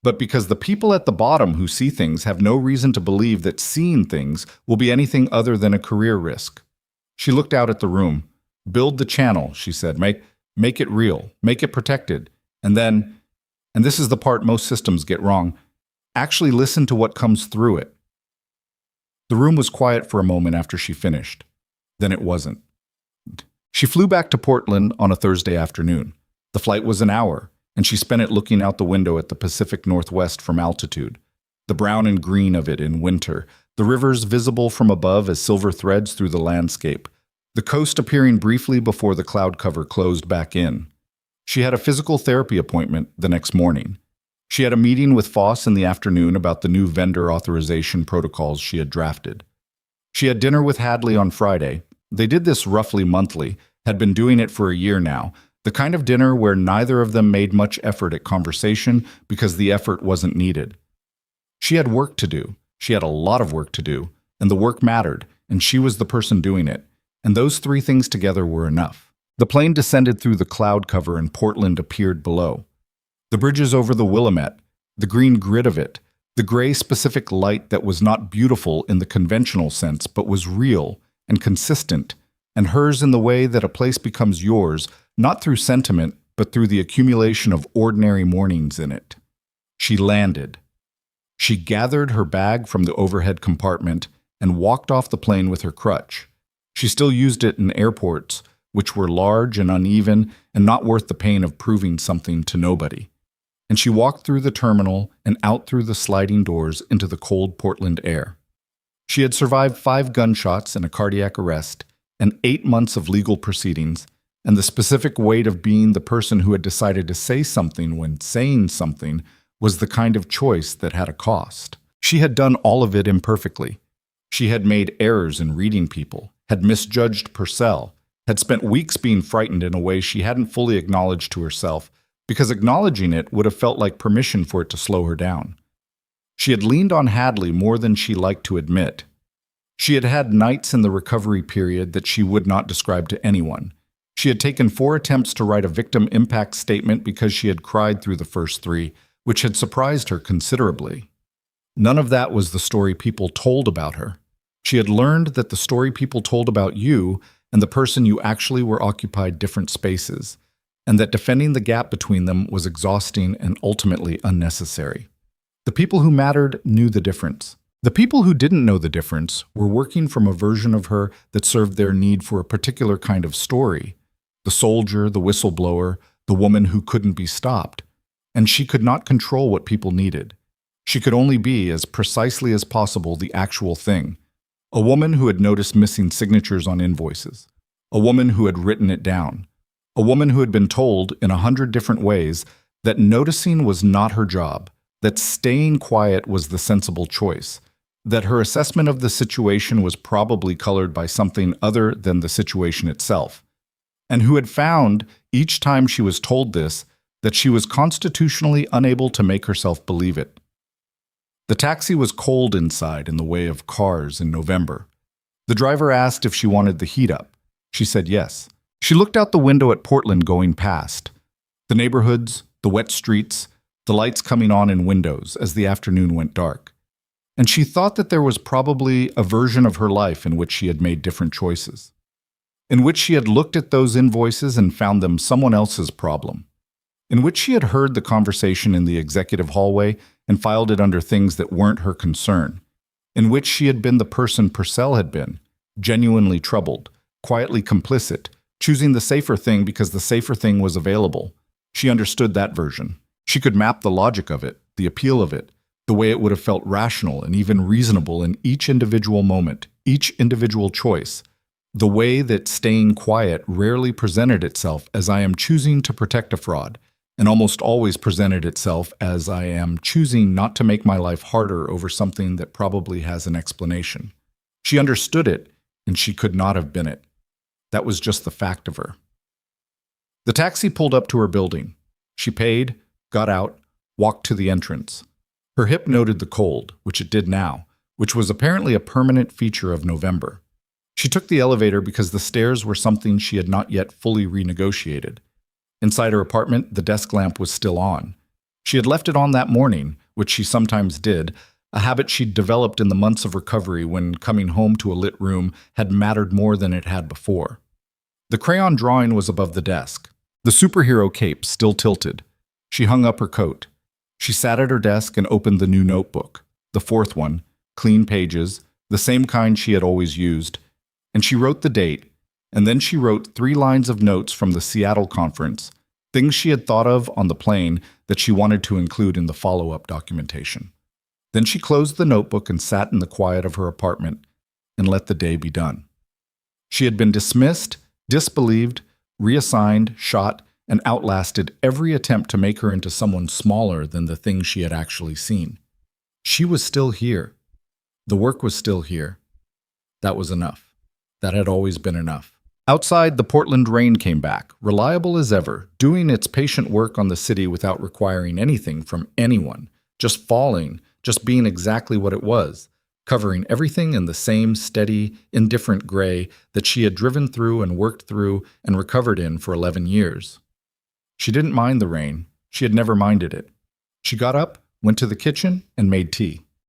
but because the people at the bottom who see things have no reason to believe that seeing things will be anything other than a career risk." She looked out at the room. "Build the channel," she said. Make it real. Make it protected. And then, and this is the part most systems get wrong, actually listen to what comes through it." The room was quiet for a moment after she finished. Then it wasn't. She flew back to Portland on a Thursday afternoon. The flight was an hour, and she spent it looking out the window at the Pacific Northwest from altitude. The brown and green of it in winter, the rivers visible from above as silver threads through the landscape, the coast appearing briefly before the cloud cover closed back in. She had a physical therapy appointment the next morning. She had a meeting with Foss in the afternoon about the new vendor authorization protocols she had drafted. She had dinner with Hadley on Friday. They did this roughly monthly, had been doing it for a year now, the kind of dinner where neither of them made much effort at conversation because the effort wasn't needed. She had work to do. She had a lot of work to do, and the work mattered, and she was the person doing it, and those three things together were enough. The plane descended through the cloud cover and Portland appeared below. The bridges over the Willamette, the green grid of it, the gray specific light that was not beautiful in the conventional sense but was real and consistent, and hers in the way that a place becomes yours, not through sentiment, but through the accumulation of ordinary mornings in it. She landed. She gathered her bag from the overhead compartment and walked off the plane with her crutch. She still used it in airports, which were large and uneven and not worth the pain of proving something to nobody. And she walked through the terminal and out through the sliding doors into the cold Portland air. She had survived 5 gunshots and a cardiac arrest, and 8 months of legal proceedings, and the specific weight of being the person who had decided to say something when saying something was the kind of choice that had a cost. She had done all of it imperfectly. She had made errors in reading people, had misjudged Purcell, had spent weeks being frightened in a way she hadn't fully acknowledged to herself, because acknowledging it would have felt like permission for it to slow her down. She had leaned on Hadley more than she liked to admit. She had had nights in the recovery period that she would not describe to anyone. She had taken 4 attempts to write a victim impact statement because she had cried through the first 3, which had surprised her considerably. None of that was the story people told about her. She had learned that the story people told about you and the person you actually were occupied different spaces, and that defending the gap between them was exhausting and ultimately unnecessary. The people who mattered knew the difference. The people who didn't know the difference were working from a version of her that served their need for a particular kind of story. The soldier, the whistleblower, the woman who couldn't be stopped. And she could not control what people needed. She could only be, as precisely as possible, the actual thing. A woman who had noticed missing signatures on invoices. A woman who had written it down. A woman who had been told, in 100 different ways, that noticing was not her job, that staying quiet was the sensible choice, that her assessment of the situation was probably colored by something other than the situation itself, and who had found, each time she was told this, that she was constitutionally unable to make herself believe it. The taxi was cold inside in the way of cars in November. The driver asked if she wanted the heat up. She said yes. She looked out the window at Portland going past. The neighborhoods, the wet streets, the lights coming on in windows as the afternoon went dark. And she thought that there was probably a version of her life in which she had made different choices, in which she had looked at those invoices and found them someone else's problem, in which she had heard the conversation in the executive hallway and filed it under things that weren't her concern, in which she had been the person Purcell had been, genuinely troubled, quietly complicit, choosing the safer thing because the safer thing was available. She understood that version. She could map the logic of it, the appeal of it, the way it would have felt rational and even reasonable in each individual moment, each individual choice, the way that staying quiet rarely presented itself as I am choosing to protect a fraud, and almost always presented itself as I am choosing not to make my life harder over something that probably has an explanation. She understood it, and she could not have been it. That was just the fact of her. The taxi pulled up to her building. She paid, got out, walked to the entrance. Her hip noted the cold, which it did now, which was apparently a permanent feature of November. She took the elevator because the stairs were something she had not yet fully renegotiated. Inside her apartment, the desk lamp was still on. She had left it on that morning, which she sometimes did, a habit she'd developed in the months of recovery when coming home to a lit room had mattered more than it had before. The crayon drawing was above the desk. The superhero cape still tilted. She hung up her coat. She sat at her desk and opened the new notebook, the 4th one, clean pages, the same kind she had always used, and she wrote the date, and then she wrote 3 lines of notes from the Seattle conference, things she had thought of on the plane that she wanted to include in the follow-up documentation. Then she closed the notebook and sat in the quiet of her apartment and let the day be done. She had been dismissed, disbelieved, reassigned, shot, and outlasted every attempt to make her into someone smaller than the thing she had actually seen. She was still here. The work was still here. That was enough. That had always been enough. Outside, the Portland rain came back, reliable as ever, doing its patient work on the city without requiring anything from anyone, just falling, just being exactly what it was, covering everything in the same steady, indifferent gray that she had driven through and worked through and recovered in for 11 years. She didn't mind the rain. She had never minded it. She got up, went to the kitchen, and made tea.